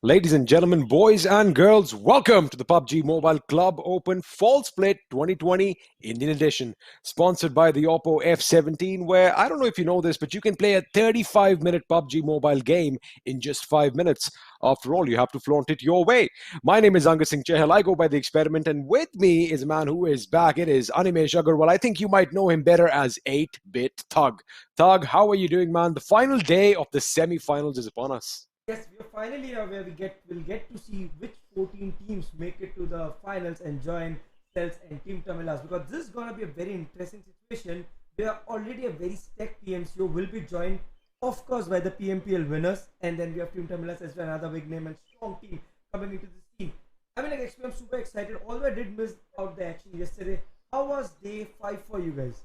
Ladies and gentlemen, boys and girls, welcome to the PUBG Mobile Club Open Fall Split 2020 Indian Edition, sponsored by the Oppo F17, where I don't know if you know this, but you can play a 35-minute PUBG Mobile game in just 5 minutes. After all, you have to flaunt it your way. My name is Anga Singh Chahal. I go by The Experiment, and with me is a man who is back. It is Animesh Agarwal. I think you might know him better as 8-Bit Thug. Thug, how are you doing, man? The final day of the semi-finals is upon us. Yes, we are finally here where we'll get to see which 14 teams make it to the finals and join STALWART and Team Tamilas, because this is gonna be a very interesting situation. We are already a very stacked PMCO, will be joined of course by the PMPL winners, and then we have Team Tamilas as well, another big name and strong team coming into this team. I mean, like, I'm super excited. Although I did miss out the action yesterday, how was day 5 for you guys?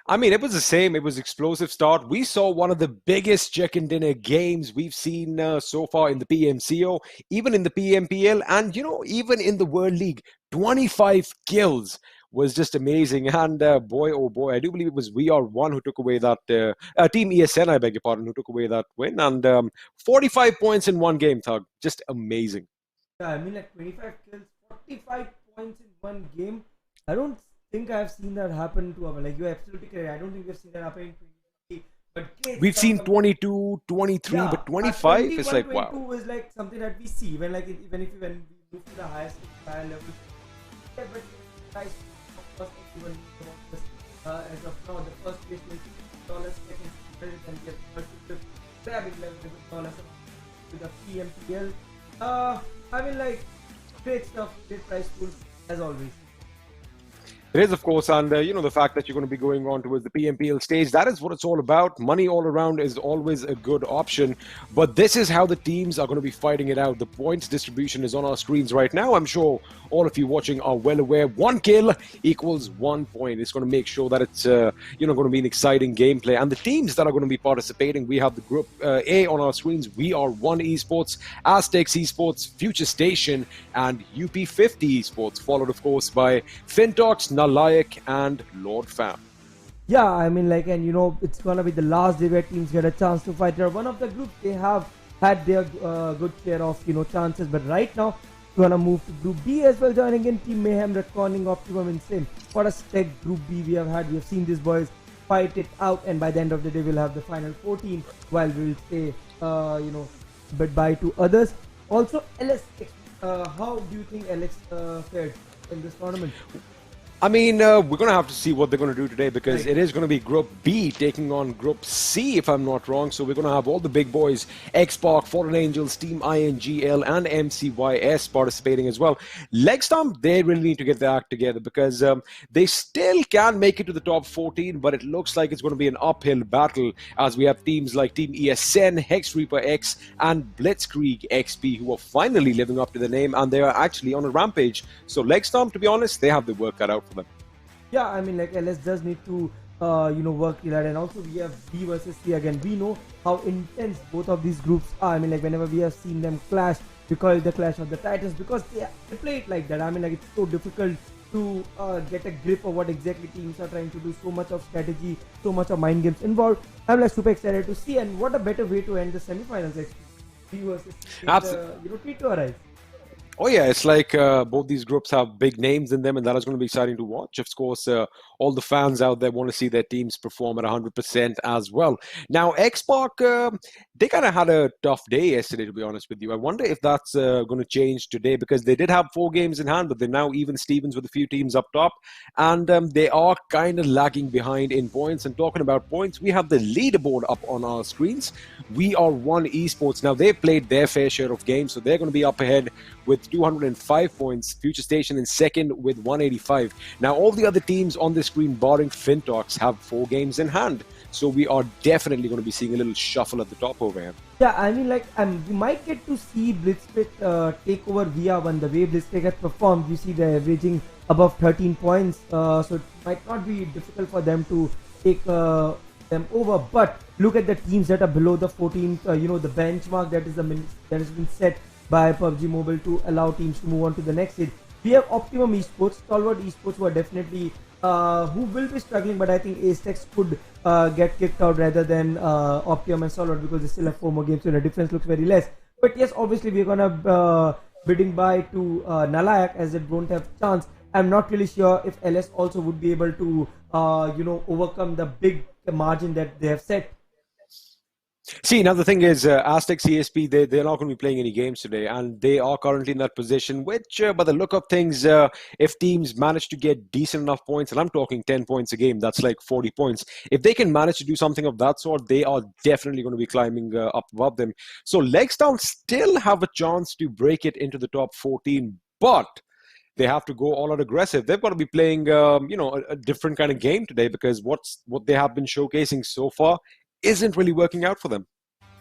I mean, it was the same. It was explosive start. We saw one of the biggest chicken dinner games we've seen so far in the PMCO, even in the PMPL, and, you know, even in the World League. 25 kills was just amazing. And boy, oh boy, I do believe it was VR1 who took away that, Team ESN, I beg your pardon, who took away that win. And 45 points in one game, Thug. Just amazing. Yeah, I mean, like 25 kills, 45 points in one game. I don't think I have seen that happen to our, like, you're absolutely correct. I don't think we've seen that happen in 2020. But we've seen 22, 23, yeah, but 25 is like, wow. 22 is like something that we see when, like, when we move to the highest higher level. Yeah, but guys, of course, everyone as of now, the first place will be $, second and get grabbing level with the PMPL. I mean, like, great stuff, great prize pools as always. It is, of course, and you know, the fact that you're going to be going on towards the PMPL stage, that is what it's all about. Money all around is always a good option, but this is how the teams are going to be fighting it out. The points distribution is on our screens right now. I'm sure all of you watching are well aware. 1 kill equals 1 point. It's going to make sure that it's you know, going to be an exciting gameplay. And the teams that are going to be participating, we have the Group A on our screens. VR1 Esports, AZTECS Esports, Futurestation, and UP50 Esports, followed, of course, by FINTOX, Nalayk, and Lord Fam. Yeah, I mean, like, and you know, it's gonna be the last day where teams get a chance to fight. They're one of the groups, they have had their good share of, you know, chances, but right now we're gonna move to Group B as well, joining in Team Mayhem, retconning Optimum Insane. What a stacked Group B we have had. We have seen these boys fight it out, and by the end of the day we'll have the final 14, while we'll say you know, goodbye to others. Also, LS, how do you think LS fared in this tournament? I mean, we're going to have to see what they're going to do today, because it is going to be Group B taking on Group C, if I'm not wrong. So we're going to have all the big boys, XSpark, FALLENangelz, Team INGL, and MCYS participating as well. LegStump, they really need to get their act together, because they still can make it to the top 14, but it looks like it's going to be an uphill battle, as we have teams like Team ESN, HEX ReaperX, and BlitzkriegXP, who are finally living up to the name, and they are actually on a rampage. So LegStump, to be honest, they have the work cut out for them. Yeah, I mean, like, LS does need to you know, work till that. And also we have B versus C again. We know how intense both of these groups are. I mean, like, whenever we have seen them clash, we call it the clash of the titans, because they play it like that. I mean, like, it's so difficult to get a grip of what exactly teams are trying to do. So much of strategy, so much of mind games involved. I'm like super excited to see, and what a better way to end the semi-finals actually. B versus C, you know, treat to arrive. Oh yeah, it's like both these groups have big names in them, and that is going to be exciting to watch. Of course, all the fans out there want to see their teams perform at 100% as well. Now, XSpark, they kind of had a tough day yesterday, to be honest with you. I wonder if that's going to change today, because they did have 4 games in hand, but they're now even Stevens with a few teams up top, and they are kind of lagging behind in points. And talking about points, we have the leaderboard up on our screens. VR1 Esports, now they've played their fair share of games, so they're going to be up ahead with 205 points. Futurestation in second with 185. Now, all the other teams on the screen, barring FINTOX, have 4 games in hand. So we are definitely going to be seeing a little shuffle at the top over here. Yeah, I mean, like, you might get to see Blitzkrieg take over VR1. The way Blitzkrieg has performed, you see they're averaging above 13 points. So it might not be difficult for them to take them over. But look at the teams that are below the 14th, you know, the benchmark that has been set by PUBG Mobile to allow teams to move on to the next stage. We have Optimum Esports, STALWART Esports, who are definitely who will be struggling, but I think AZTECS could get kicked out rather than Optimum and STALWART, because they still have 4 more games, so the difference looks very less. But yes, obviously we're gonna bidding by to Nalayk as it won't have chance. I'm not really sure if LS also would be able to overcome the big margin that they have set. See, now the thing is, AZTECS CSP, they're not going to be playing any games today, and they are currently in that position, which, by the look of things, if teams manage to get decent enough points, and I'm talking 10 points a game, that's like 40 points. If they can manage to do something of that sort, they are definitely going to be climbing up above them. So LegStump still have a chance to break it into the top 14, but they have to go all out aggressive. They've got to be playing, a different kind of game today, because what they have been showcasing so far isn't really working out for them.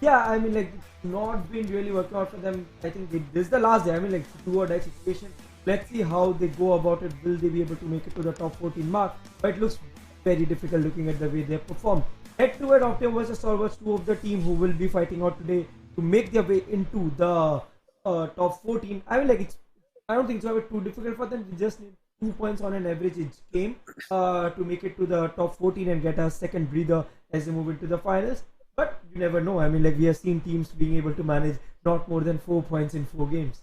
Yeah, I mean, like, it's not been really working out for them. I think this is the last day. I mean, like, do or die situation. Let's see how they go about it. Will they be able to make it to the top 14 mark? But it looks very difficult looking at the way they perform. Head-to-head Optimum versus STALWART, two of the team who will be fighting out today to make their way into the top 14. I mean, like, I don't think it's ever too difficult for them. They just need 2 points on an average each game to make it to the top 14 and get a second breather as they move into the finals. But you never know. I mean, like, we have seen teams being able to manage not more than 4 points in 4 games.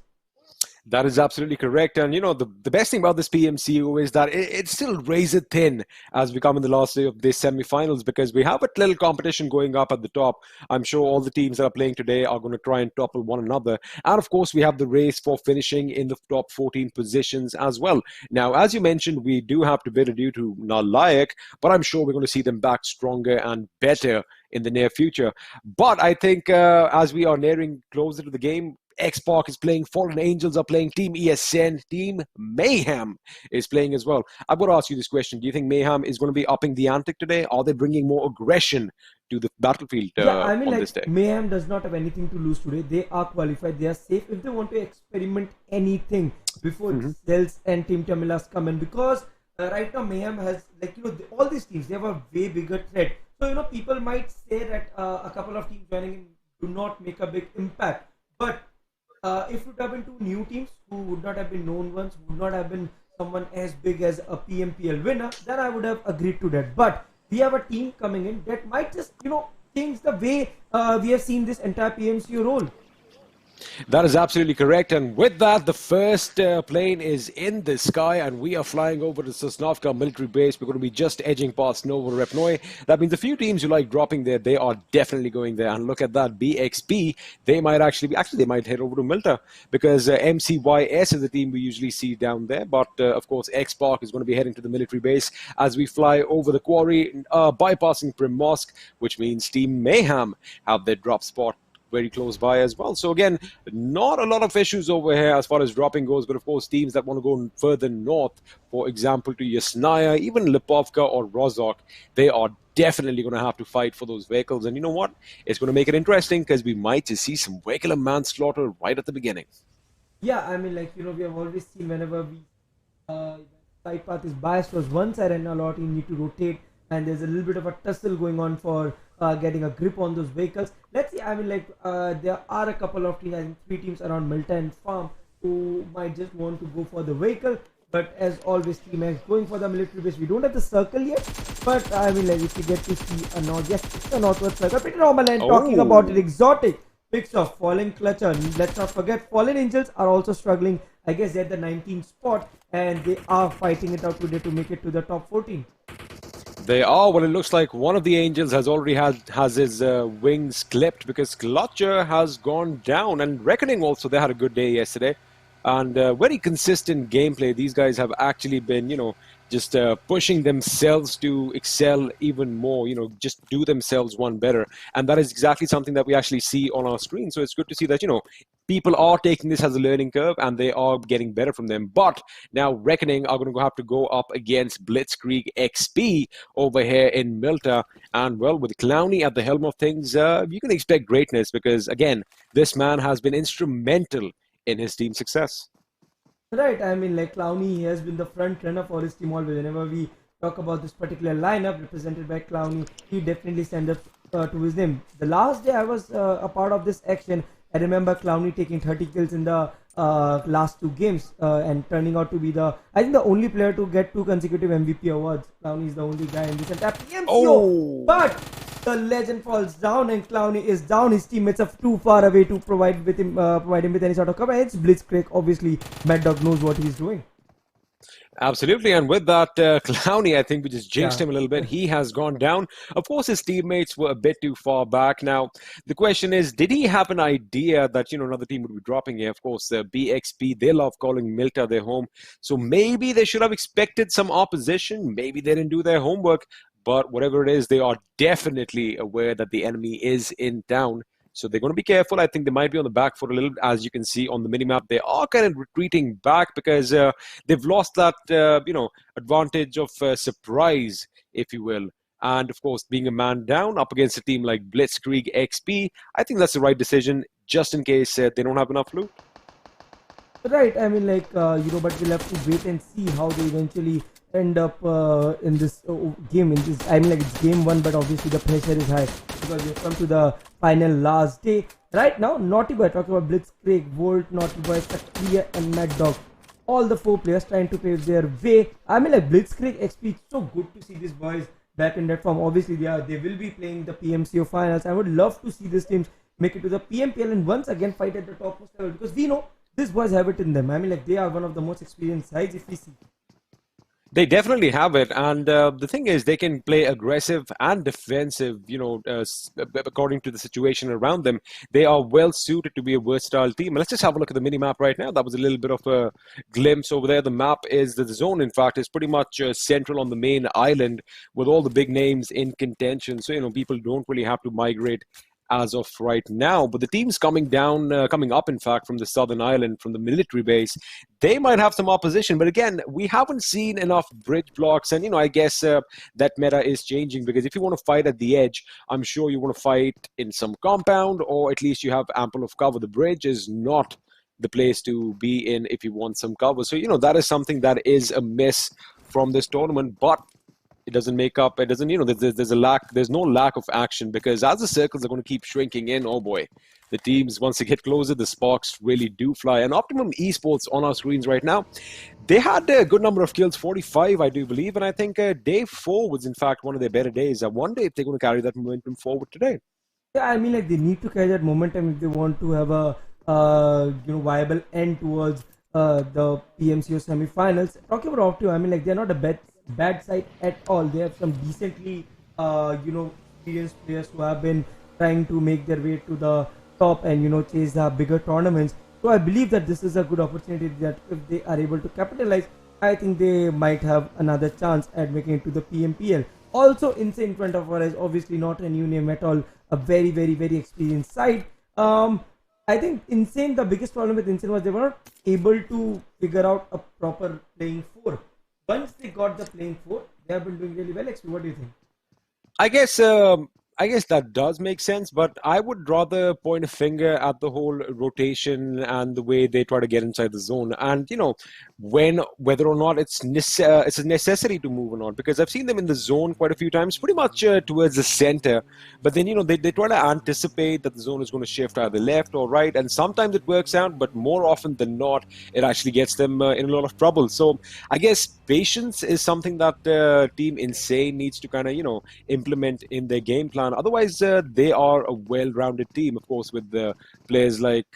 That is absolutely correct. And, the best thing about this PMCO is that it's still razor thin as we come in the last day of this semi-finals, because we have a little competition going up at the top. I'm sure all the teams that are playing today are going to try and topple one another. And, of course, we have the race for finishing in the top 14 positions as well. Now, as you mentioned, we do have to bid adieu to Nalayk, but I'm sure we're going to see them back stronger and better in the near future. But I think as we are nearing closer to the game, XSpark is playing, FALLENangelz are playing, Team ESN, Team Mayhem is playing as well. I've got to ask you this question. Do you think Mayhem is going to be upping the ante today? Are they bringing more aggression to the battlefield this day? Mayhem does not have anything to lose today. They are qualified. They are safe. If they want to experiment anything before Cells and Team Tamilas come in, because right now Mayhem has, all these teams, they have a way bigger threat. So, people might say that a couple of teams joining in do not make a big impact. But if it would have been 2 new teams who would not have been known ones, would not have been someone as big as a PMPL winner, then I would have agreed to that. But we have a team coming in that might just, change the way we have seen this entire PMCO role. That is absolutely correct. And with that, the first plane is in the sky, and we are flying over to Sanhok military base. We're going to be just edging past Novo Repnoy. That means a few teams you like dropping there, they are definitely going there. And look at that, BXP, they might they might head over to Milta, because MCYS is the team we usually see down there. But of course, XSpark is going to be heading to the military base as we fly over the quarry, bypassing Primorsk, which means Team Mayhem have their drop spot very close by as well. So again, not a lot of issues over here as far as dropping goes, but of course teams that want to go further north, for example to Yasnaya, even Lipovka or Rozhok, they are definitely going to have to fight for those vehicles. And you know what? It's going to make it interesting, because we might just see some vehicular manslaughter right at the beginning. Yeah, I mean, we have always seen whenever side path is biased towards one side and a lot you need to rotate, and there's a little bit of a tussle going on for getting a grip on those vehicles. Let's see, I mean, there are a couple of teams, I think 3 teams around Milta and Farm, who might just want to go for the vehicle. But as always, Team X going for the military base. We don't have the circle yet, but I mean, if you get to see a north, yes, it's a northward circle, pretty normal. And talking about it, exotic picks of Fallen Clutcher. Let's not forget, FALLENangelz are also struggling. I guess they're at the 19th spot, and they are fighting it out today to make it to the top 14. They are. Well, it looks like one of the Angels has already has his wings clipped, because Clutcher has gone down. And Reckoning also, they had a good day yesterday. And very consistent gameplay. These guys have actually been, just pushing themselves to excel even more, just do themselves one better. And that is exactly something that we actually see on our screen. So it's good to see that, people are taking this as a learning curve, and they are getting better from them. But now Reckoning are going to have to go up against BlitzkriegXP over here in Milta. And, well, with Clowny at the helm of things, you can expect greatness, because, again, this man has been instrumental in his team's success. Right, I mean, Clowny has been the front runner for his team always. Whenever we talk about this particular lineup represented by Clowny, he definitely stands up to his name. The last day I was a part of this action, I remember Clowny taking 30 kills in the last 2 games and turning out to be the only player to get 2 consecutive MVP awards. Clowny is the only guy in this entire PMCO. But the legend falls down and Clowny is down. His teammates are too far away to provide him with any sort of cover. It's Blitzkrieg. Obviously, Mad Dog knows what he's doing. Absolutely, and with that, Clowny, I think we just jinxed him a little bit. He has gone down. Of course, his teammates were a bit too far back. Now, the question is, did he have an idea that, another team would be dropping here? Of course, BXP, they love calling Milta their home. So maybe they should have expected some opposition. Maybe they didn't do their homework. But whatever it is, they are definitely aware that the enemy is in town. So they're going to be careful. I think they might be on the back foot a little bit. As you can see on the minimap, they are kind of retreating back because they've lost that, advantage of surprise, if you will. And of course, being a man down up against a team like BlitzkriegXP, I think that's the right decision, just in case they don't have enough loot. Right, I mean, but we'll have to wait and see how they eventually end up in this game. It's game 1, but obviously the pressure is high because we've come to the final last day. Right now, Naughty Boy, talking about Blitzkrieg, Volt, Naughty Boy, Sakriya, and Mad Dog. All the 4 players trying to pave their way. BlitzkriegXP, it's so good to see these boys back in that form. Obviously, they will be playing the PMCO finals. I would love to see these teams make it to the PMPL and once again fight at the topmost level because we know these boys have it in them. They are one of the most experienced sides if we see. They definitely have it, and the thing is, they can play aggressive and defensive, according to the situation around them. They are well suited to be a versatile team. Let's just have a look at the mini-map right now. That was a little bit of a glimpse over there. The map is, the zone, in fact, is pretty much central on the main island with all the big names in contention. So, people don't really have to migrate as of right now, but the teams coming up, in fact, from the southern island, from the military base, they might have some opposition. But again, we haven't seen enough bridge blocks, and I guess that meta is changing because if you want to fight at the edge, I'm sure you want to fight in some compound, or at least you have ample of cover. The bridge is not the place to be in if you want some cover. So that is something that is a miss from this tournament, but it doesn't make up, it doesn't, there's no lack of action because as the circles are going to keep shrinking in, oh boy, the teams, once they get closer, the sparks really do fly. And Optimum Esports on our screens right now, they had a good number of kills, 45, I do believe, and I think day 4 was in fact one of their better days. I wonder if they're going to carry that momentum forward today. Yeah, they need to carry that momentum if they want to have a viable end towards the PMCO semi-finals. Talking about Optimum, they're not a bad side at all. They have some decently experienced players who have been trying to make their way to the top and chase the bigger tournaments. So I believe that this is a good opportunity that if they are able to capitalize, I think they might have another chance at making it to the PMPL. Also, Insane in front of us, obviously not a new name at all, a very, very, very experienced side. I think Insane, the biggest problem with Insane was they were not able to figure out a proper playing 4. Once they got the playing 4, they have been doing really well. XP, what do you think? I guess that does make sense, but I would rather point a finger at the whole rotation and the way they try to get inside the zone. And, whether or not it's a necessity to move or not, because I've seen them in the zone quite a few times, pretty much towards the center. But then, they try to anticipate that the zone is going to shift either left or right. And sometimes it works out, but more often than not, it actually gets them in a lot of trouble. So I guess patience is something that Team Insane needs to kind of, implement in their game plan. Otherwise, they are a well-rounded team, of course, with the players like,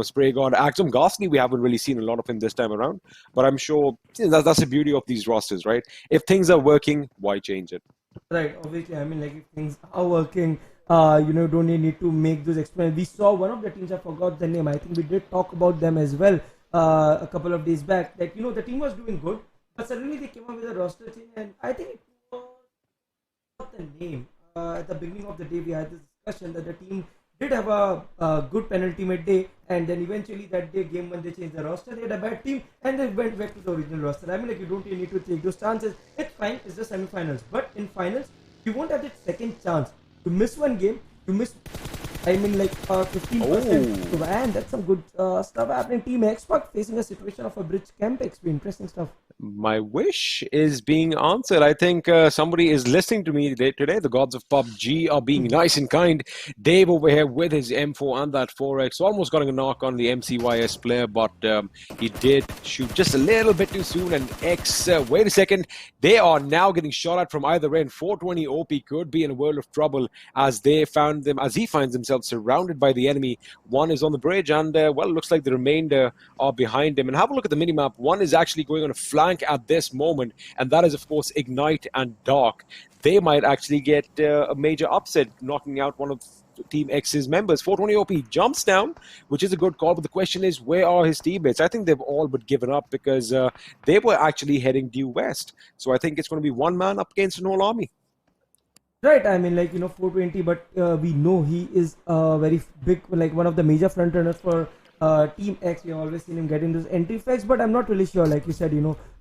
Spray God, Axum Ghastly. We haven't really seen a lot of him this time around, but I'm sure that's the beauty of these rosters, right? If things are working, why change it? Right, obviously, if things are working, don't need to make those experiments. We saw one of the teams, I forgot the name, I think we did talk about them as well a couple of days back, that, the team was doing good, but suddenly they came up with a roster change, and I think it was not the name. At the beginning of the day, we had this discussion that the team did have a good penultimate day, and then eventually that day, game 1, they changed the roster. They had a bad team, and they went back to the original roster. You don't really need to take those chances. It's fine, it's the semi-finals. But in finals, you won't have that second chance. To miss one game, to miss, 15%. Oh. And that's some good stuff happening. Team XSpark facing a situation of a bridge camp XP. Interesting stuff. My wish is being answered. I think somebody is listening to me today. The gods of PUBG are being nice and kind. Dave over here with his M4 and that 4X almost got a knock on the MCYS player, but he did shoot just a little bit too soon. And X, wait a second, they are now getting shot at from either end. 420 OP could be in a world of trouble as he finds himself surrounded by the enemy. One is on the bridge, and well, it looks like the remainder are behind him. And have a look at the minimap. One is actually going on a flank at this moment, and that is of course Ignite and Dark. They might actually get a major upset, knocking out one of Team X's members. 420 OP jumps down, which is a good call, but the question is, where are his teammates? I think they've all but given up because they were actually heading due west. So I think it's going to be one man up against an whole army. Right, I mean, 420, but we know he is very big, one of the major front runners for Team X. We have always seen him getting those entry fights, but I'm not really sure. Like you said,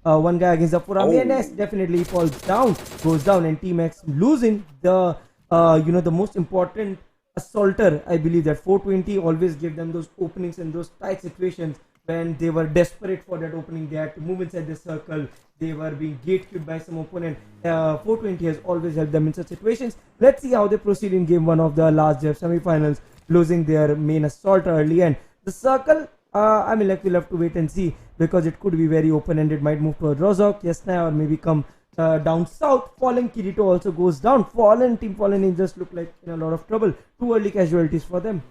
one guy against the Furami, and S definitely falls down, goes down, and Team X losing the the most important assaulter. I believe that 420 always gave them those openings in those tight situations when they were desperate for that opening. They had to move inside the circle. They were being gatekept by some opponent. 420 has always helped them in such situations. Let's see how they proceed in game 1 of the last day of semi-finals, losing their main assaulter early. And the circle, we'll have to wait and see, because it could be very open-ended. Might move towards Rozok, Yesna, or maybe come down south. Fallen Kirito also goes down. Team FALLENangelz look like in a lot of trouble. 2 early casualties for them.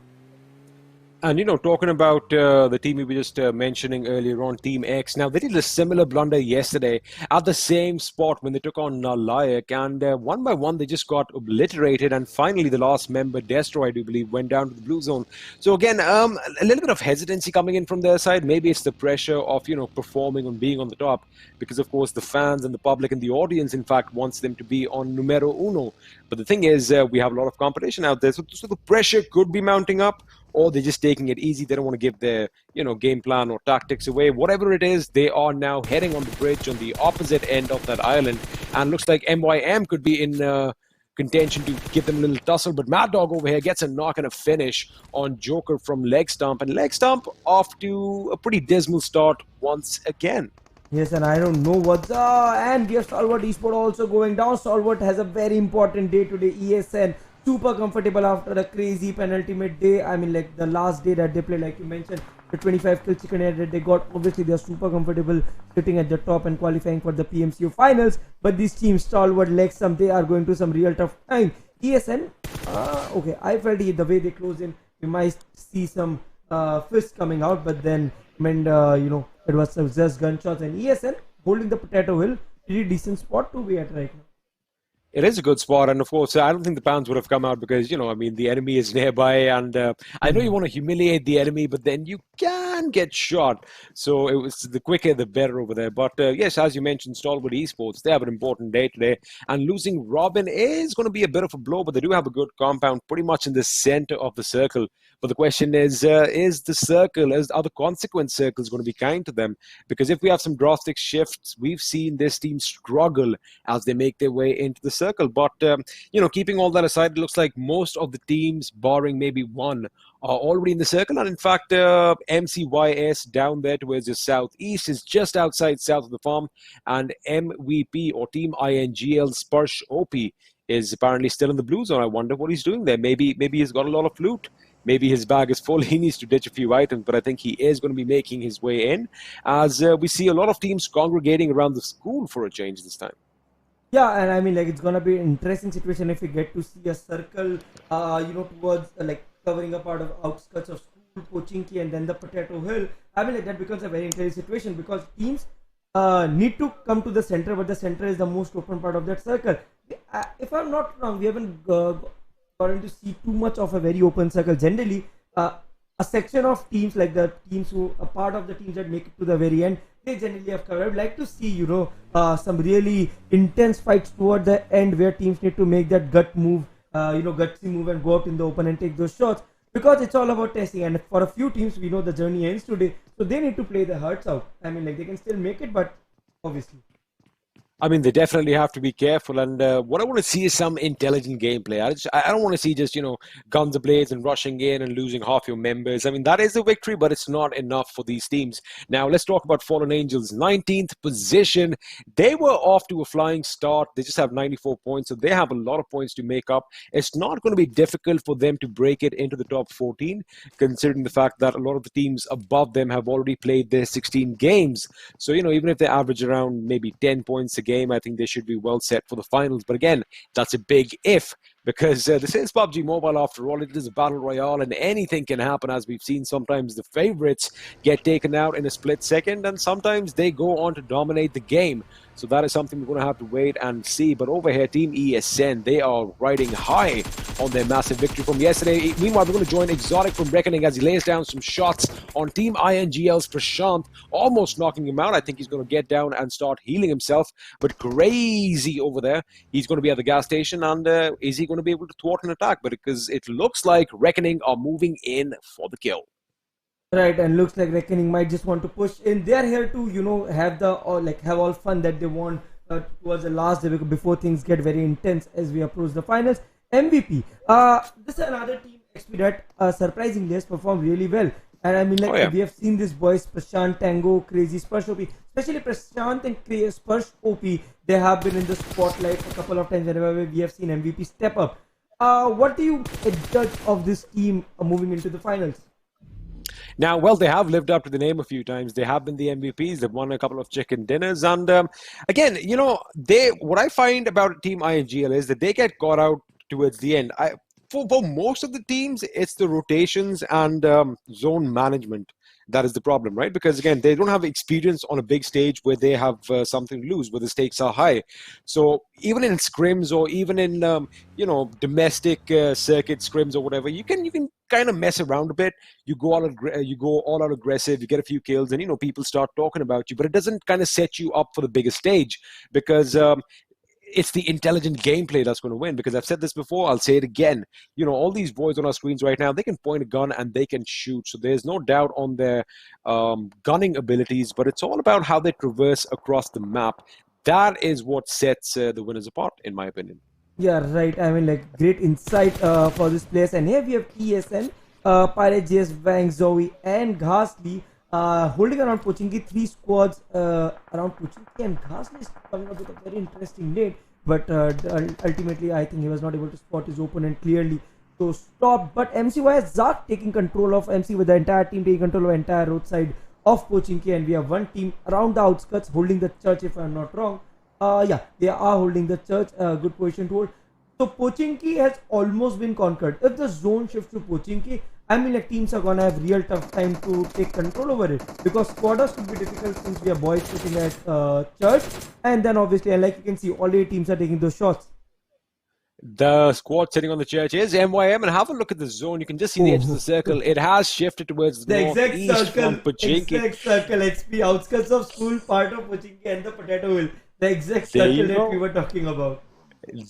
And, talking about the team we were just mentioning earlier on, Team X. Now, they did a similar blunder yesterday at the same spot when they took on Nalayk. And one by one, they just got obliterated. And finally, the last member, Destro, I do believe, went down to the blue zone. So again, a little bit of hesitancy coming in from their side. Maybe it's the pressure of, performing and being on the top. Because, of course, the fans and the public and the audience, in fact, wants them to be on numero uno. But the thing is, we have a lot of competition out there. So the pressure could be mounting up, or they're just taking it easy. They don't want to give their, game plan or tactics away. Whatever it is, they are now heading on the bridge on the opposite end of that island. And looks like MYM could be in contention to give them a little tussle. But Mad Dog over here gets a knock and a finish on Joker from LegStump. And LegStump off to a pretty dismal start once again. Yes, and I don't know what's and we have STALWART Esports also going down. STALWART has a very important day today. ESN super comfortable after a crazy penultimate day. The last day that they played, like you mentioned, the 25 kill chicken head that they got. Obviously, they are super comfortable sitting at the top and qualifying for the PMCO finals. But these teams, STALWART, LegStump, they are going through some real tough time. ESN, okay, I felt the way they close in, we might see some fists coming out, but then it was just gunshots. And ESN holding the potato hill, pretty decent spot to be at right now. It is a good spot, and of course, I don't think the pounds would have come out because, the enemy is nearby, and I know you want to humiliate the enemy, but then you can get shot. So it was the quicker, the better over there. But yes, as you mentioned, STALWART Esports, they have an important day today, and losing Robin is going to be a bit of a blow, but they do have a good compound pretty much in the center of the circle. But the question is the circle, are the consequence circles going to be kind to them? Because if we have some drastic shifts, we've seen this team struggle as they make their way into the circle. But, keeping all that aside, it looks like most of the teams, barring maybe one, are already in the circle. And in fact, MCYS down there towards the southeast is just outside south of the farm. And MVP, or Team INGL Sparsh OP, is apparently still in the blue zone. I wonder what he's doing there. Maybe he's got a lot of loot. Maybe his bag is full. He needs to ditch a few items, but I think he is going to be making his way in as we see a lot of teams congregating around the school for a change this time. Yeah, and it's going to be an interesting situation if we get to see a circle, towards covering a part of outskirts of school, Pochinki, and then the Potato Hill. That becomes a very interesting situation because teams need to come to the center, but the center is the most open part of that circle. If I'm not wrong, we haven't gotten to see too much of a very open circle. Generally, a section of teams, like the teams who are part of the teams that make it to the very end, they generally have covered. I'd like to see, some really intense fights toward the end where teams need to make that gutsy move and go out in the open and take those shots, because it's all about testing. And for a few teams, we know the journey ends today, so they need to play their hearts out. They can still make it, but obviously. I mean, they definitely have to be careful. And what I want to see is some intelligent gameplay. I don't want to see just, guns ablaze and rushing in and losing half your members. I mean, that is a victory, but it's not enough for these teams. Now, let's talk about FALLENangelz. 19th position. They were off to a flying start. They just have 94 points, so they have a lot of points to make up. It's not going to be difficult for them to break it into the top 14, considering the fact that a lot of the teams above them have already played their 16 games. So, even if they average around maybe 10 points a game, I think they should be well set for the finals. But again, that's a big if, because this is PUBG Mobile after all. It is a battle royale and anything can happen. As we've seen, sometimes the favorites get taken out in a split second and sometimes they go on to dominate the game. So that is something we're going to have to wait and see. But over here, Team ESN, they are riding high on their massive victory from yesterday. Meanwhile, we're going to join Exotic from Reckoning as he lays down some shots on Team INGL's Prashant, almost knocking him out. I think he's going to get down and start healing himself. But Crazy over there, he's going to be at the gas station. And is he going to be able to thwart an attack? But because it looks like Reckoning are moving in for the kill. Right, and looks like Reckoning might just want to push in. They are here to, have have all fun that they want towards the last day before things get very intense as we approach the finals. MVP. This is another team XP that surprisingly has performed really well. And I mean, we have seen these boys, Prashant, Tango, Crazy, Sparsh OP, especially Prashant and Sparsh OP. They have been in the spotlight a couple of times whenever we have seen MVP step up. What do you judge of this team moving into the finals? Now, well, they have lived up to the name a few times. They have been the MVPs. They've won a couple of chicken dinners. And again, what I find about Team INGL is that they get caught out towards the end. For most of the teams, it's the rotations and zone management that is the problem, right? Because again, they don't have experience on a big stage where they have something to lose, where the stakes are high. So even in scrims or even in domestic circuit scrims or whatever, you can kind of mess around a bit. You go all out aggressive, you get a few kills, and people start talking about you. But it doesn't kind of set you up for the bigger stage, because it's the intelligent gameplay that's going to win. Because I've said this before, I'll say it again. All these boys on our screens right now, they can point a gun and they can shoot. So there's no doubt on their gunning abilities, but it's all about how they traverse across the map. That is what sets the winners apart, in my opinion. Yeah, right. I mean, great insight for this place. And here we have ESN, Pirate JS, Wang, Zoe, and Ghastly holding around Pochinki. 3 squads around Pochinki, and Ghastly is coming up with a very interesting nade. But ultimately, I think he was not able to spot his opponent clearly. So stopped. But MCYS Zark taking control of MC, with the entire team taking control of the entire roadside of Pochinki. And we have one team around the outskirts holding the church, if I'm not wrong. Yeah, they are holding the church. Good position to hold. So Pochinki has almost been conquered. If the zone shifts to Pochinki, I mean, teams are gonna have real tough time to take control over it, because squatters could be difficult since we are boys sitting at church. And then obviously, and like you can see, already teams are taking those shots. The squad sitting on the church is MYM, and have a look at the zone. You can just see the edge of the circle. It has shifted towards the northeast from Pochinki. Exact circle, XP, outskirts of school, part of Pochinki and the potato hill. The exact circle that we were talking about.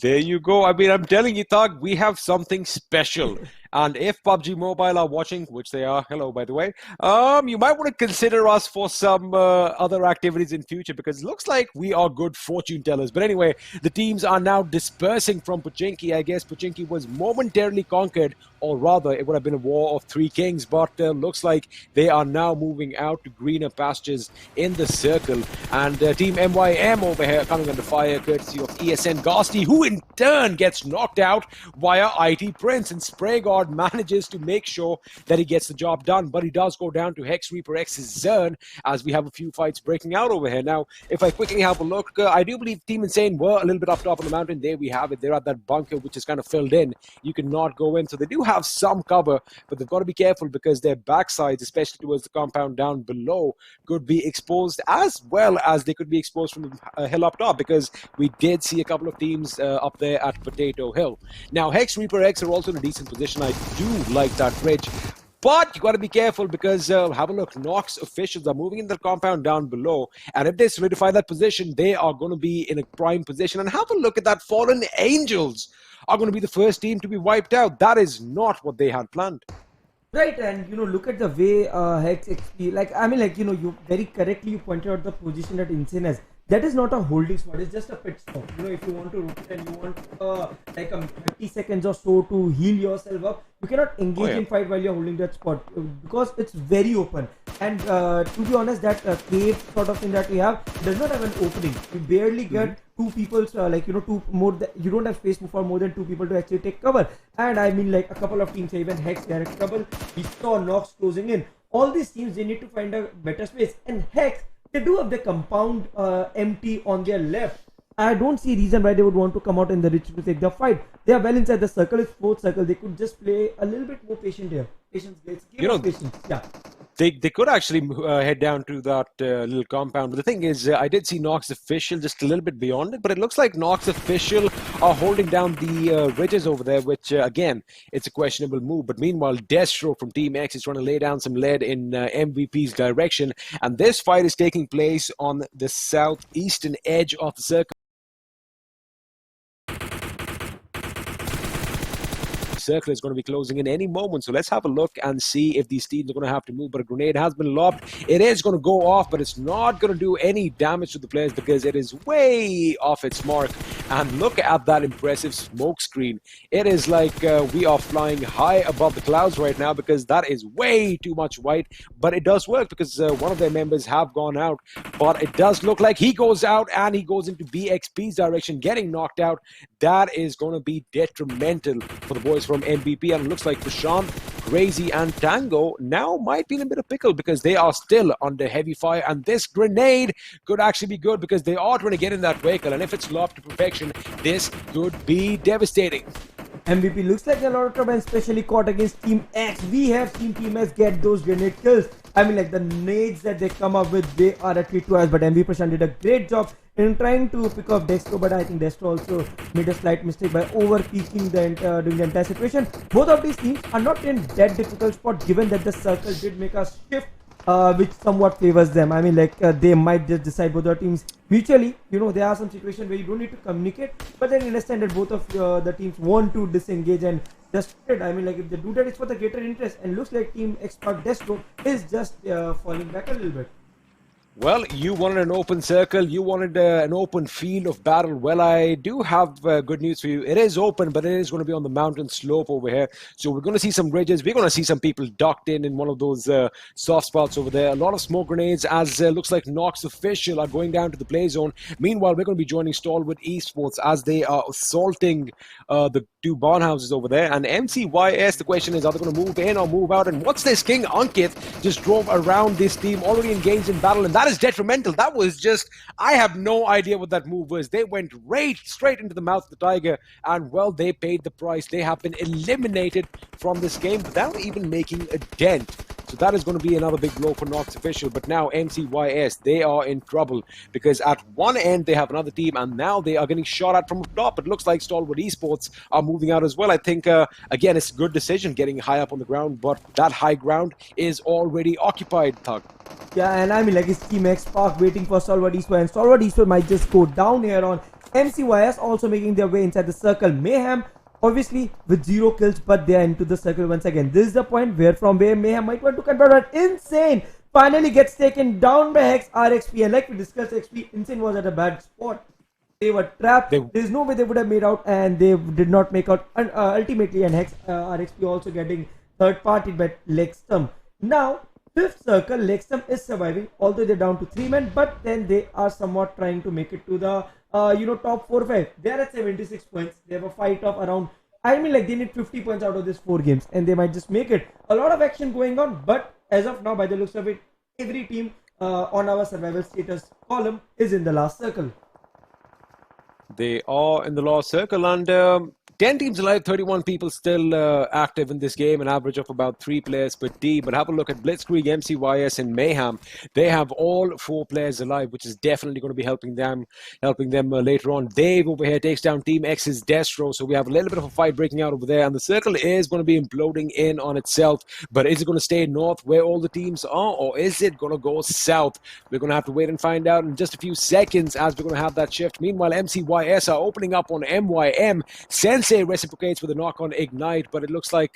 There you go. I mean, I'm telling you, Thug, we have something special. And if PUBG Mobile are watching, which they are, hello, by the way, you might want to consider us for some other activities in future, because it looks like we are good fortune tellers. But anyway, the teams are now dispersing from Pochinki. I guess Pochinki was momentarily conquered, or rather, it would have been a war of 3 kings. But looks like they are now moving out to greener pastures in the circle. And Team MYM over here coming under fire, courtesy of ESN Ghastly, who in turn gets knocked out via IT Prince, and Spraygard manages to make sure that he gets the job done. But he does go down to HEX ReaperX's Zern, as we have a few fights breaking out over here. Now, if I quickly have a look, I do believe Team Insane were a little bit up top on the mountain. There we have it. They're at that bunker, which is kind of filled in. You cannot go in. So they do have some cover, but they've got to be careful, because their backsides, especially towards the compound down below, could be exposed, as well as they could be exposed from the hill up top, because we did see a couple of teams up there at Potato Hill. Now, HEX ReaperX are also in a decent position. I do like that bridge, but you got to be careful, because have a look, Nox officials are moving in the compound down below, and if they solidify that position, they are going to be in a prime position. And have a look at that, FALLENangelz are going to be the first team to be wiped out. That is not what they had planned. Right, and look at the way HEX XP, you very correctly you pointed out the position that Insane has. that is not a holding spot, it's just a pit stop. You know, if you want to rotate and you want like a 30 seconds or so to heal yourself up, you cannot engage in fight while you're holding that spot because it's very open. And to be honest, that cave sort of thing that we have does not have an opening. You barely get two people's like, you know, you don't have space for more than two people to actually take cover. And I mean, like a couple of teams, even HEX, they are in trouble. We saw Nox closing in. All these teams, they need to find a better space. And HEX, they do have the compound empty on their left. I don't see a reason why they would want to come out in the Rich to take the fight. They are well inside the circle. It's fourth circle. They could just play a little bit more patient here. Patience, guys. You know, patience. Yeah. They could actually head down to that little compound. But the thing is, I did see Nox Official just a little bit beyond it. But it looks like Nox Official are holding down the ridges over there, which, again, it's a questionable move. But meanwhile, Destro from Team X is trying to lay down some lead in MVP's direction. And this fight is taking place on the southeastern edge of the circle. Circle is going to be closing in any moment, so let's have a look and see if these teams are going to have to move. But a grenade has been lobbed. It is going to go off, but it's not going to do any damage to the players because it is way off its mark. And look at that impressive smoke screen. It is like we are flying high above the clouds right now because that is way too much white. But it does work because one of their members have gone out. But it does look like he goes out and he goes into BXP's direction, getting knocked out. That is going to be detrimental for the boys from MVP. And it looks like Prashant, Crazy, and Tango now might be in a bit of pickle because they are still under heavy fire. And this grenade could actually be good because they are trying to get in that vehicle. And if it's lobbed to perfection, this could be devastating. MVP looks like a lot of trouble, especially caught against Team X. We have seen Team X get those grenade kills. I mean, like the nades that they come up with, they are at least twice. But MVP Prashant did a great job in trying to pick up Destro, but I think Destro also made a slight mistake by over-peaking during the entire situation. Both of these teams are not in that difficult spot, given that the circle did make a shift, which somewhat favors them. I mean, like they might just decide, both the teams mutually. You know, there are some situations where you don't need to communicate, but then you understand that both of the teams want to disengage and just it. I mean, like if they do that, it's for the greater interest. And looks like Team XSpark Destro is just falling back a little bit. Well, you wanted an open circle. You wanted an open field of battle. Well, I do have good news for you. It is open, but it is going to be on the mountain slope over here. So we're going to see some ridges. We're going to see some people docked in one of those soft spots over there. A lot of smoke grenades as looks like Nox Official are going down to the play zone. Meanwhile, we're going to be joining STALWART Esports as they are assaulting the two barn houses over there. And MCYS, the question is, are they going to move in or move out? And what's this? King Ankit just drove around this team already engaged in battle, and that is detrimental. That was just, I have no idea what that move was. They went right straight into the mouth of the tiger, and well, they paid the price. They have been eliminated from this game without even making a dent. So that is going to be another big blow for Nox Official. But now MCYS, they are in trouble because at one end they have another team, and now they are getting shot at from top. It looks like STALWART Esports are moving out as well. I think, again, it's a good decision getting high up on the ground, but that high ground is already occupied, Thug. Yeah, and I mean, like, it's Team XSpark waiting for STALWART Esports, and STALWART Esports might just go down here on MCYS, also making their way inside the circle. Mayhem, obviously, with 0 kills, but they are into the circle once again. This is the point from where Mayhem might want to convert, but Insane finally gets taken down by HEX RXP, and like we discussed, XP, Insane was at a bad spot. They were trapped. There's no way they would have made out, and they did not make out. And ultimately, and HEX RXP also getting third party by LegStump. Now, fifth circle, LegStump is surviving, although they're down to 3 men, but then they are somewhat trying to make it to the top 4 or 5. They're at 76 points. They have a fight of around, I mean, like, they need 50 points out of these 4 games, and they might just make it. A lot of action going on, but as of now, by the looks of it, every team on our survival status column is in the last circle. They are in the last circle, and 10 teams alive, 31 people still active in this game, an average of about 3 players per team. But have a look at Blitzkrieg, MCYS, and Mayhem. They have all 4 players alive, which is definitely going to be helping them later on. Dave over here takes down Team X's Destro, so we have a little bit of a fight breaking out over there, and the circle is going to be imploding in on itself. But is it going to stay north where all the teams are, or is it going to go south? We're going to have to wait and find out in just a few seconds as we're going to have that shift. Meanwhile, MCYS are opening up on MYM. Sensei reciprocates with a knock on Ignite, but it looks like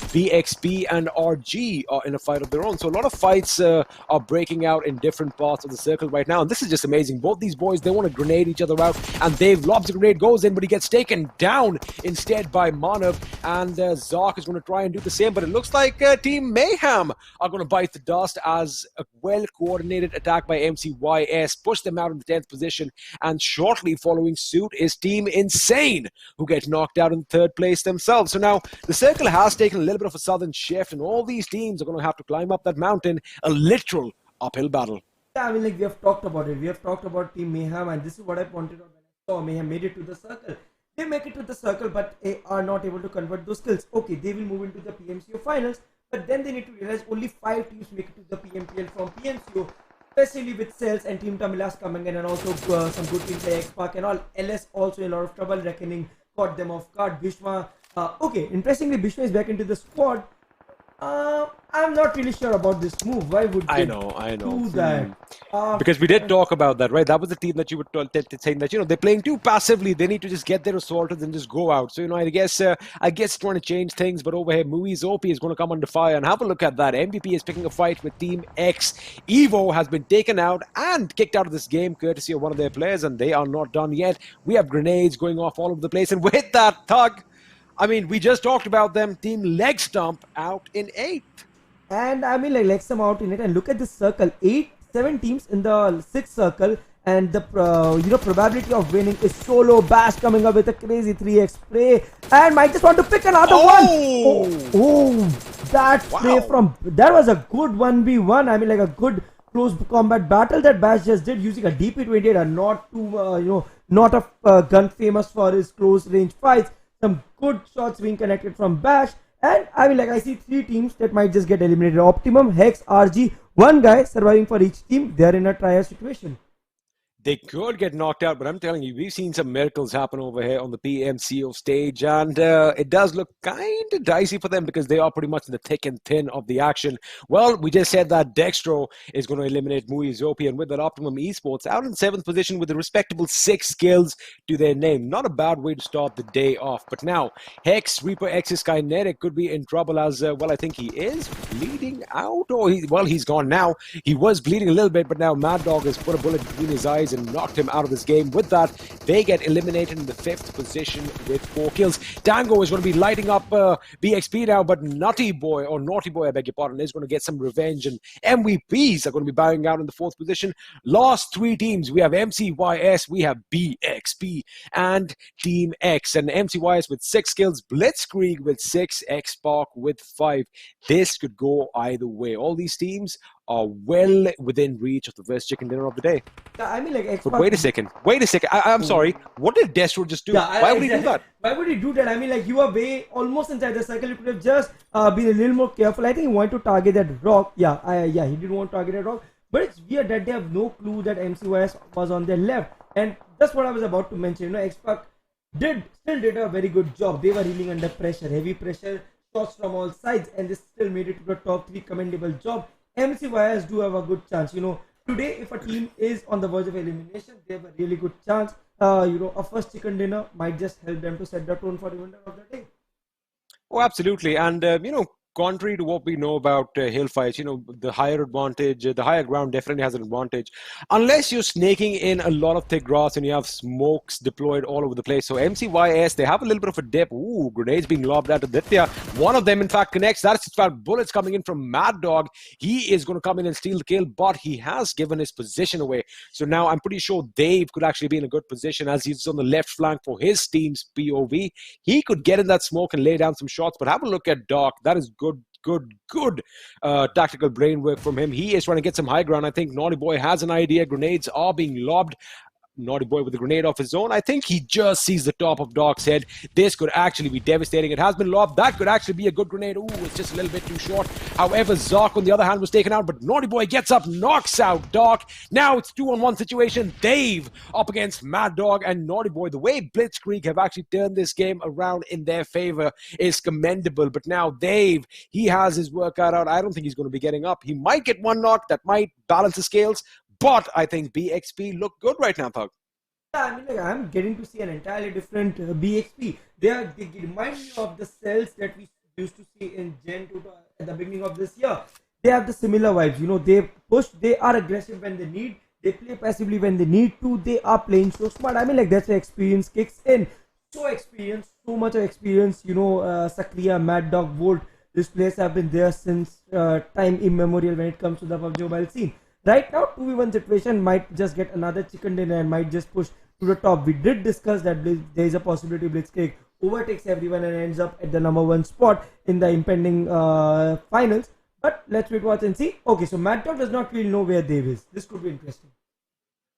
VXP and RG are in a fight of their own. So a lot of fights are breaking out in different parts of the circle right now. And this is just amazing. Both these boys, they want to grenade each other out. And Dave lobs a grenade, goes in, but he gets taken down instead by Manav. And Zark is going to try and do the same. But it looks like Team Mayhem are going to bite the dust as a well-coordinated attack by MCYS pushed them out in the 10th position. And shortly following suit is Team Insane, who get knocked out in third place themselves. So now the circle has taken a little bit of a sudden shift, and all these teams are going to have to climb up that mountain, a literal uphill battle. Yeah, I mean, like, we have talked about it. We have talked about Team Mayhem, and this is what I pointed out when I saw Mayhem made it to the circle. They make it to the circle, but they are not able to convert those skills. Okay, they will move into the PMCO finals, but then they need to realize only 5 teams make it to the PMPL from PMCO, especially with Cells and Team Tamilas coming in, and also some good teams like XSpark and all. LS also in a lot of trouble. Reckoning caught them off guard. Bhishma, okay, interestingly, Bhishma is back into the squad. I'm not really sure about this move. Why would they do that? Because we did talk about that, right? That was the team that you were saying that, they're playing too passively. They need to just get their assaulters and just go out. So, I guess trying to change things. But over here, MCYS OP is going to come under fire. And have a look at that. MVP is picking a fight with Team X. Evo has been taken out and kicked out of this game courtesy of one of their players. And they are not done yet. We have grenades going off all over the place. And with that, Thug, I mean, we just talked about them. Team LegStump out in 8th. And I mean, like, LegStump out in it. And look at this circle. 7 teams in the 6th circle. And the probability of winning is solo. Bash coming up with a crazy 3x spray. And Mike just want to pick another one. Oh, that spray that was a good 1v1. I mean, like, a good close combat battle that Bash just did using a DP28 and not too, not a gun famous for his close range fights. Some good shots being connected from Bash. And I mean, like, I see 3 teams that might just get eliminated. Optimum, HEX, RG. One guy surviving for each team. They are in a trial situation. They could get knocked out, but I'm telling you, we've seen some miracles happen over here on the PMCO stage, and it does look kind of dicey for them because they are pretty much in the thick and thin of the action. Well, we just said that Dextro is going to eliminate MCYS OP, and with that, Optimum Esports out in 7th position with a respectable 6 kills to their name. Not a bad way to start the day off. But now, HEX ReaperX's Kinetic could be in trouble as, I think he is bleeding out, or he's gone now. He was bleeding a little bit, but now Mad Dog has put a bullet between his eyes and knocked him out of this game. With that, they get eliminated in the 5th position with 4 kills. Dango is going to be lighting up BXP now, but Naughty Boy, I beg your pardon, is going to get some revenge, and MVPs are going to be bowing out in the 4th position. Last 3 teams, we have MCYS, we have BXP, and Team X. And MCYS with 6 kills, Blitzkrieg with 6, XSpark with 5. This could go either way. All these teams are well within reach of the first chicken dinner of the day. Yeah, I mean, like, XSpark. But wait a second. I'm sorry. What did Destro just do? Why would he do that? Why would he do that? I mean, like, you are way almost inside the circle. You could have just been a little more careful. I think he wanted to target that rock. He didn't want to target that rock. But it's weird that they have no clue that MCYS was on their left. And that's what I was about to mention. XSpark still did a very good job. They were reeling under pressure, heavy pressure, shots from all sides, and they still made it to the top 3. Commendable job. MCYS do have a good chance. Today, if a team is on the verge of elimination, they have a really good chance. A first chicken dinner might just help them to set the tone for the winner of the day. Oh, absolutely. And, contrary to what we know about hill fights, the higher advantage, the higher ground definitely has an advantage. Unless you're snaking in a lot of thick grass and you have smokes deployed all over the place. So MCYS, they have a little bit of a dip. Ooh, grenades being lobbed at Aditya. One of them, in fact, connects. That's about bullets coming in from Mad Dog. He is going to come in and steal the kill, but he has given his position away. So now I'm pretty sure Dave could actually be in a good position as he's on the left flank for his team's POV. He could get in that smoke and lay down some shots, but have a look at Doc. That is good tactical brain work from him. He is trying to get some high ground. I think Naughty Boy has an idea. Grenades are being lobbed. Naughty Boy with a grenade off his own. I think he just sees the top of Doc's head. This could actually be devastating. It has been lobbed. That could actually be a good grenade. Ooh, it's just a little bit too short. However, Zark, on the other hand, was taken out, but Naughty Boy gets up, knocks out Doc. Now it's 2-on-1 situation. Dave up against Mad Dog and Naughty Boy. The way Blitzkrieg have actually turned this game around in their favor is commendable. But now Dave, he has his work cut out. I don't think he's going to be getting up. He might get one knock. That might balance the scales. But I think BXP look good right now, Thug. Yeah, I mean, like, I'm getting to see an entirely different BXP. They remind me of the cells that we used to see in Gen 2 at the beginning of this year. They have the similar vibes. You know, they push, they are aggressive when they need, they play passively when they need to, they are playing so smart. I mean, like, that's where experience kicks in. So experienced, so much of experience. You know, Sakriya, Mad Dog, Volt, these players have been there since time immemorial when it comes to the PUBG Mobile scene. Right now, 2v1 situation might just get another chicken dinner and might just push to the top. We did discuss that there is a possibility Blitzkrieg overtakes everyone and ends up at the #1 spot in the impending finals. But let's wait, watch, and see. Okay, so Mad Dog does not really know where Dave is. This could be interesting.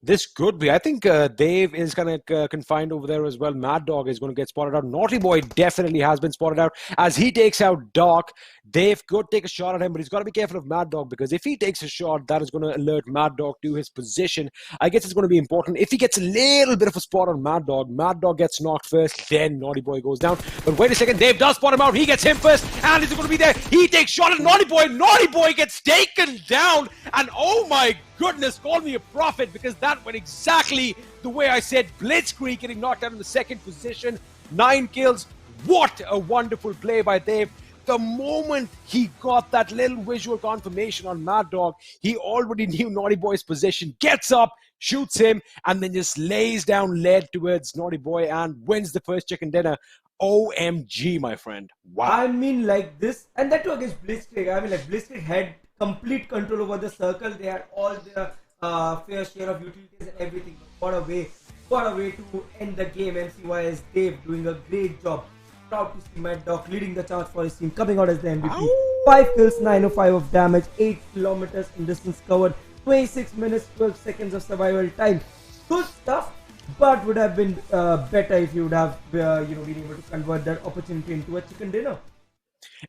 This could be. I think Dave is kind of confined over there as well. Mad Dog is going to get spotted out. Naughty Boy definitely has been spotted out as he takes out Doc. Dave could take a shot at him, but he's got to be careful of Mad Dog, because if he takes a shot, that is going to alert Mad Dog to his position. I guess it's going to be important. If he gets a little bit of a spot on Mad Dog gets knocked first, then Naughty Boy goes down. But wait a second, Dave does spot him out. He gets him first, and he's going to be there. He takes shot at Naughty Boy. Naughty Boy gets taken down, and oh my goodness, call me a prophet, because that went exactly the way I said. Blitzkrieg getting knocked out in the second position. 9 kills. What a wonderful play by Dave. The moment he got that little visual confirmation on Mad Dog, he already knew Naughty Boy's position. Gets up, shoots him, and then just lays down lead towards Naughty Boy and wins the first chicken dinner. OMG, my friend. Wow. I mean, like this, and that too against Blitzkrieg. I mean, like, Blitzkrieg had complete control over the circle. They had all their fair share of utilities and everything. What a way to end the game. MCYS Dave doing a great job. Proud to see Mad Dog leading the charge for his team, coming out as the MVP. Ow. 5 kills, 905 of damage, 8 kilometers in distance covered, 26 minutes, 12 seconds of survival time. Good stuff, but would have been better if you would have been able to convert that opportunity into a chicken dinner.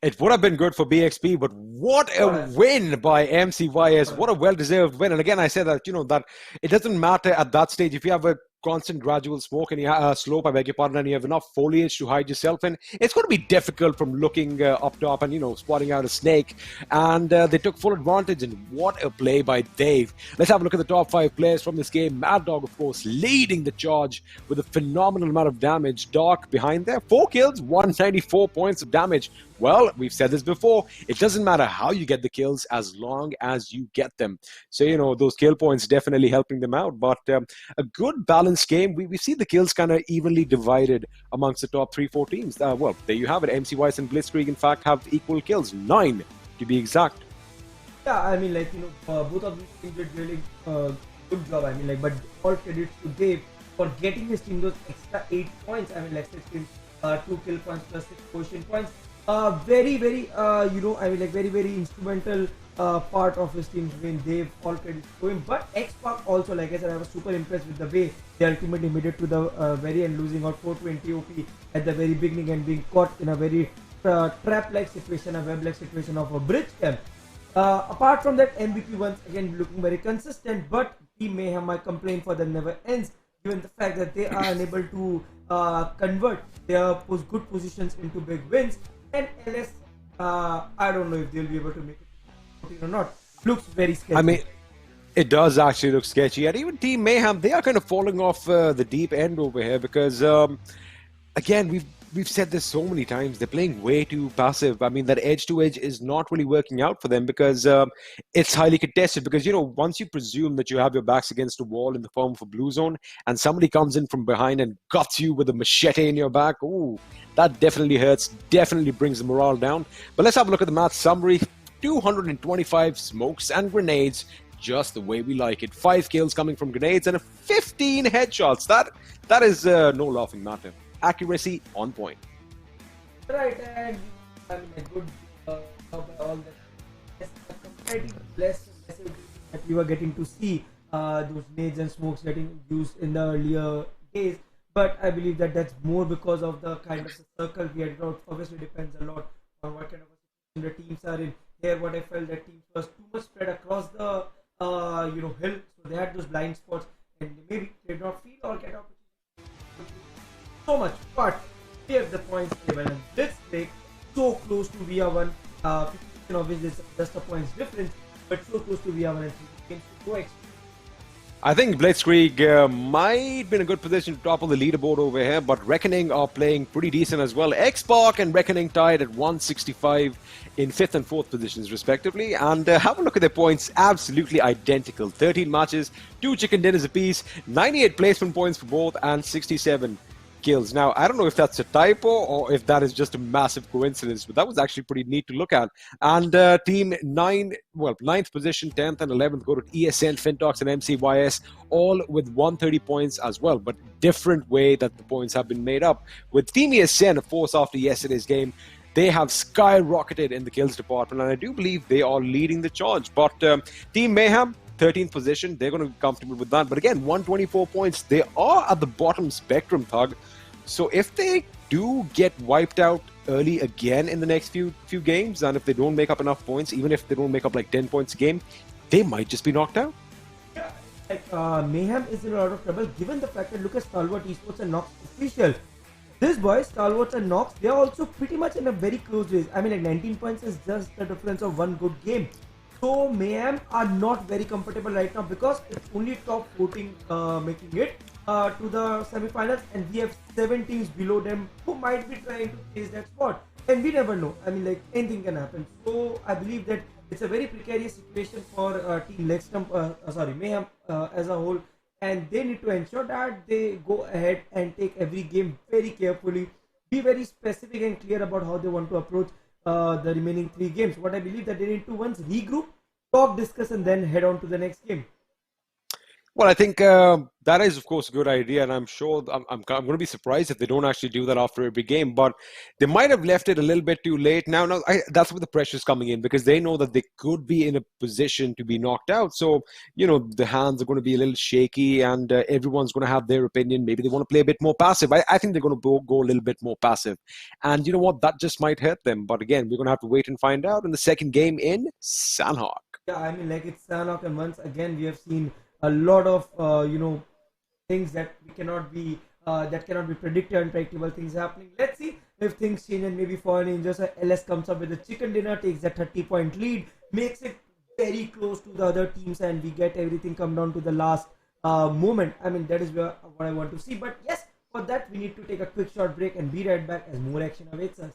It would have been good for BXP, but what a win by MCYS. What a well-deserved win. And again, I said that, that it doesn't matter at that stage. If you have a constant gradual smoke and you have slope, I beg your pardon, and you have enough foliage to hide yourself in, it's going to be difficult from looking up top and, spotting out a snake. And they took full advantage, and what a play by Dave. Let's have a look at the top 5 players from this game. Mad Dog, of course, leading the charge with a phenomenal amount of damage. Doc behind there, 4 kills, 194 points of damage. Well, we've said this before. It doesn't matter how you get the kills as long as you get them. So, those kill points definitely helping them out. But a good balanced game. We see the kills kind of evenly divided amongst the top 3-4 teams. Well, there you have it. MCYS and Blitzkrieg, in fact, have equal kills. 9 to be exact. Yeah, I mean, like, both of these teams did really good job. I mean, like, but all credits to Dave for getting his team those extra 8 points. I mean, like, 16, 2 kill points plus 6 position points. Very, very, very, very instrumental part of his team's win. Dave, all credit to him. But XSpark also, like I said, I was super impressed with the way they ultimately made it to the very end, losing out 420 OP at the very beginning and being caught in a very trap-like situation, a web-like situation of a bridge camp. Apart from that, MVP once again looking very consistent, but Team Mayhem, my complaint for them never ends, given the fact that they are unable to convert their good positions into big wins. And LS, I don't know if they'll be able to make it or not. Looks very sketchy. I mean, it does actually look sketchy. And even Team Mayhem, they are kind of falling off the deep end over here because, again, we've said this so many times. They're playing way too passive. I mean, that edge-to-edge is not really working out for them because it's highly contested. Because, once you presume that you have your backs against a wall in the form of a blue zone and somebody comes in from behind and guts you with a machete in your back, ooh, that definitely hurts, definitely brings the morale down. But let's have a look at the match summary. 225 smokes and grenades, just the way we like it. 5 kills coming from grenades and 15 headshots. That is no laughing matter. Accuracy on point. Right, and I mean, a good job by all that. Comparative less that we were getting to see those nades and smokes getting used in the earlier days. But I believe that that's more because of the kind of circle we had. It obviously depends a lot on what kind of a situation the teams are in. Here, what I felt that teams was too much spread across the hill, so they had those blind spots, and maybe they did not feel or get opportunity so much. But we have the points table, and this break so close to VR1. Obviously, it's just a points difference, but so close to VR1 and games to go I think Blitzkrieg might be in a good position to topple the leaderboard over here, but Reckoning are playing pretty decent as well. XSpark and Reckoning tied at 165 in 5th and 4th positions, respectively. And have a look at their points. Absolutely identical. 13 matches, 2 chicken dinners apiece, 98 placement points for both, and 67 kills. Now, I don't know if that's a typo or if that is just a massive coincidence, but that was actually pretty neat to look at. And team 9th position, 10th and 11th go to ESN, FINTOX, and MCYS, all with 130 points as well, but different way that the points have been made up. With Team ESN, of course, after yesterday's game, they have skyrocketed in the kills department, and I do believe they are leading the charge. But Team Mayhem, 13th position, they're going to be comfortable with that. But again, 124 points. They are at the bottom spectrum, Thug. So if they do get wiped out early again in the next few games, and if they don't make up enough points, even if they don't make up like 10 points a game, they might just be knocked out. Yeah, like Mayhem is in a lot of trouble given the fact that look at STALWART Esports and Nox official. This boys, STALWART and Nox, they are also pretty much in a very close race. I mean, like 19 points is just the difference of one good game. So Mayhem are not very comfortable right now because it's only top 14 making it to the semi-finals, and we have 7 teams below them who might be trying to chase that spot, and we never know. I mean, like anything can happen. So I believe that it's a very precarious situation for team LegStump, Mayhem as a whole, and they need to ensure that they go ahead and take every game very carefully, be very specific and clear about how they want to approach the remaining 3 games. What I believe that they need to once regroup, talk, discuss, and then head on to the next game. Well, I think that is, of course, a good idea, and I'm sure I'm going to be surprised if they don't actually do that after every game. But they might have left it a little bit too late. Now, that's where the pressure is coming in, because they know that they could be in a position to be knocked out. So, you know, the hands are going to be a little shaky, and everyone's going to have their opinion. Maybe they want to play a bit more passive. I think they're going to go a little bit more passive, and you know what? That just might hurt them. But again, we're going to have to wait and find out in the second game in Sanhok. Yeah, I mean, like it's Sanhok, and once again we have seen a lot of things that cannot be predicted, unpredictable things happening. Let's see if things change, and maybe FALLENangelz LS comes up with a chicken dinner, takes that 30-point lead, makes it very close to the other teams, and we get everything come down to the last moment. I mean, that is what I want to see. But yes, for that we need to take a quick short break and be right back as more action awaits us.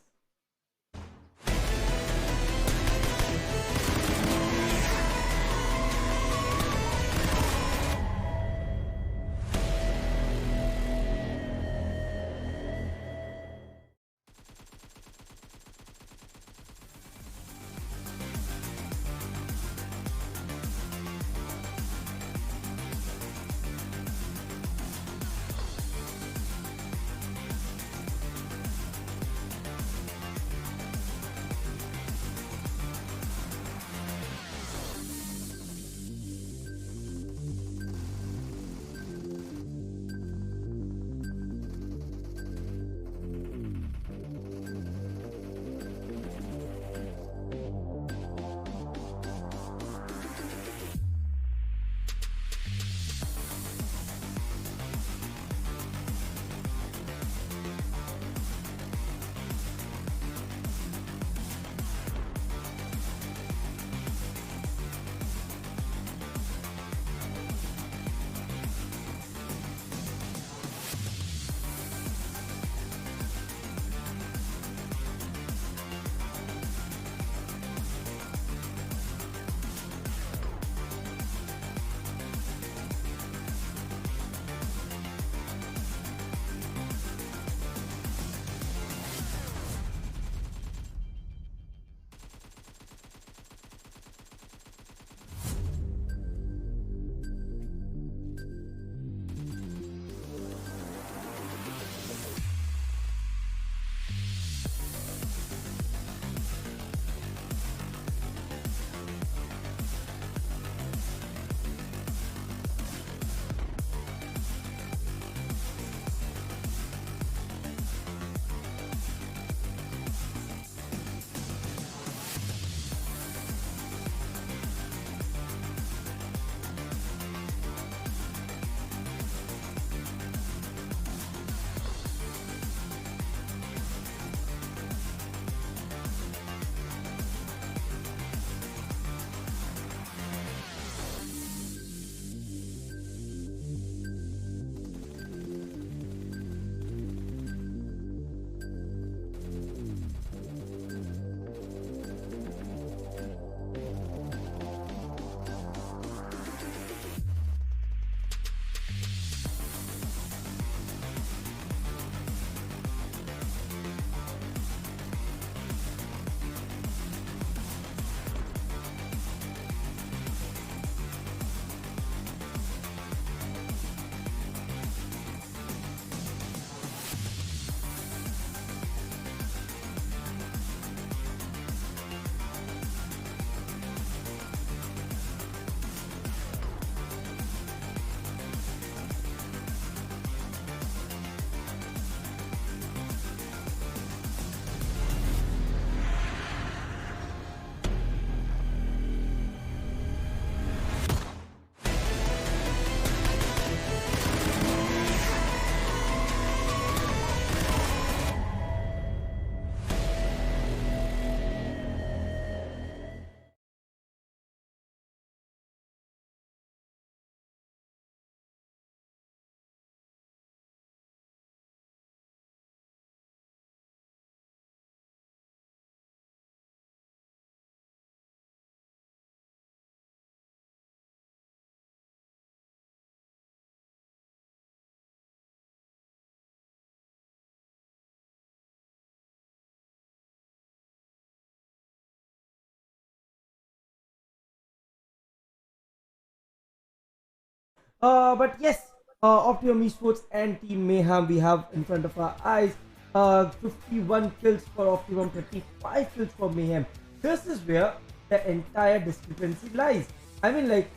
But yes, Optimum Esports and Team Mayhem we have in front of our eyes. 51 kills for Optimum, 35 kills for Mayhem. This is where the entire discrepancy lies. I mean, like,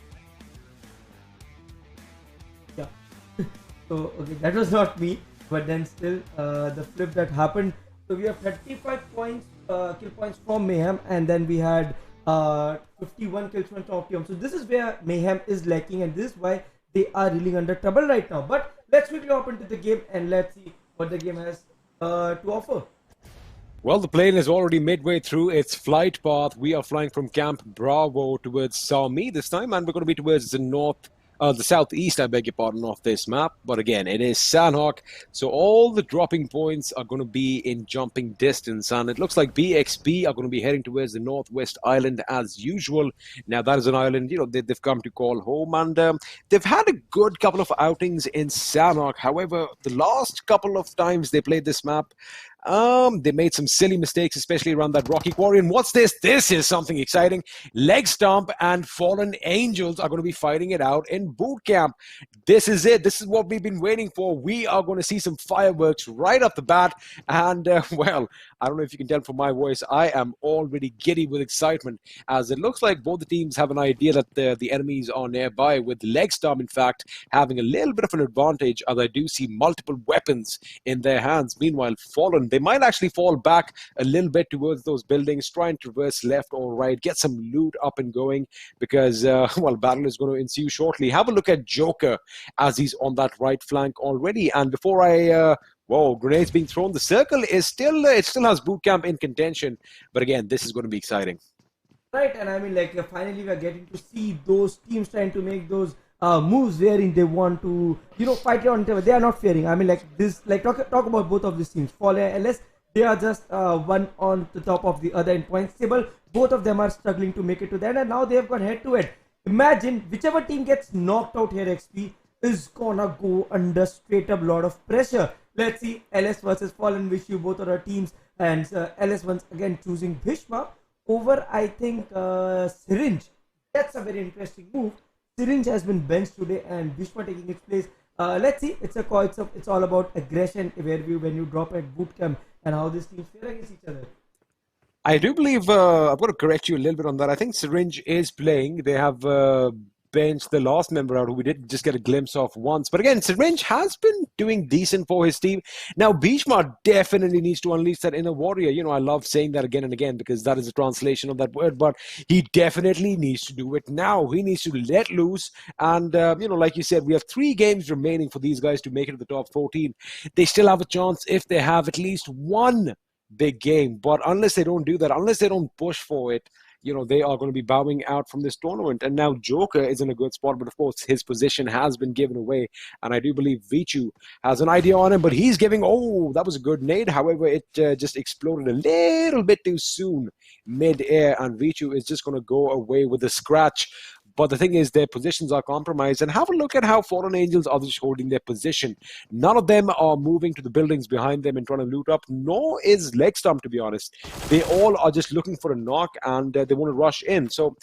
yeah. So, okay, that was not me, but then still, the flip that happened. So we have 35 points, kill points from Mayhem, and then we had 51 kills from Optimum. So this is where Mayhem is lacking, and this is why they are really under trouble right now. But let's quickly hop into the game and let's see what the game has to offer. Well, the plane is already midway through its flight path. We are flying from Camp Bravo towards Sami this time, and we're going to be towards the southeast, I beg your pardon, of this map. But again, it is Sanhok, so all the dropping points are going to be in jumping distance, and it looks like BXP are going to be heading towards the northwest island as usual. Now, that is an island, they've come to call home, and they've had a good couple of outings in Sanhok. However, the last couple of times they played this map, they made some silly mistakes, especially around that rocky quarry. And what's this? This is something exciting. LegStump and FALLENangelz are going to be fighting it out in boot camp. This is it. This is what we've been waiting for. We are going to see some fireworks right off the bat. And, well, I don't know if you can tell from my voice, I am already giddy with excitement, as it looks like both the teams have an idea that the enemies are nearby, with LegStump, in fact, having a little bit of an advantage, as I do see multiple weapons in their hands. Meanwhile, Fallen, they might actually fall back a little bit towards those buildings, try and traverse left or right, get some loot up and going, because, well, battle is going to ensue shortly. Have a look at Joker as he's on that right flank already. And before whoa, grenades being thrown. The circle is still, it still has boot camp in contention. But again, this is going to be exciting. Right, and I mean, like, finally we are getting to see those teams trying to make those moves wherein they want to, fight on each other. They are not fearing. I mean, like, this, like, talk about both of these teams. Fallen and LS, they are just one on the top of the other in points table. Both of them are struggling to make it to the end, and now they have gone head to head. Imagine whichever team gets knocked out here, XP is gonna go under straight up lot of pressure. Let's see, LS versus Fallen. Wish you both of our teams, and LS once again choosing Bhishma over, I think, Syringe. That's a very interesting move. Syringe has been benched today, and Bhishma taking its place. Let's see. It's all about aggression when you drop at boot camp, and how these teams fare against each other. I do believe, I've got to correct you a little bit on that. I think Syringe is playing. They have benched the last member out, who we did just get a glimpse of once. But again, Syringe has been doing decent for his team. Now, Bhishma definitely needs to unleash that inner warrior. I love saying that again and again, because that is a translation of that word. But he definitely needs to do it now. He needs to let loose. And, like you said, we have 3 games remaining for these guys to make it to the top 14. They still have a chance if they have at least one big game. But unless they don't do that, unless they don't push for it, they are going to be bowing out from this tournament. And now Joker is in a good spot, but of course his position has been given away. And I do believe Vichu has an idea on him, but he's giving, that was a good nade. However, it just exploded a little bit too soon mid-air, and Vichu is just going to go away with a scratch. But the thing is, their positions are compromised. And have a look at how FALLENangelz are just holding their position. None of them are moving to the buildings behind them and trying to loot up, nor is LegStump, to be honest. They all are just looking for a knock, and they want to rush in. So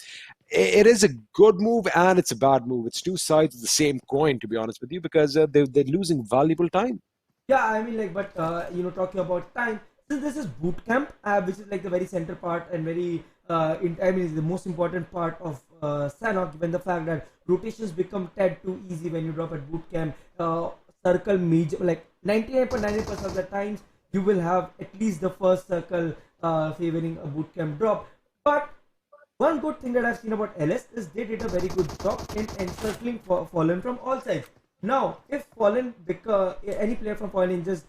it is a good move and it's a bad move. It's two sides of the same coin, to be honest with you, because they're losing valuable time. Yeah, I mean, like, but, talking about time, since this is boot camp, which is like the very center part and very, is the most important part of Sanhok, given the fact that rotations become tad too easy when you drop at boot camp. Circle major, like 99.99% of the times, you will have at least the first circle favoring a boot camp drop. But one good thing that I've seen about LS is they did a very good job in encircling Fallen from all sides. Now, if Fallen, any player from FALLENangelz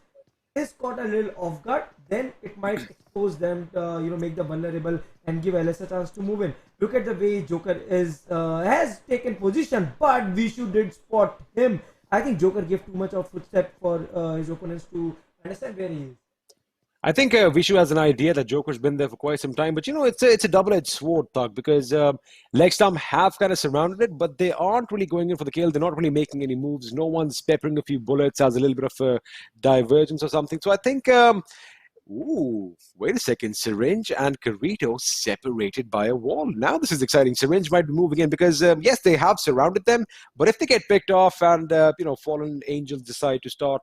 is caught a little off guard, then it might expose them to, make them vulnerable and give LS a chance to move in. Look at the way Joker has taken position, but Vishu did spot him. I think Joker gave too much of footstep for his opponents to understand where he is. I think Vishu has an idea that Joker's been there for quite some time, but it's a double-edged sword, Thug, because LegStump have kind of surrounded it, but they aren't really going in for the kill. They're not really making any moves. No one's peppering a few bullets as a little bit of a divergence or something. So I think Ooh, wait a second. Syringe and Carito separated by a wall. Now this is exciting. Syringe might be moving in because, yes, they have surrounded them. But if they get picked off and, Fallen Angels decide to start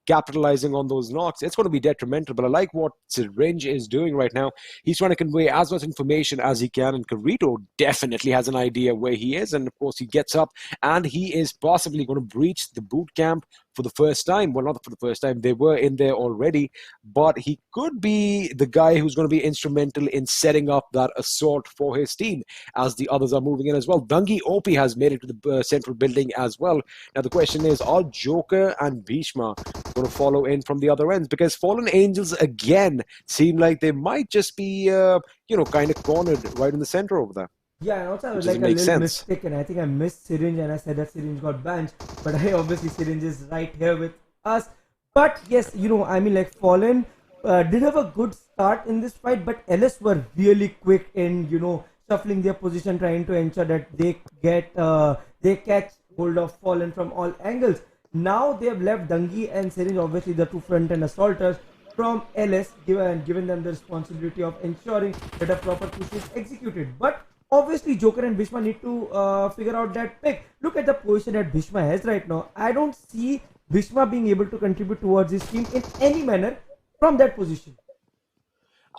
capitalizing on those knocks, it's going to be detrimental. But I like what Syringe is doing right now. He's trying to convey as much information as he can, and Carito definitely has an idea where he is. And of course, he gets up and he is possibly going to breach the boot camp for the first time. Well, not for the first time, they were in there already, but he could be the guy who's going to be instrumental in setting up that assault for his team as the others are moving in as well. Dungi OP has made it to the central building as well. Now the question is, are Joker and Bhishma going to follow in from the other ends? Because Fallen Angels again seem like they might just be kind of cornered right in the center over there. Yeah, and also I was like a little mistaken. I think I missed Syringe and I said that Syringe got benched, but obviously Syringe is right here with us. But yes, Fallen did have a good start in this fight, but LS were really quick in shuffling their position, trying to ensure that they catch hold of Fallen from all angles. Now they have left Dungi and Syringe, obviously the two front-end assaulters from LS, given them the responsibility of ensuring that a proper push is executed. But obviously, Joker and Bhishma need to figure out that pick. Look at the position that Bhishma has right now. I don't see Bhishma being able to contribute towards his team in any manner from that position.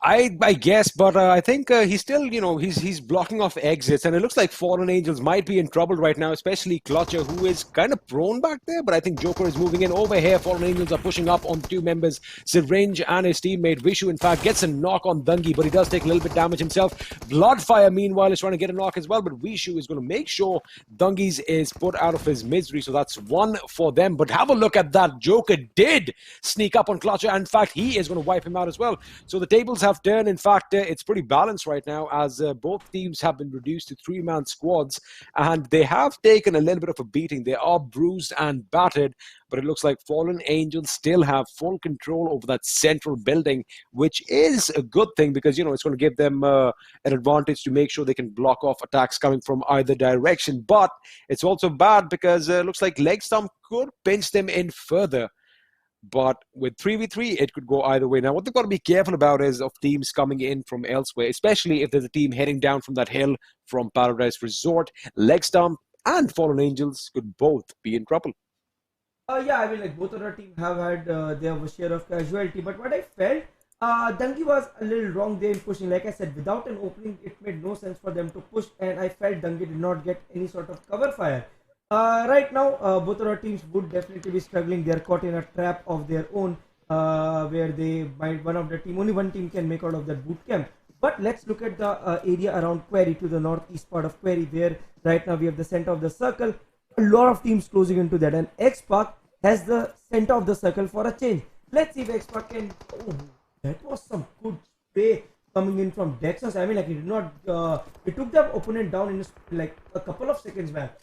I guess, but I think he's still, he's blocking off exits, and it looks like Fallen Angels might be in trouble right now, especially Clutcher, who is kind of prone back there, but I think Joker is moving in over here. Fallen Angels are pushing up on two members, Syringe and his teammate Vishu, in fact, gets a knock on Dungi, but he does take a little bit damage himself. Bloodfire, meanwhile, is trying to get a knock as well, but Vishu is going to make sure Dungi's is put out of his misery, so that's one for them. But have a look at that. Joker did sneak up on Clutcher, and in fact, he is going to wipe him out as well. So the tables have turned. In fact, it's pretty balanced right now, as both teams have been reduced to three-man squads, and they have taken a little bit of a beating. They are bruised and battered, but it looks like Fallen Angels still have full control over that central building, which is a good thing because, it's going to give them an advantage to make sure they can block off attacks coming from either direction. But it's also bad because it looks like LegStump could pinch them in further. But with 3v3, it could go either way. Now, what they've got to be careful about is of teams coming in from elsewhere, especially if there's a team heading down from that hill from Paradise Resort. LegStump and Fallen Angels could both be in trouble. Both of our teams have had their share of casualty, but what I felt, Dungi was a little wrong there in pushing. Like I said, without an opening, it made no sense for them to push, and I felt Dungi did not get any sort of cover fire. Right now, both of our teams would definitely be struggling. They are caught in a trap of their own, where only one team can make out of that boot camp. But let's look at the area around Quarry, to the northeast part of Quarry, where right now we have the center of the circle. A lot of teams closing into that, and XSpark has the center of the circle for a change. Let's see if XSpark can. Oh, that was some good spray coming in from Dexus. He did not. He took the opponent down in a couple of seconds back.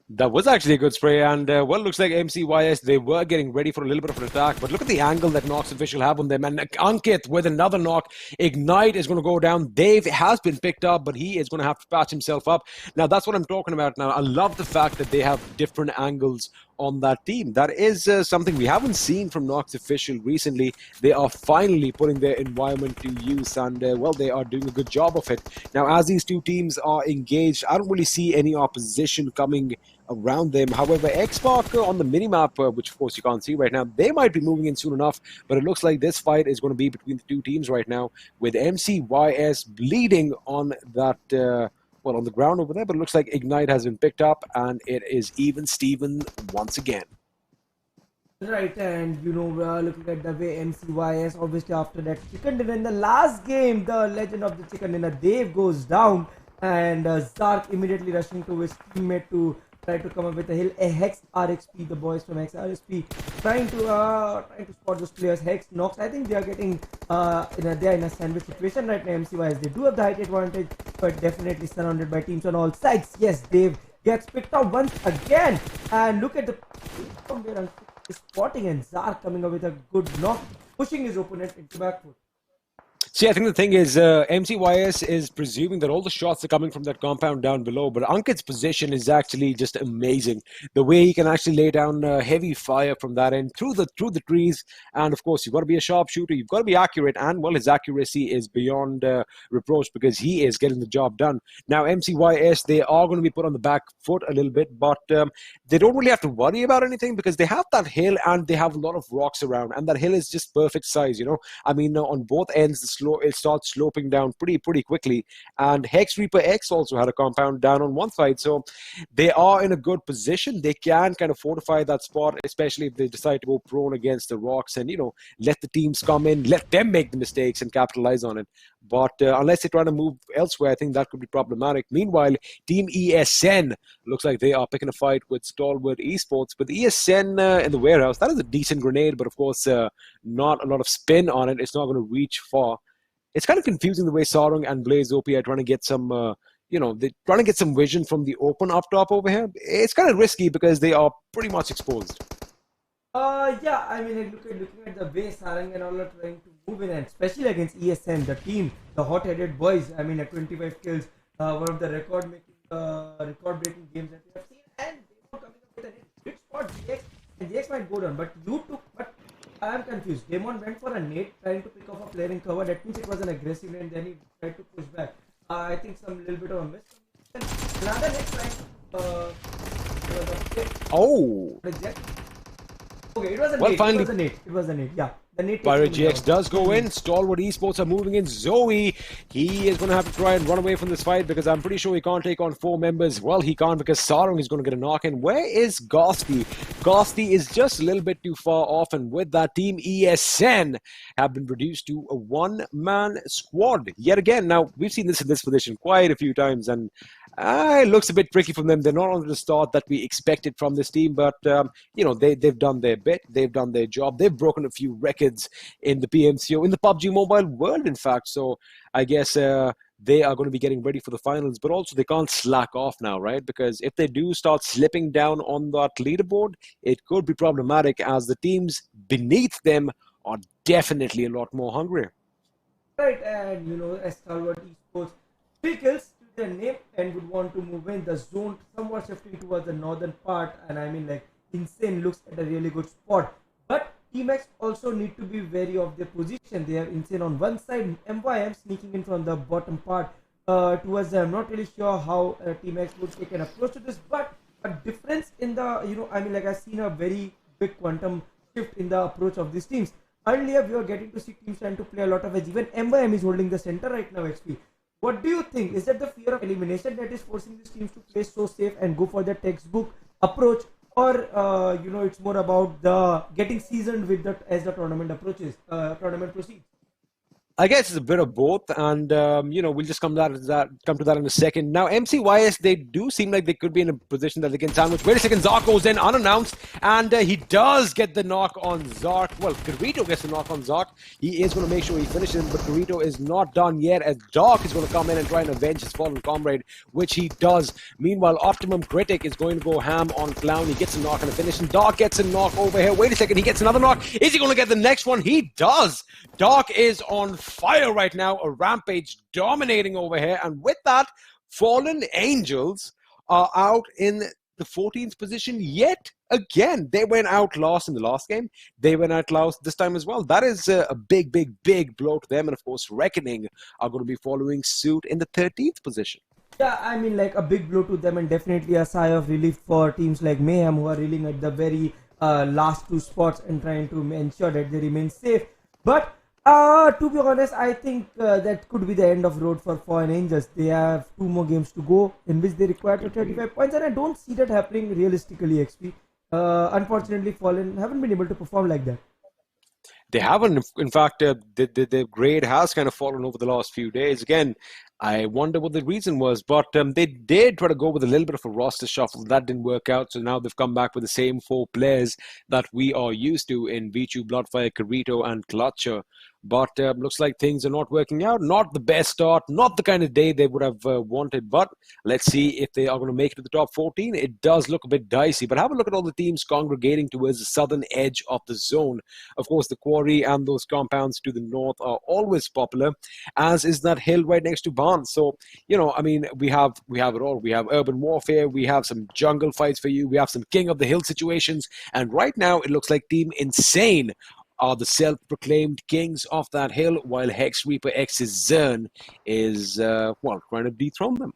That was actually a good spray, and looks like MCYS, they were getting ready for a little bit of an attack, but look at the angle that Nox official have on them, and Ankit with another knock. Ignite is going to go down. Dave has been picked up, but he is going to have to patch himself up. Now, that's what I'm talking about now. I love the fact that they have different angles on that team. That is something we haven't seen from Nox official recently. They are finally putting their environment to use, and they are doing a good job of it. Now, as these two teams are engaged, I don't really see any opposition coming around them. However, XSpark on the minimap, which of course you can't see right now, they might be moving in soon enough, but it looks like this fight is going to be between the two teams right now, with MCYS bleeding on that on the ground over there, but it looks like Ignite has been picked up, and it is even Steven once again. Right, and looking at the way MCYS, obviously after that chicken dinner in the last game, the legend of the chicken dinner, Dave goes down, and Zark immediately rushing to his teammate to try to come up with a hill. HEX RXP, the boys from HEX RXP, trying to spot those players. HEX Nox, I think they are getting they are in a sandwich situation right now. MCYS, they do have the height advantage, but definitely surrounded by teams on all sides. Yes, Dave gets picked up once again, and look at the from where spotting, and Zark coming up with a good knock, pushing his opponent into back foot. See, I think the thing is, MCYS is presuming that all the shots are coming from that compound down below, but Ankit's position is actually just amazing. The way he can actually lay down heavy fire from that end through the trees, and of course, you've got to be a sharpshooter, you've got to be accurate, and well, his accuracy is beyond reproach because he is getting the job done. Now, MCYS, they are going to be put on the back foot a little bit, but they don't really have to worry about anything because they have that hill and they have a lot of rocks around, and that hill is just perfect size. I mean, on both ends, it starts sloping down pretty quickly. And HEX ReaperX also had a compound down on one side, so they are in a good position. They can kind of fortify that spot, especially if they decide to go prone against the rocks and let the teams come in, let them make the mistakes and capitalize on it. But unless they try to move elsewhere, I think that could be problematic. Meanwhile, Team ESN looks like they are picking a fight with STALWART Esports. But the ESN in the warehouse, that is a decent grenade, but of course, not a lot of spin on it. It's not going to reach far. It's kind of confusing the way Sarung and Blaze OP are trying to get some, they're trying to get some vision from the open up top over here. It's kind of risky because they are pretty much exposed. Yeah, I mean, looking at the way Sarang and all are trying to move in, and especially against ESN, the team, the hot-headed boys. I mean, at 25 kills, one of the record-breaking games that we have seen, and they were coming up with a great spot. GX, and GX might go down, but I am confused. Demon went for a nade, trying to pick off a player in cover. That means it was an aggressive nade, and then he tried to push back. I think little bit of a miss. Another next time. Oh. Okay, it was a nade. It was a nade. Yeah. Pirate GX does go in. STALWART Esports are moving in. Zoe, he is going to have to try and run away from this fight because I'm pretty sure he can't take on 4 members. Well, he can't because Sarung is going to get a knock in. Where is Ghosty? Ghosty is just a little bit too far off, and with that, Team ESN have been reduced to a one-man squad yet again. Now, we've seen this in this position quite a few times, and it looks a bit tricky from them. They're not on the start that we expected from this team, but they've done their bit. They've done their job. They've broken a few records in the PMCO, in the PUBG Mobile world, in fact. So I guess they are going to be getting ready for the finals, but also they can't slack off now, right? Because if they do start slipping down on that leaderboard, it could be problematic as the teams beneath them are definitely a lot more hungry. Right, and as STALWART Esports, 3 kills to their name and would want to move in. The zone somewhat shifting towards the northern part, and I mean, like, Insane looks at a really good spot. But Team X also need to be wary of their position. They have Insane on one side, MYM sneaking in from the bottom part towards them. I'm not really sure how Team X would take an approach to this, but a difference in the, I've seen a very big quantum shift in the approach of these teams. Earlier, we were getting to see teams trying to play a lot of edge. Even MYM is holding the center right now, XP. What do you think? Is that the fear of elimination that is forcing these teams to play so safe and go for the textbook approach? Or, it's more about the getting seasoned with that as the tournament proceeds? I guess it's a bit of both, and we'll just come to that in a second. Now, MCYS, they do seem like they could be in a position that they can sandwich. Wait a second, Zark goes in unannounced, and he does get the knock on Zark. Well, Garito gets the knock on Zark. He is going to make sure he finishes him, but Garito is not done yet, as Dark is going to come in and try and avenge his fallen comrade, which he does. Meanwhile, Optimum Critic is going to go ham on Clown. He gets a knock and a finish, and Dark gets a knock over here. Wait a second, he gets another knock. Is he going to get the next one? He does. Dark is on fire right now, a rampage dominating over here, and with that, FALLENangelz are out in the 14th position yet again. They went out last in the last game. They went out last this time as well. That is a big blow to them, and of course, Reckoning are going to be following suit in the 13th position. Yeah, I mean, like, a big blow to them, and definitely a sigh of relief for teams like Mayhem, who are reeling at the very last 2 spots and trying to ensure that they remain safe. But to be honest, I think that could be the end of road for FALLENangelz. They have 2 more games to go in which they require 35 points, and I don't see that happening realistically, XP. Unfortunately, Fallen haven't been able to perform like that. They haven't. In fact, the grade has kind of fallen over the last few days. Again, I wonder what the reason was, but they did try to go with a little bit of a roster shuffle. That didn't work out, so now they've come back with the same 4 players that we are used to in Vichu, Bloodfire, Carito, and Clutcher. but looks like things are not working out. Not the best start, not the kind of day they would have wanted, but let's see if they are going to make it to the top 14. It does look a bit dicey, but have a look at all the teams congregating towards the southern edge of the zone. Of course, the quarry and those compounds to the north are always popular, as is that hill right next to Barnes. So, I mean, we have it all. We have urban warfare, we have some jungle fights for you, we have some king of the hill situations, and right now it looks like Team Insane are the self-proclaimed kings of that hill, while HEX ReaperX's Zern is, trying to dethrone them.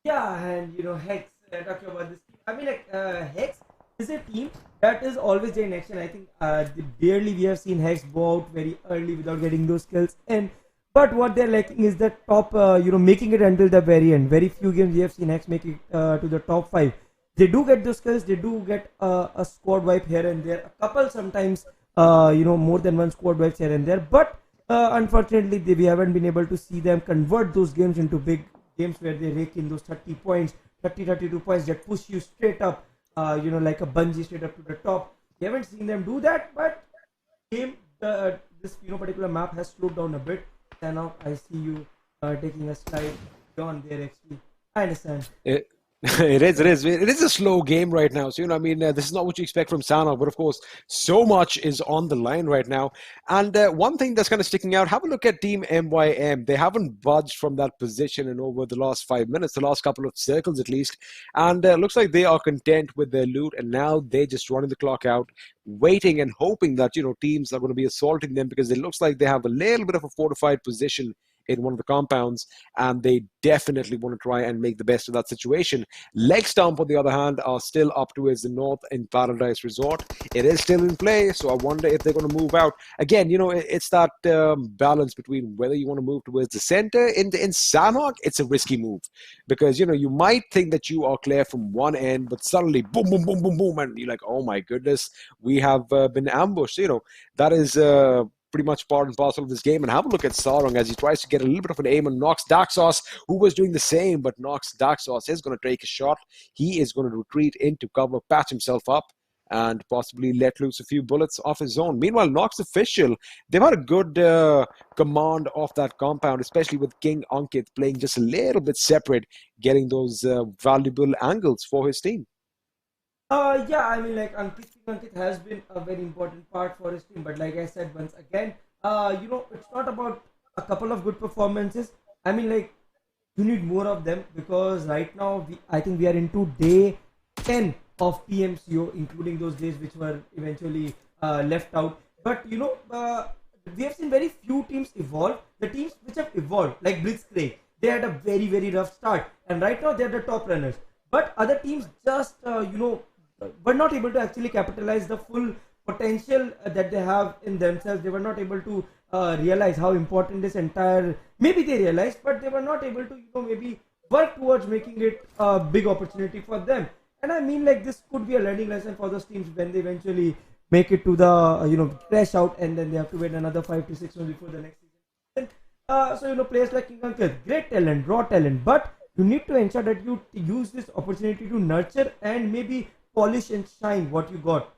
Yeah, and HEX, talking about this team, I mean, HEX is a team that is always there in action. I think barely we have seen HEX go out very early without getting those kills in. But what they're lacking is the top, making it until the very end. Very few games we have seen HEX make it to the top 5. They do get those kills, they do get a squad wipe here and there, a couple sometimes, more than one squad wipes here and there. But unfortunately, we haven't been able to see them convert those games into big games where they rake in those 30 points, 32 points that push you straight up, like a bungee straight up to the top. We haven't seen them do that, but this particular map has slowed down a bit. Sanhok, I see you taking a slide on there. XP. I understand. It is a slow game right now. So, this is not what you expect from Sanhok, but of course, so much is on the line right now. And one thing that's kind of sticking out, have a look at Team MYM. They haven't budged from that position in over the last 5 minutes, the last couple of circles at least. And looks like they are content with their loot, and now they're just running the clock out, waiting and hoping that, teams are going to be assaulting them, because it looks like they have a little bit of a fortified position in one of the compounds, and they definitely want to try and make the best of that situation. LegStump, on the other hand, are still up towards the north in Paradise Resort. It is still in play, so I wonder if they're going to move out. Again, it's that balance between whether you want to move towards the center. In Sanhok, it's a risky move, because, you might think that you are clear from one end, but suddenly, boom, boom, boom, boom, boom, and you're like, oh my goodness, we have been ambushed. That is pretty much part and parcel of this game. And have a look at Sarong as he tries to get a little bit of an aim on Nox Daxos, who was doing the same, but Nox Daxos is going to take a shot. He is going to retreat into cover, patch himself up, and possibly let loose a few bullets off his own. Meanwhile, Nox Official, they've had a good command of that compound, especially with King Ankit playing just a little bit separate, getting those valuable angles for his team. Yeah, I mean, like Ankit has been a very important part for his team, but like I said once again, it's not about a couple of good performances. I mean, like, you need more of them, because right now I think we are into day 10 of PMCO, including those days which were eventually left out. But we have seen very few teams evolve. The teams which have evolved, like Blitzkrieg, they had a very, very rough start, and right now they're the top runners. But other teams just were not able to actually capitalize the full potential that they have in themselves. They were not able to realize how important this entire, maybe they realized, but they were not able to maybe work towards making it a big opportunity for them. And I mean, like, this could be a learning lesson for those teams when they eventually make it to the crash out, and then they have to wait another 5 to 6 months before the next season. So players like King Ankit, great talent, raw talent, but you need to ensure that you use this opportunity to nurture and maybe polish and shine what you got.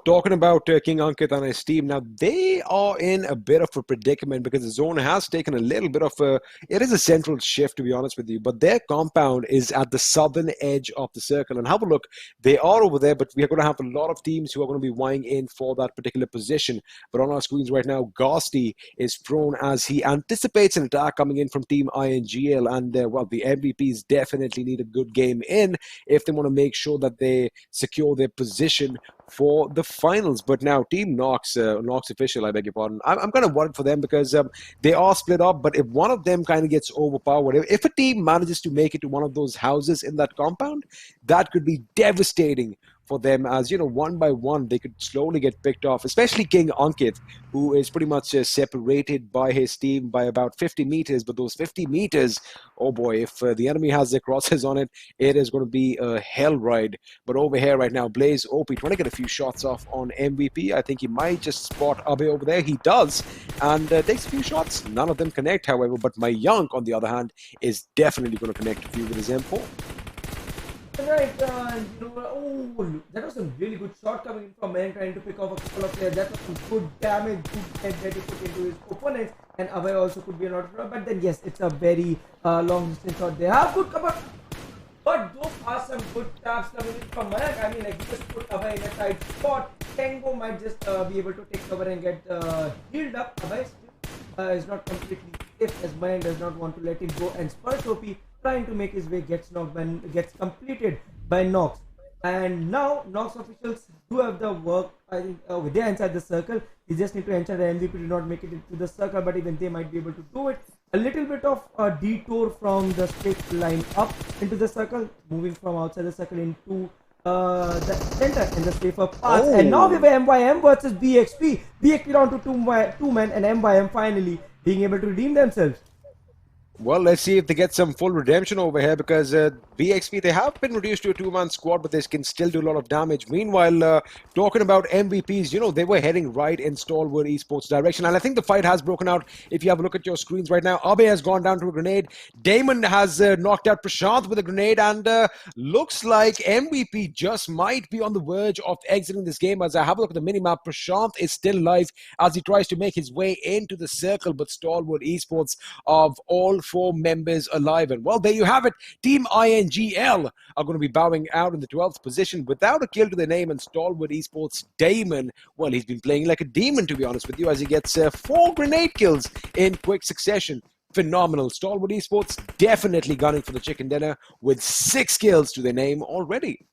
Talking about King Ankit and his team, now they are in a bit of a predicament, because the zone has taken a little bit of it is a central shift, to be honest with you, but their compound is at the southern edge of the circle. And have a look, they are over there, but we are going to have a lot of teams who are going to be vying in for that particular position. But on our screens right now, Ghosty is prone as he anticipates an attack coming in from Team INGL, and the MVPs definitely need a good game in if they want to make sure that they secure their position for the finals. But now Team Nox Official, I beg your pardon, I'm kind of worried for them, because they are split up. But if one of them kind of gets overpowered, if a team manages to make it to one of those houses in that compound, that could be devastating for them, as one by one they could slowly get picked off, especially King Ankit, who is pretty much separated by his team by about 50 meters. But those 50 meters, oh boy, if the enemy has their crosses on it, it is going to be a hell ride. But over here right now, Blaze OP trying to get a few shots off on MVP. I think he might just spot Abe over there. He does, and takes a few shots. None of them connect, however, but my Young, on the other hand, is definitely going to connect a few with his M4. Right, oh, that was some really good shot coming in from Man, trying to pick off a couple of players. That was some good damage, good head that he put into his opponents, and away also could be an auto. But then yes, it's a very long distance shot. They have good cover, but those are some good taps coming in from Mayank. I mean, like, he just put away in a tight spot. Tango might just be able to take cover and get healed up. Away still is not completely safe, as Mayank does not want to let him go, and Spurs OP trying to make his way gets knocked when gets completed by Nox. And now Nox officials do have the work. I think they are inside the circle. They just need to ensure the MVP do not make it into the circle, but even they might be able to do it. A little bit of a detour from the straight line up into the circle, moving from outside the circle into the center in the safer path. Oh. And now we have MYM versus BXP. BXP down to two men, and MYM finally being able to redeem themselves. Well, let's see if they get some full redemption over here, because BXP, they have been reduced to a two-man squad, but they can still do a lot of damage. Meanwhile, talking about MVPs, you know, they were heading right in STALWART Esports direction, and I think the fight has broken out. If you have a look at your screens right now, Abe has gone down to a grenade. Damon has knocked out Prashant with a grenade, and looks like MVP just might be on the verge of exiting this game. As I have a look at the minimap, Prashant is still alive as he tries to make his way into the circle, but STALWART Esports of all 4 members alive. And well, there you have it. Team INGL are going to be bowing out in the 12th position without a kill to their name. And STALWART Esports Damon, well, he's been playing like a demon, to be honest with you, as he gets 4 grenade kills in quick succession. Phenomenal. STALWART Esports definitely gunning for the chicken dinner with 6 kills to their name already.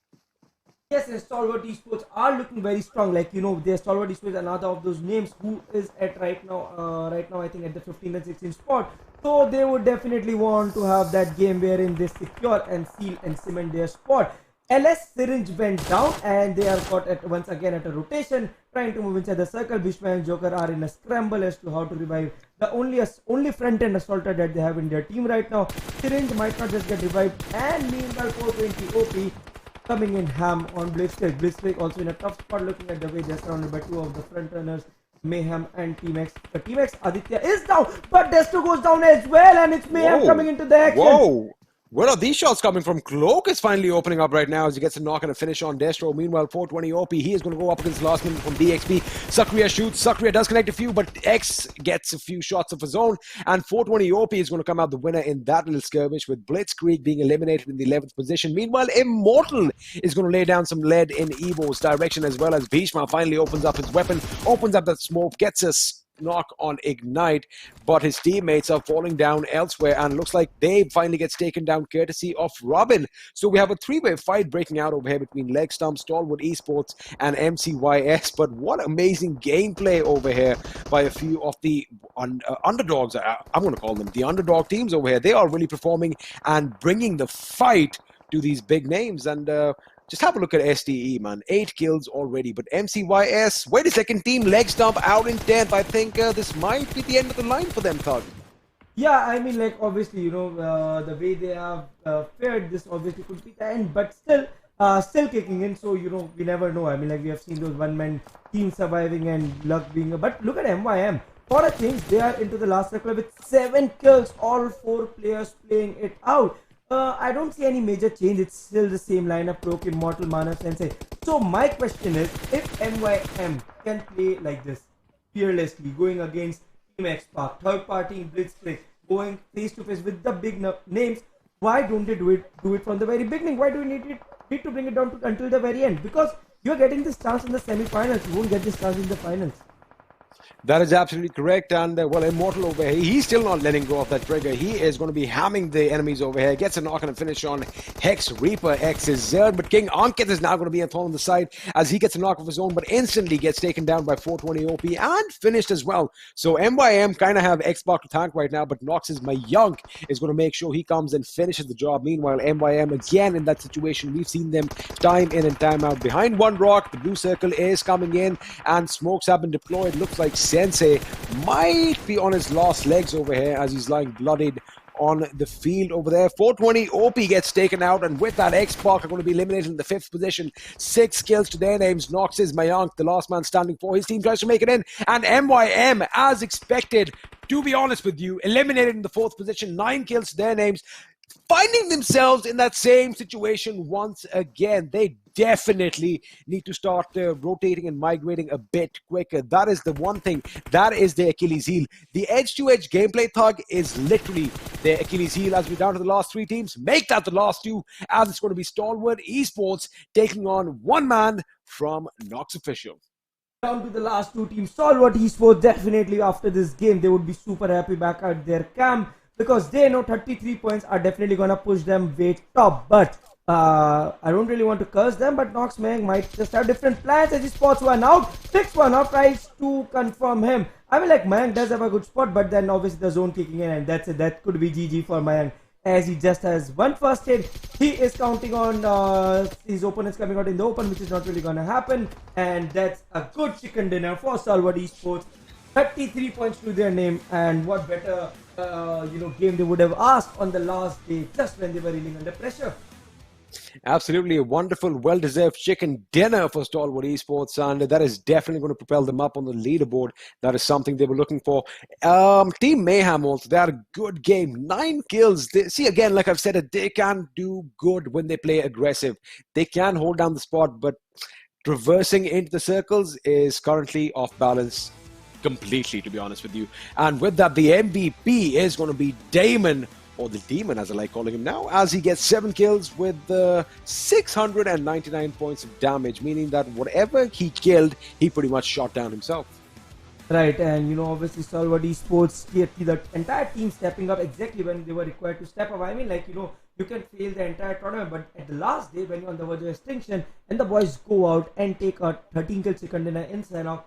Yes, and STALWART Esports are looking very strong. Like, you know, their STALWART Esports, another of those names who is at right now, I think at the 15 and 16 spot. So they would definitely want to have that game wherein they secure and seal and cement their spot. LS Syringe went down, and they are caught at once again at a rotation, trying to move inside the circle. Bishma and Joker are in a scramble as to how to revive the only front-end assaulter that they have in their team right now. Syringe might not just get revived, and meanwhile 420 OP coming in ham on Blitzkrieg. Blitzkrieg also in a tough spot, looking at the way they're surrounded by 2 of the front runners, Mayhem and Team X. But Team X, Aditya is down, but Desto goes down as well, and it's Mayhem coming into the action. Whoa! Where are these shots coming from? Cloak is finally opening up right now as he gets a knock and a finish on Destro. Meanwhile, 420 OP, he is going to go up against last minute from BXP. Sakria shoots. Sakria does connect a few, but X gets a few shots of his own. And 420 OP is going to come out the winner in that little skirmish, with Blitzkrieg being eliminated in the 11th position. Meanwhile, Immortal is going to lay down some lead in Evo's direction, as well as Bhishma finally opens up his weapon, opens up that smoke, gets a knock on Ignite, but his teammates are falling down elsewhere, and looks like Dave finally gets taken down courtesy of Robin. So we have a 3-way fight breaking out over here between LegStump, STALWART Esports, and MCYS. But what amazing gameplay over here by a few of the underdogs. I'm going to call them the underdog teams over here. They are really performing and bringing the fight to these big names. And just have a look at STE, man. 8 kills already. But MCYS, wait a second, team LegStump out in 10th. I think this might be the end of the line for them, Thug. Yeah, I mean, like, obviously, you know, the way they have fared, this obviously could be the end, but still kicking in. So, you know, we never know. I mean, like, we have seen those one-man teams surviving and luck being but look at MYM. For a change, they are into the last circle with 7 kills, all 4 players playing it out. I don't see any major change. It's still the same lineup: Proc, Immortal, Manav, Sensei. So my question is, if MYM can play like this, fearlessly, going against Team XSpark, third party in Blitzkrieg, going face to face with the big names, why don't they do it from the very beginning? Why do we need to bring it down until the very end? Because you're getting this chance in the semi-finals. You won't get this chance in the finals. That is absolutely correct. And well, Immortal over here, he's still not letting go of that trigger. He is going to be hamming the enemies over here. Gets a knock and a finish on HEX ReaperX. But King Ankit is now going to be thrown on the side as he gets a knock of his own, but instantly gets taken down by 420 OP and finished as well. So MYM kind of have XSpark to tank right now, but Nox's Mayunk is going to make sure he comes and finishes the job. Meanwhile, MYM again in that situation. We've seen them time in and time out. Behind one rock, the blue circle is coming in and smokes have been deployed. Looks like Sensei might be on his last legs over here as he's lying bloodied on the field over there. 420 OP gets taken out, and with that, XSpark are going to be eliminated in the 5th position. 6 kills to their names. Nox is Mayank, the last man standing for his team, tries to make it in, and MYM, as expected, to be honest with you, eliminated in the 4th position. 9 kills to their names. finding themselves in that same situation once again. They definitely need to start rotating and migrating a bit quicker. That is the one thing. That is their Achilles heel. The edge-to-edge gameplay thug is literally their Achilles heel. As we're down to the last three teams, make that the last two, as it's going to be STALWART Esports taking on one man from Nox Official. Down to the last two teams. STALWART Esports, definitely after this game, they would be super happy back at their camp, because they know 33 points are definitely gonna push them way top. But I don't really want to curse them, but Nox Mayhem might just have different plans. As he spots one out, picks one out, tries to confirm him. I mean, like, Mayhem does have a good spot, but then obviously the zone kicking in, and that's it. That could be GG for Mayhem, as he just has one first hit. He is counting on his opponents coming out in the open, which is not really gonna happen, and that's a good chicken dinner for STALWART Esports. 33 points to their name, and what better game they would have asked on the last day, just when they were really under pressure. Absolutely a wonderful, well-deserved chicken dinner for STALWART Esports, and that is definitely going to propel them up on the leaderboard. That is something they were looking for. Team Mayhem also, they had a good game, 9 kills. See, again, like I've said, they can do good when they play aggressive. They can hold down the spot, but traversing into the circles is currently off balance completely, to be honest with you. And with that, the MVP is going to be Damon, or the Demon as I like calling him now, as he gets 7 kills with 699 points of damage, meaning that whatever he killed, he pretty much shot down himself. Right, and obviously STALWART Esports, the entire team stepping up exactly when they were required to step up. I mean, like, you can fail the entire tournament, but at the last day when you're on the verge of extinction and the boys go out and take a 13 kill second dinner in Sanhok,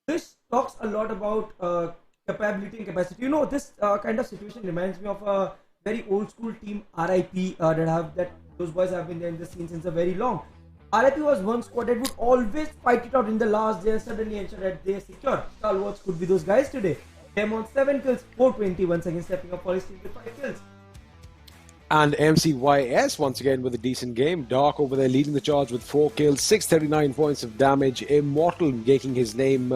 this talks a lot about capability and capacity. This kind of situation reminds me of a very old school team, RIP, those boys have been there in the scene since a very long. RIP was one squad that would always fight it out in the last day and suddenly ensure that they secure. STALWART could be those guys today. Them on 7 kills, 420 once again stepping up for his team with 5 kills. And MCYS once again with a decent game. Dark over there leading the charge with 4 kills, 639 points of damage. Immortal making his name,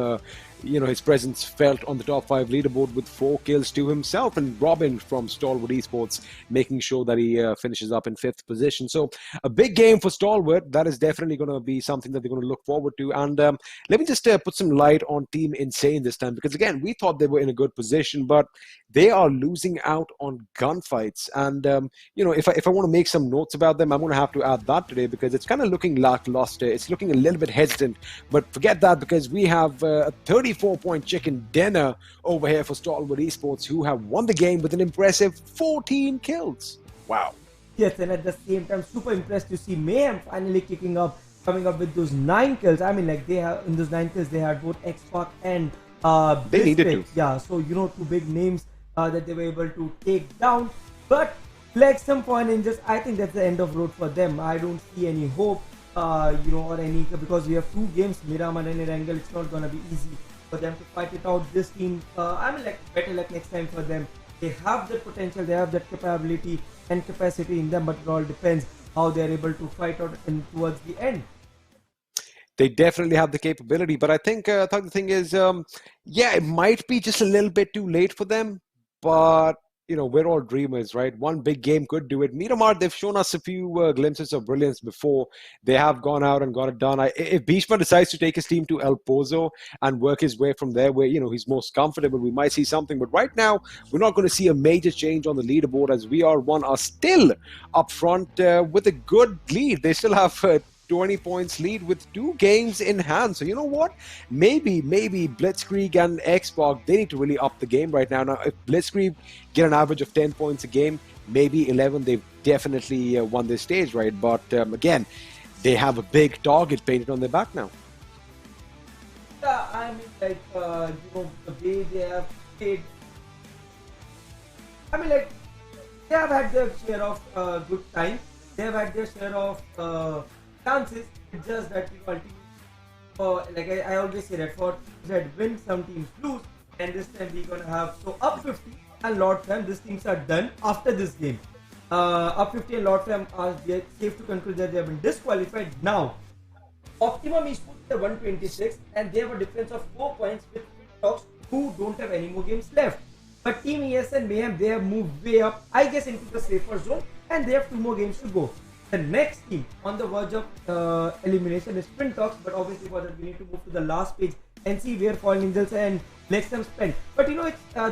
his presence felt on the top 5 leaderboard with 4 kills to himself. And Robin from STALWART Esports making sure that he finishes up in 5th position. So a big game for STALWART. That is definitely going to be something that they're going to look forward to. And let me just put some light on Team Insane this time, because again, we thought they were in a good position, but they are losing out on gunfights. And if I want to make some notes about them, I'm going to have to add that today, because it's kind of looking lackluster. It's looking a little bit hesitant, but forget that, because we have a 34-point chicken dinner over here for STALWART Esports, who have won the game with an impressive 14 kills. Wow. Yes, and at the same time, super impressed to see Mayhem finally coming up with those 9 kills. I mean, like, in those 9 kills, they had both XSpark and they needed to. Yeah, so, 2 big names that they were able to take down. But LegStump FALLENangelz, I think that's the end of road for them. I don't see any hope, or any, because we have 2 games, Miramar and Erangel. It's not gonna be easy for them to fight it out. This team, better luck next time for them. They have the potential, they have that capability and capacity in them, but it all depends how they're able to fight out towards the end. They definitely have the capability, but I think the thing is, it might be just a little bit too late for them, but we're all dreamers, right? One big game could do it. Miramar, they've shown us a few glimpses of brilliance before. They have gone out and got it done. If Bhishma decides to take his team to El Pozo and work his way from there where, he's most comfortable, we might see something. But right now, we're not going to see a major change on the leaderboard, as VR1 are still up front with a good lead. They still have 20 points lead with 2 games in hand. So you know what? Maybe Blitzkrieg and XSpark, they need to really up the game right now. Now, if Blitzkrieg get an average of 10 points a game, maybe 11, they've definitely won this stage, right? But again, they have a big target painted on their back now. Yeah, I mean, like, the way they have played, I mean, like, they have had their share of good time. They have had their share of chances. It's just that we ultimately, like I always say that for that win, some teams lose, and this time we're gonna have up 50 and Lord Fam. These teams are done after this game. Up 50 and Lord Fam are safe to conclude that they have been disqualified. Now, Optimum Esports are 126, and they have a difference of 4 points with FINTOX, who don't have any more games left. But Team ES and Mayhem, they have moved way up, I guess, into the safer zone, and they have 2 more games to go. The next team on the verge of elimination is FINTOX, but obviously for that we need to move to the last page and see where FALLENangelz and LegStump spend. But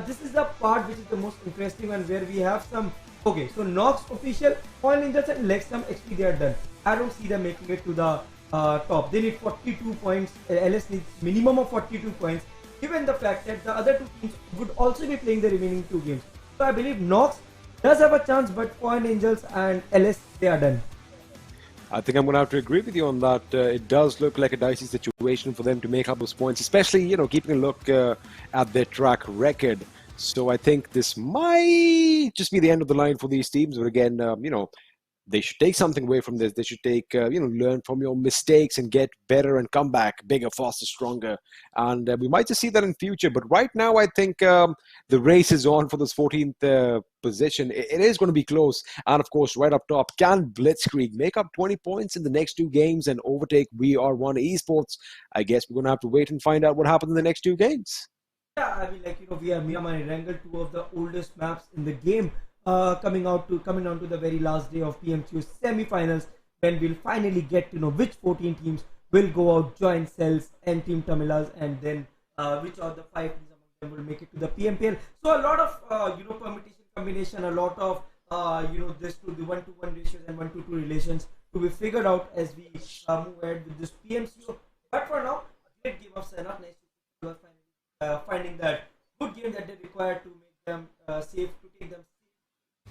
this is the part which is the most interesting one, where we have some. Okay, so Nox official, FALLENangelz and LegStump, they are done. I don't see them making it to the top. They need 42 points. LS needs minimum of 42 points, given the fact that the other 2 teams would also be playing the remaining 2 games. So I believe Nox does have a chance, but FALLENangelz and LS, they are done. I think I'm going to have to agree with you on that. It does look like a dicey situation for them to make up those points, especially, keeping a look at their track record. So I think this might just be the end of the line for these teams. But again, they should take something away from this. They should take, learn from your mistakes and get better and come back bigger, faster, stronger. And we might just see that in future. But right now, I think the race is on for this 14th position. It is going to be close. And of course, right up top, can Blitzkrieg make up 20 points in the next 2 games and overtake VR1 Esports? I guess we're going to have to wait and find out what happens in the next 2 games. Yeah, I mean, we have Miramar and Erangel, 2 of the oldest maps in the game. Coming down to the very last day of PMCO Semi-Finals, when we'll finally get to know which 14 teams will go out, join Cells and Team Tamilas, and then which of the 5 teams among them will make it to the PMPL. So a lot of permutation combination, a lot of this to the 1-to-1 ratios and 1-to-2 relations to be figured out as we move ahead with this PMCO. But for now, a great game of Sanhok. Nice to finding that good game that they require to make them safe, to take them.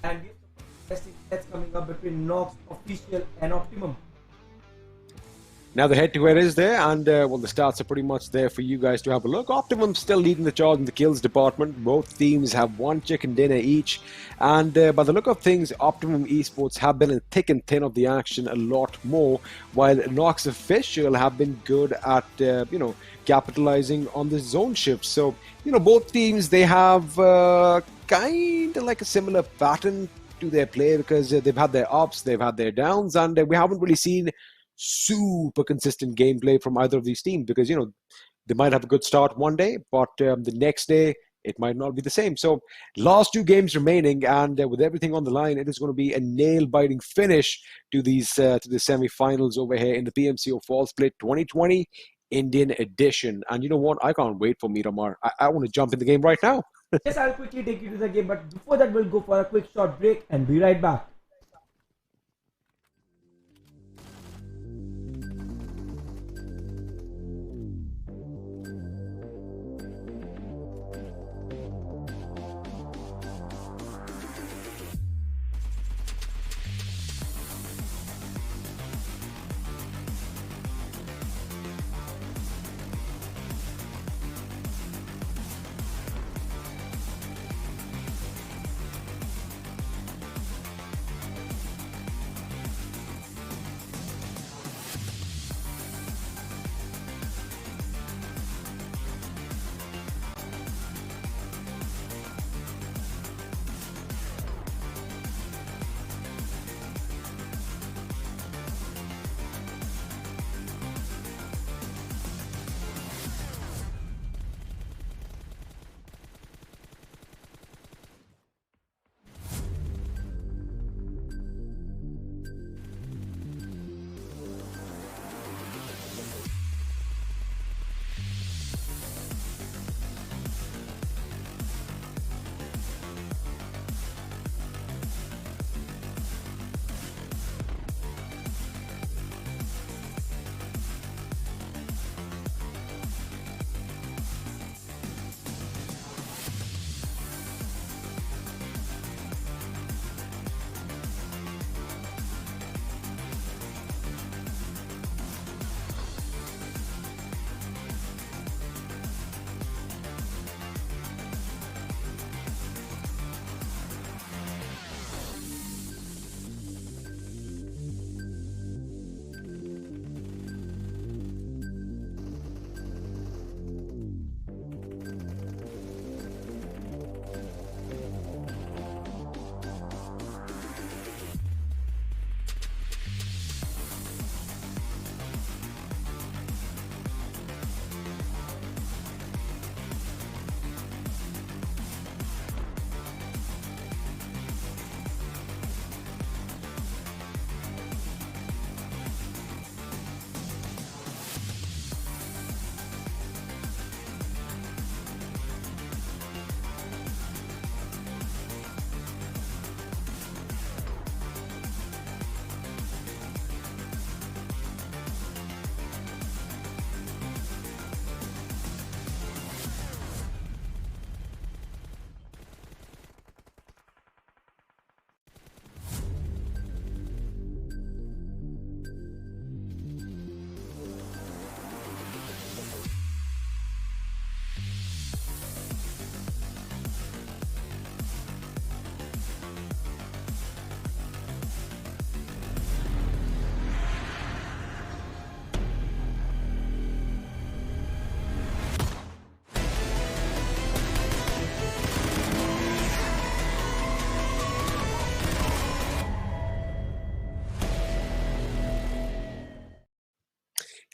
And we have some interesting sets coming up between Nox, Official, and Optimum. Now the head-to-head is there, and the stats are pretty much there for you guys to have a look. Optimum still leading the charge in the kills department. Both teams have 1 chicken dinner each, and by the look of things, Optimum Esports have been in thick and thin of the action a lot more, while Nox Official have been good at capitalizing on the zone shift. So both teams, they have kind of like a similar pattern to their play, because they've had their ups, they've had their downs, and we haven't really seen super consistent gameplay from either of these teams, because they might have a good start one day, but the next day it might not be the same. So last 2 games remaining, and with everything on the line, it is going to be a nail-biting finish to these to the semi-finals over here in the PMCO Fall Split 2020 Indian edition. And you know what? I can't wait for Miramar. I want to jump in the game right now. Yes, I'll quickly take you to the game, but before that, we'll go for a quick short break and be right back.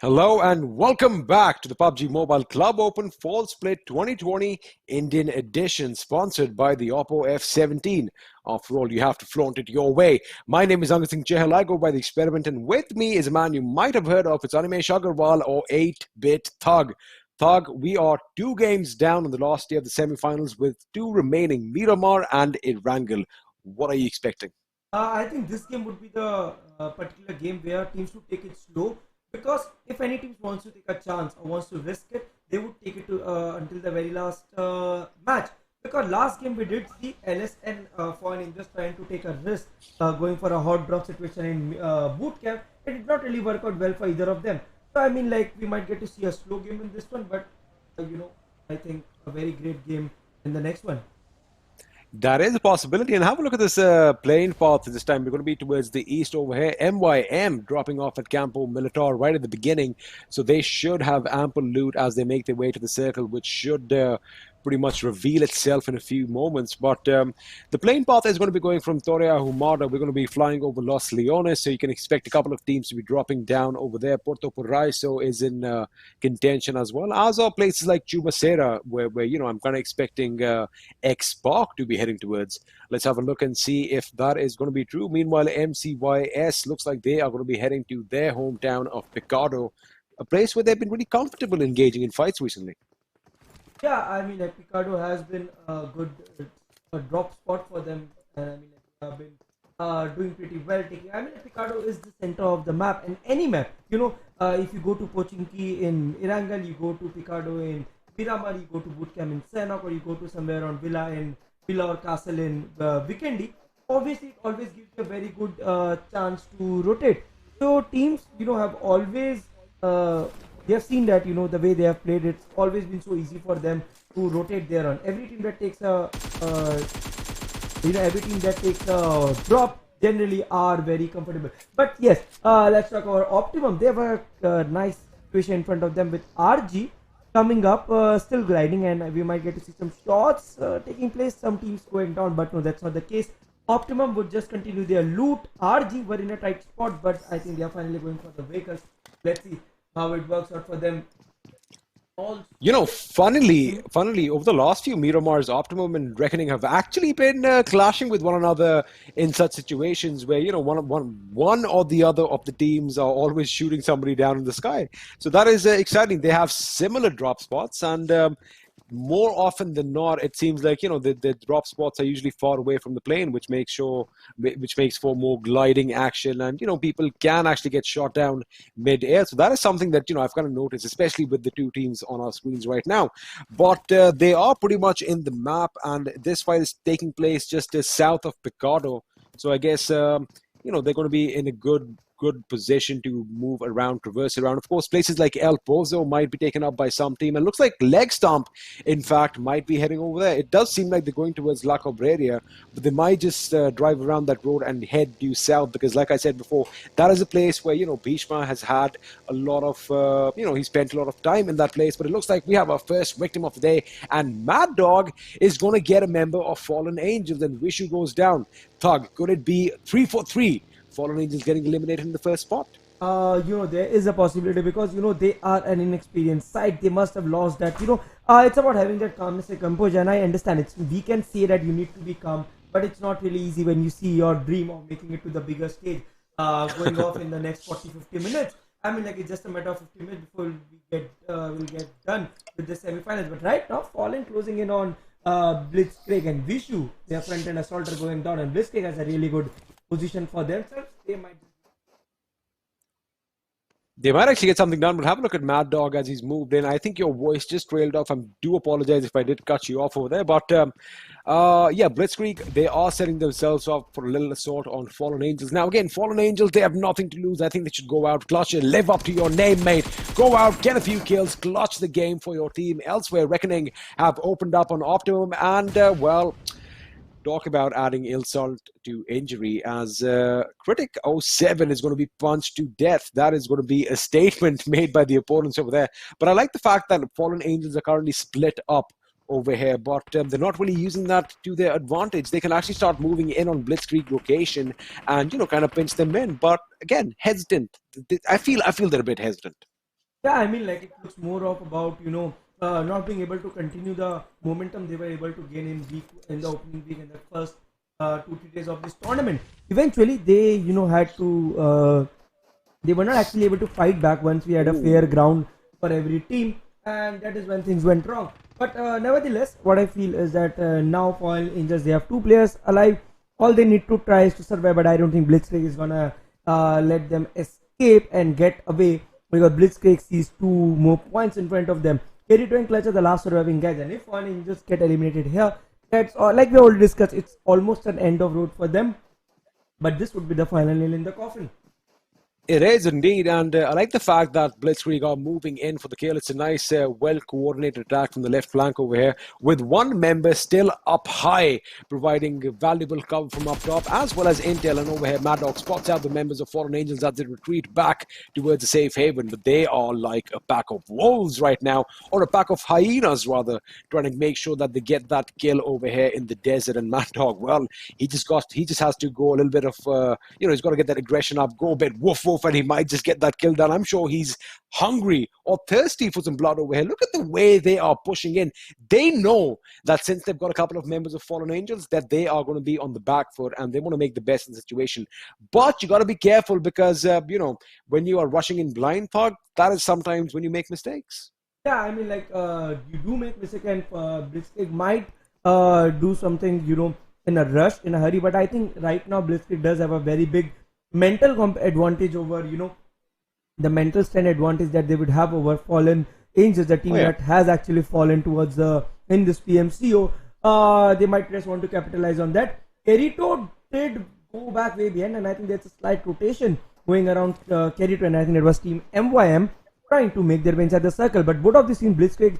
Hello and welcome back to the PUBG Mobile Club Open Fall Split 2020 Indian Edition, sponsored by the Oppo F17. After all, you have to flaunt it your way. My name is Angad Singh Chahal. I go by the Experiment, and with me is a man you might have heard of. It's Animesh Agarwal, or 8-Bit Thug. Thug, we are 2 games down on the last day of the semi-finals with 2 remaining, Miramar and Erangel. What are you expecting? I think this game would be the particular game where teams would take it slow, because if any team wants to take a chance or wants to risk it, they would take it to until the very last match. Because last game we did see LS and FALLENangelz trying to take a risk, going for a hot drop situation in boot camp. It did not really work out well for either of them. So I mean, like, we might get to see a slow game in this one, but I think a very great game in the next one. That is a possibility. And have a look at this playing path this time. We're going to be towards the east over here. MYM dropping off at Campo Militar right at the beginning. So they should have ample loot as they make their way to the circle, which should pretty much reveal itself in a few moments. But the playing path is going to be going from Toria Humada. We're going to be flying over Los Leones. So you can expect a couple of teams to be dropping down over there. Porto Paraiso is in contention as well. As are places like Chubacera, where I'm kind of expecting XSpark to be heading towards. Let's have a look and see if that is going to be true. Meanwhile, MCYS looks like they are going to be heading to their hometown of Picado, a place where they've been really comfortable engaging in fights recently. Yeah, I mean, like, Picado has been a good drop spot for them. And I mean, like, they have been doing pretty well. I mean, Picado is the center of the map, and any map. If you go to Pochinki in Erangel, you go to Picado in Miramar, you go to bootcamp in Sanhok, or you go to somewhere on Villa or Castle in Vikendi. Obviously, it always gives you a very good chance to rotate. So teams, have always they have seen that the way they have played, it's always been so easy for them to rotate their run. Every team that takes a drop generally are very comfortable. But yes, let's talk about Optimum. They have a nice situation in front of them with RG coming up, still gliding, and we might get to see some shots taking place, some teams going down, but no, that's not the case. Optimum would just continue their loot. RG were in a tight spot, but I think they are finally going for the vehicles. Let's see how it works out for them. Funnily, over the last few Miramars, Optimum and Reckoning have actually been clashing with one another in such situations where, one or the other of the teams are always shooting somebody down in the sky. So that is exciting. They have similar drop spots, and more often than not, it seems like the drop spots are usually far away from the plane, which makes for more gliding action, and people can actually get shot down mid-air. So that is something that I've kind of noticed, especially with the 2 teams on our screens right now. But they are pretty much in the map, and this fight is taking place just south of Picado. So I guess they're going to be in a good position to move around, traverse around. Of course, places like El Pozo might be taken up by some team, and looks like LegStump, in fact, might be heading over there. It does seem like they're going towards La Cobreria, but they might just drive around that road and head due south, because like I said before, that is a place where, Bhishma has had a lot of, he spent a lot of time in that place. But it looks like we have our first victim of the day, and Mad Dog is going to get a member of FALLENangelz, and Vishu goes down. Thug, could it be 3-4-3? FALLENangelz getting eliminated in the first spot? There is a possibility, because they are an inexperienced side. They must have lost that. It's about having that calmness and composure, and I understand we can say that you need to be calm, but it's not really easy when you see your dream of making it to the bigger stage going off in the next 40-50 minutes. I mean, like, it's just a matter of 50 minutes before we'll get done with the semi-finals. But right now, Fallen closing in on Blitzkrieg and Vishu. Their front-end assaulter going down, and Blitzkrieg has a really good position for themselves. They might actually get something done, but have a look at Mad Dog as he's moved in. I think your voice just trailed off. I do apologize if I did cut you off over there. But yeah, Blitzkrieg, they are setting themselves up for a little assault on FALLENangelz. Now again, FALLENangelz, they have nothing to lose. I think they should go out, clutch it, live up to your name, mate. Go out, get a few kills, clutch the game for your team. Elsewhere, Reckoning have opened up on Optimum, and well, talk about adding insult to injury, as Critic 07 is going to be punched to death. That is going to be a statement made by the opponents over there. But I like the fact that FALLENangelz are currently split up over here, but they're not really using that to their advantage. They can actually start moving in on Blitzkrieg location and kind of pinch them in. But again, hesitant. I feel they're a bit hesitant. Yeah, I mean, like it looks more of about not being able to continue the momentum they were able to gain in the opening week and the first 2 3 days of this tournament. Eventually, they had to they were not actually able to fight back once we had a fair Ooh. ground for every team, and that is when things went wrong. But nevertheless, what I feel is that now for Angels, they have 2 players alive. All they need to try is to survive, but I don't think Blitzkrieg is gonna let them escape and get away because Blitzkrieg sees 2 more points in front of them. Kerito and Clutch are the last surviving guys, and if one Angels get eliminated here, that's all. Like we already discussed, it's almost an end of road for them. But this would be the final nail in the coffin. It is indeed, and I like the fact that Blitzkrieg are moving in for the kill. It's a nice, well-coordinated attack from the left flank over here, with one member still up high, providing valuable cover from up top, as well as intel. And over here, Mad Dog spots out the members of FALLENangelz as they retreat back towards a safe haven. But they are like a pack of wolves right now, or a pack of hyenas rather, trying to make sure that they get that kill over here in the desert. And Mad Dog, well, he just has to go a little bit of, he's got to get that aggression up, go a bit woof woof, and he might just get that kill done. I'm sure he's hungry or thirsty for some blood over here. Look at the way they are pushing in. They know that since they've got a couple of members of FALLENangelz, that they are going to be on the back foot and they want to make the best of the situation. But you got to be careful because, when you are rushing in blind, Thug, that is sometimes when you make mistakes. Yeah, I mean, like you do make mistake, and Blitzkrieg might do something, in a rush, in a hurry. But I think right now Blitzkrieg does have a very big mental advantage over, the mental strength advantage that they would have over FALLENangelz, the team that has actually fallen towards the in this PMCO. They might just want to capitalize on that. Kerito did go back way behind, and I think there's a slight rotation going around Kerito, and I think it was Team MYM trying to make their way inside the circle. But both of these teams, Blitzkrieg,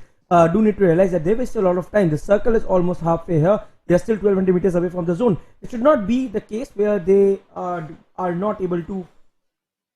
do need to realize that they wasted a lot of time. The circle is almost halfway here. They are still 1200 meters away from the zone. It should not be the case where they are not able to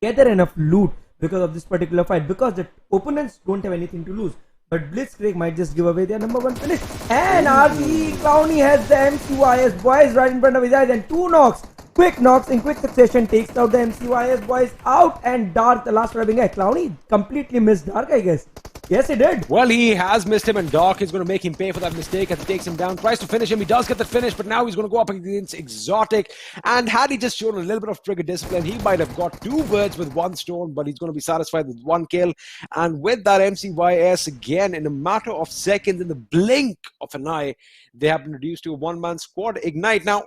gather enough loot because of this particular fight, because the opponents don't have anything to lose. But Blitzkrieg might just give away their #1 finish. And RT Clowny has the MCYS boys right in front of his eyes, and 2 knocks. Quick knocks in quick succession takes out the MCYS boys out, and Dark, the last surviving guy. Clowny completely missed Dark, I guess. Yes, he did. Well, he has missed him, and Dark is going to make him pay for that mistake as he takes him down, tries to finish him. He does get the finish, but now he's going to go up against Exotic. And had he just shown a little bit of trigger discipline, he might have got 2 birds with 1 stone, but he's going to be satisfied with 1 kill. And with that MCYS, again, in a matter of seconds, in the blink of an eye, they have been reduced to a 1-man squad. Ignite. Now,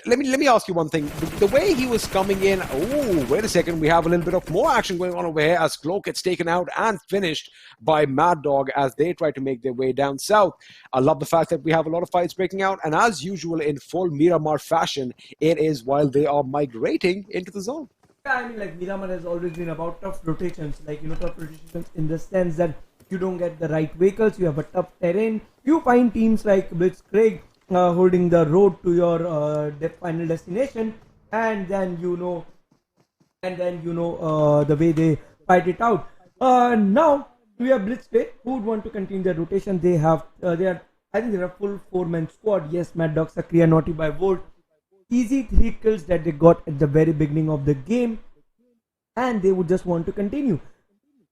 let me ask you one thing. The way he was coming in, oh, wait a second, we have a little bit of more action going on over here as Glow gets taken out and finished by Mad Dog as they try to make their way down south. I love the fact that we have a lot of fights breaking out, and as usual in full Miramar fashion, it is while they are migrating into the zone. Yeah, I mean, like Miramar has always been about tough rotations, like tough rotations in the sense that you don't get the right vehicles, you have a tough terrain. You find teams like Blitzkrieg holding the road to your final destination, and then the way they fight it out. Now we have Blitzkrieg who would want to continue their rotation. They have I think they're a full 4-man squad. Yes, Mad Dog, Sakriya, Naughty by Volt. Easy 3 kills that they got at the very beginning of the game, and they would just want to continue.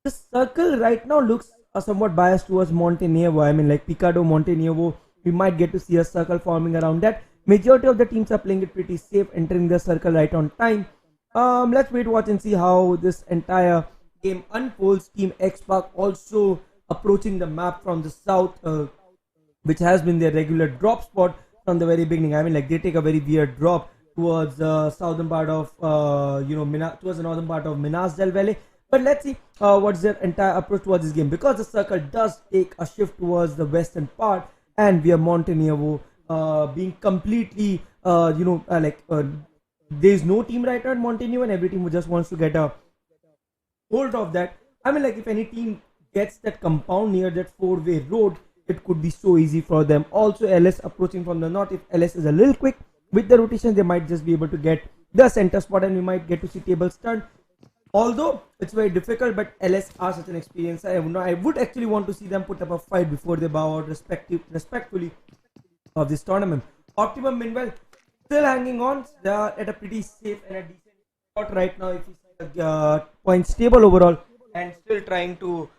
The circle right now looks somewhat biased towards Montenegro. I mean, like Picado, Montenegro, we might get to see a circle forming around that. Majority of the teams are playing it pretty safe, entering the circle right on time. Let's wait, watch and see how this entire game unfolds. Team XSpark also approaching the map from the south, which has been their regular drop spot from the very beginning. I mean, like they take a very weird drop towards the southern part of towards the northern part of Minas del Valle. But let's see what's their entire approach towards this game, because the circle does take a shift towards the western part, and we are Montenegro being completely there's no team right now in Montenegro, and every team just wants to get a hold of that. I mean, like if any team gets that compound near that 4-way road, it could be so easy for them. Also, LS approaching from the north. If LS is a little quick with the rotation, they might just be able to get the center spot, and we might get to see tables turned. Although it's very difficult, but LS are such an experience. I would actually want to see them put up a fight before they bow out respectfully of this tournament. Optimum, meanwhile, still hanging on. They are at a pretty safe and a decent spot right now. If you see the points table overall, and still trying to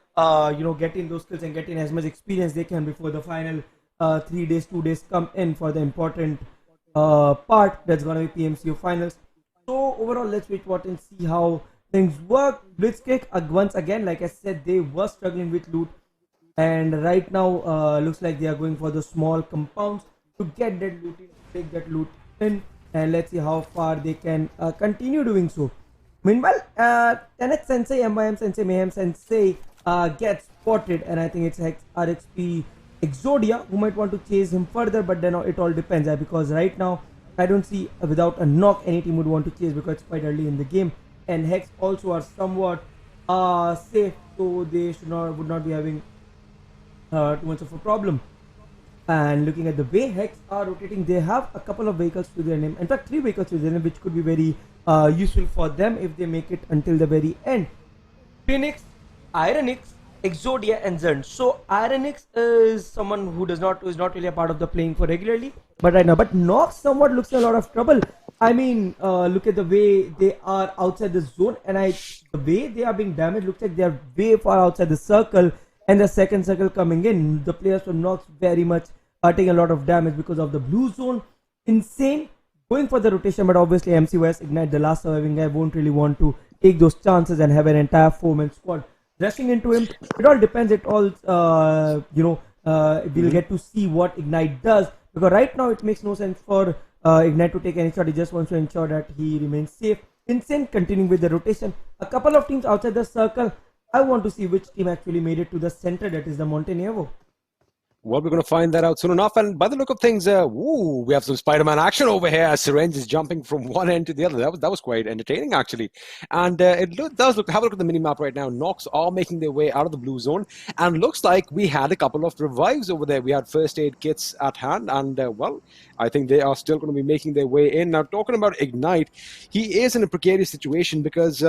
get in those skills and get in as much experience they can before the final 3 days, 2 days come in for the important part that's gonna be PMCO finals. So overall, let's wait what and see how things work. Blitzkrieg once again, like I said, they were struggling with loot, and right now looks like they are going for the small compounds to get that loot in, take that loot in, and let's see how far they can continue doing so. Meanwhile, Tenet Sensei, MYM Sensei, Mayhem Sensei gets spotted, and I think it's HEX RXP Exodia who might want to chase him further, but then it all depends because right now I don't see without a knock any team would want to chase because it's quite early in the game, and Hex also are somewhat safe, so they would not be having too much of a problem. And looking at the way Hex are rotating, they have a couple of vehicles to their name. In fact, 3 vehicles to their name, which could be very useful for them if they make it until the very end. Phoenix, Ironix, Exodia, and Zern. So Ironix is someone who is not really a part of the playing for regularly, but right now, but Nox somewhat looks in a lot of trouble. I mean, look at the way they are outside the zone, and the way they are being damaged looks like they are way far outside the circle, and the second circle coming in. The players from Nox very much are taking a lot of damage because of the blue zone. Insane going for the rotation, but obviously MCYS Ignite, the last surviving guy, won't really want to take those chances and have an entire 4-man squad rushing into him. It all depends. It all we'll get to see what Ignite does, because right now it makes no sense for Ignite to take any shot. He just wants to ensure that he remains safe. Insane continuing with the rotation. A couple of teams outside the circle. I want to see which team actually made it to the center, that is the Montenegro. Well, we're going to find that out soon enough. And by the look of things, we have some Spider-Man action over here as Erangel is jumping from one end to the other. That was quite entertaining, actually. And does look, have a look at the mini-map right now. Nox are making their way out of the blue zone. And looks like we had a couple of revives over there. We had first aid kits at hand. And, well, I think they are still going to be making their way in. Now, talking about Ignite, he is in a precarious situation because...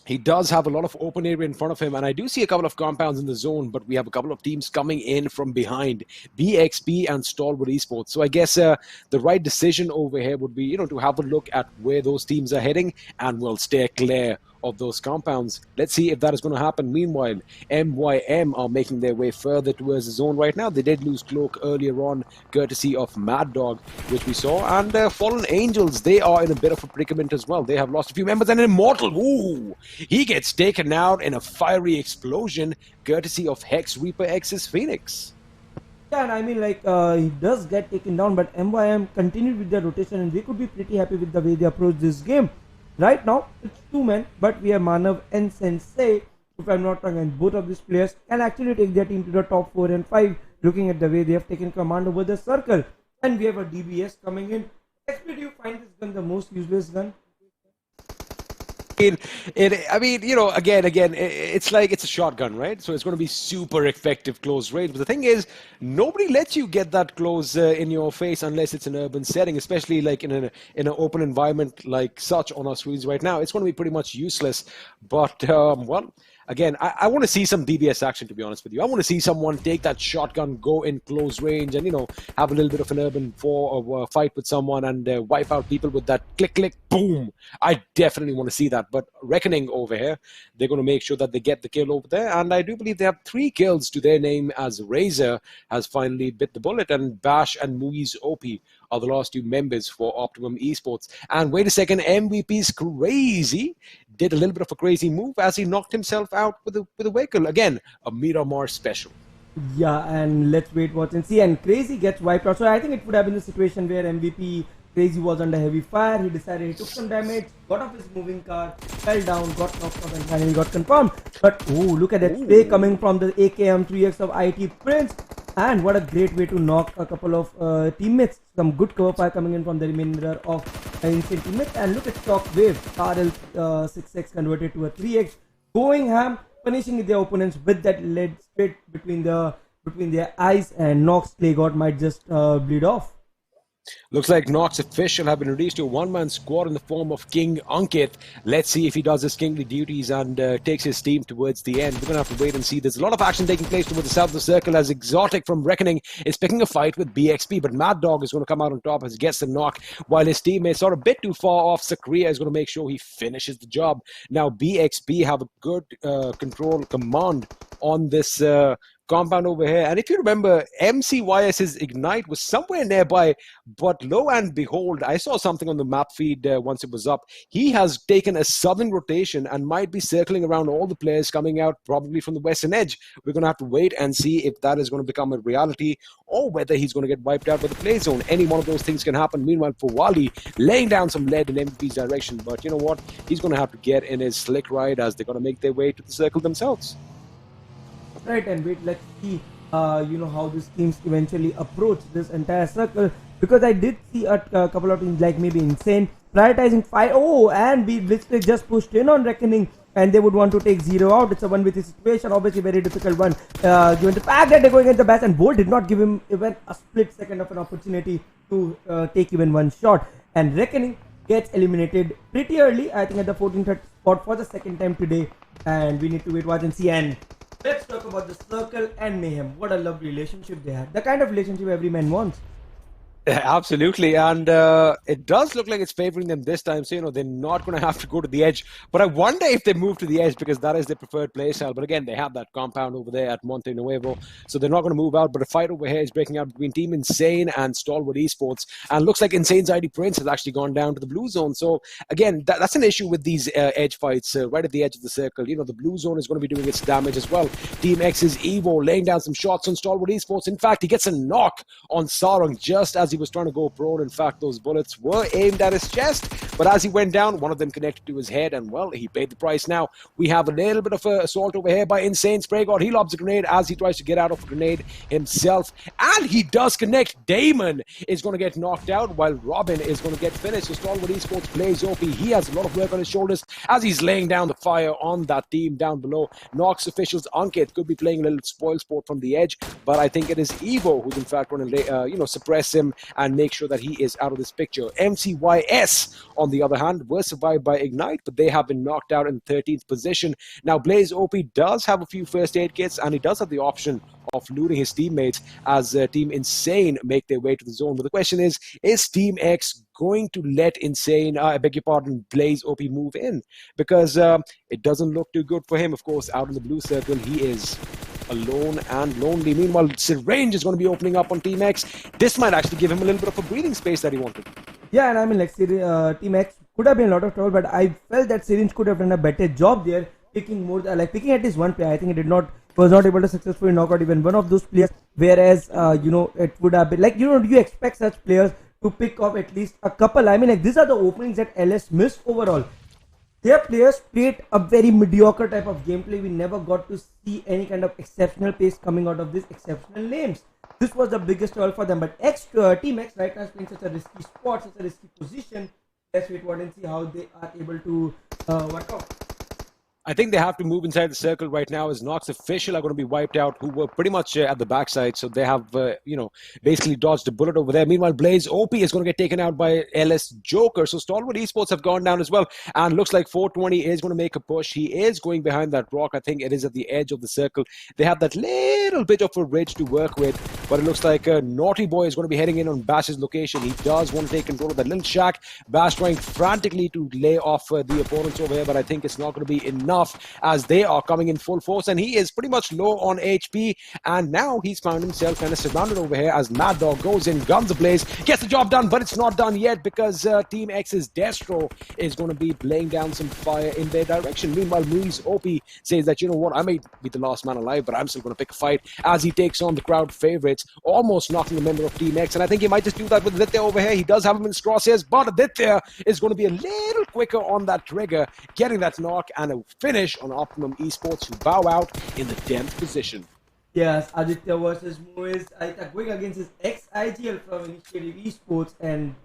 he does have a lot of open area in front of him, and I do see a couple of compounds in the zone, but we have a couple of teams coming in from behind, BXP and STALWART Esports. So I guess the right decision over here would be, to have a look at where those teams are heading, and we'll stay clear of those compounds. Let's see if that is going to happen. Meanwhile, MYM are making their way further towards the zone right now. They did lose Cloak earlier on, courtesy of Mad Dog, which we saw. And FALLENangelz, they are in a bit of a predicament as well. They have lost a few members. And Immortal, ooh, he gets taken out in a fiery explosion, courtesy of HEX ReaperX's Phoenix. Yeah, and I mean, he does get taken down, but MYM continued with their rotation, and they could be pretty happy with the way they approach this game. Right now, it's 2 men, but we have Manav and Sensei, if I'm not wrong, and both of these players can actually take their team to the top 4 and 5, looking at the way they have taken command over the circle. And we have a DBS coming in. XP, do you find this gun the most useless gun? Again, it's like it's a shotgun, right? So it's going to be super effective close range. But the thing is, nobody lets you get that close in your face unless it's an urban setting, especially like in an open environment like such on our screens right now. It's going to be pretty much useless. But well, again, I want to see some DBS action, to be honest with you. I want to see someone take that shotgun, go in close range, and have a little bit of an urban fight with someone and wipe out people with that click, click, boom. I definitely want to see that. But Reckoning over here, they're going to make sure that they get the kill over there. And I do believe they have 3 kills to their name, as Razor has finally bit the bullet, and Bash and MCYS OP are the last 2 members for Optimum Esports. And wait a second, MVP's Crazy did a little bit of a crazy move as he knocked himself out with a vehicle. Again, a Miramar special. Yeah, and let's wait, watch and see. And Crazy gets wiped out. So I think it would have been a situation where MVP Crazy was under heavy fire. He decided he took some damage, got off his moving car, fell down, got knocked off, and finally got confirmed. But oh, look at that spray coming from the AKM 3X of IT Prince. And what a great way to knock a couple of teammates. Some good cover fire coming in from the remainder of instant teammates. And look at Shockwave. RL 6X converted to a 3X. Going ham, punishing their opponents with that lead spit between their eyes. And Nox Clay God might just bleed off. Looks like Nox official have been reduced to a one-man squad in the form of King Ankit. Let's see if he does his kingly duties and takes his team towards the end. We're going to have to wait and see. There's a lot of action taking place towards the south of the circle as Exotic from Reckoning is picking a fight with BXP, but Mad Dog is going to come out on top as he gets the knock, while his teammates are a bit too far off. Sakria is going to make sure he finishes the job. Now BXP have a good command on this compound over here, and if you remember, MCYS's Ignite was somewhere nearby, but lo and behold, I saw something on the map feed once it was up. He has taken a southern rotation and might be circling around all the players coming out probably from the western edge. We're going to have to wait and see if that is going to become a reality or whether he's going to get wiped out by the play zone. Any one of those things can happen. Meanwhile, for Wally, laying down some lead in MVP's direction, but you know what, he's going to have to get in his slick ride as they're going to make their way to the circle themselves. Right, and wait, let's see how these teams eventually approach this entire circle, because I did see a couple of teams like maybe Insane prioritizing fight. Oh, and BlitzkriegXP just pushed in on Reckoning, and they would want to take 0 out. It's a 1v3 situation, obviously very difficult one, given the fact that they're going at the best, and Bolt did not give him even a split second of an opportunity to take even one shot, and Reckoning gets eliminated pretty early, I think at the 14th spot for the second time today, and we need to wait, watch and see. And let's talk about the Circle and Mayhem. What a lovely relationship they had. The kind of relationship every man wants. Absolutely, and it does look like it's favoring them this time, so they're not going to have to go to the edge, but I wonder if they move to the edge because that is their preferred playstyle. But again, they have that compound over there at Monte Nuevo, so they're not going to move out. But a fight over here is breaking out between Team Insane and Stalwart Esports, and looks like Insane's ID Prince has actually gone down to the blue zone. So again, that's an issue with these edge fights right at the edge of the circle. The blue zone is going to be doing its damage as well. Team X's Evo laying down some shots on Stalwart Esports. In fact, he gets a knock on Sarang just as he was trying to go prone. In fact, those bullets were aimed at his chest, but as he went down, one of them connected to his head, and well, he paid the price. Now we have a little bit of an assault over here by Insane Spray God. He lobs a grenade as he tries to get out of a grenade himself, and he does connect. Damon is going to get knocked out while Robin is going to get finished. So Stalwart Esports plays OP. He has a lot of work on his shoulders as he's laying down the fire on that team down below. Nox officials Ankit could be playing a little spoil sport from the edge, but I think it is Evo who's in fact going to suppress him and make sure that he is out of this picture. MCYS, on the other hand, were survived by Ignite, but they have been knocked out in 13th position. Now, Blaze OP does have a few first aid kits, and he does have the option of looting his teammates as Team Insane make their way to the zone. But the question is Team X going to let Blaze OP move in? Because it doesn't look too good for him. Of course, out in the blue circle, he is alone and lonely. Meanwhile, Syringe is going to be opening up on Team X. This might actually give him a little bit of a breathing space that he wanted. Yeah, and I mean, like, Team X could have been a lot of trouble, but I felt that Syringe could have done a better job there, picking at least one player. I think he was not able to successfully knock out even one of those players, whereas, it would have been, you expect such players to pick up at least a couple. I mean, like, these are the openings that LS missed overall. Their players played a very mediocre type of gameplay. We never got to see any kind of exceptional pace coming out of these exceptional names. This was the biggest trouble for them. But Team X right now is playing such a risky spot, such a risky position. Let's wait and see how they are able to work out. I think they have to move inside the circle right now as Nox official are going to be wiped out, who were pretty much at the backside. So they have, basically dodged a bullet over there. Meanwhile, Blaze OP is going to get taken out by LS Joker. So Stalwart Esports have gone down as well. And looks like 420 is going to make a push. He is going behind that rock. I think it is at the edge of the circle. They have that little bit of a ridge to work with. But it looks like Naughty Boy is going to be heading in on Bash's location. He does want to take control of that little shack. Bash trying frantically to lay off the opponents over here. But I think it's not going to be enough as they are coming in full force, and he is pretty much low on HP, and now he's found himself kind of surrounded over here as Mad Dog goes in, guns ablaze, gets the job done, but it's not done yet because Team X's Destro is going to be laying down some fire in their direction. Meanwhile, Muiz OP says that, you know what, I may be the last man alive, but I'm still going to pick a fight as he takes on the crowd favorites, almost knocking a member of Team X, and I think he might just do that with Aditya over here. He does have him in his crosshairs, but Aditya is going to be a little quicker on that trigger, getting that knock and a finish on Optimum Esports, who bow out in the 10th position. Yes, Aditya versus Muiz, going against his ex-IGL from Initiative Esports and,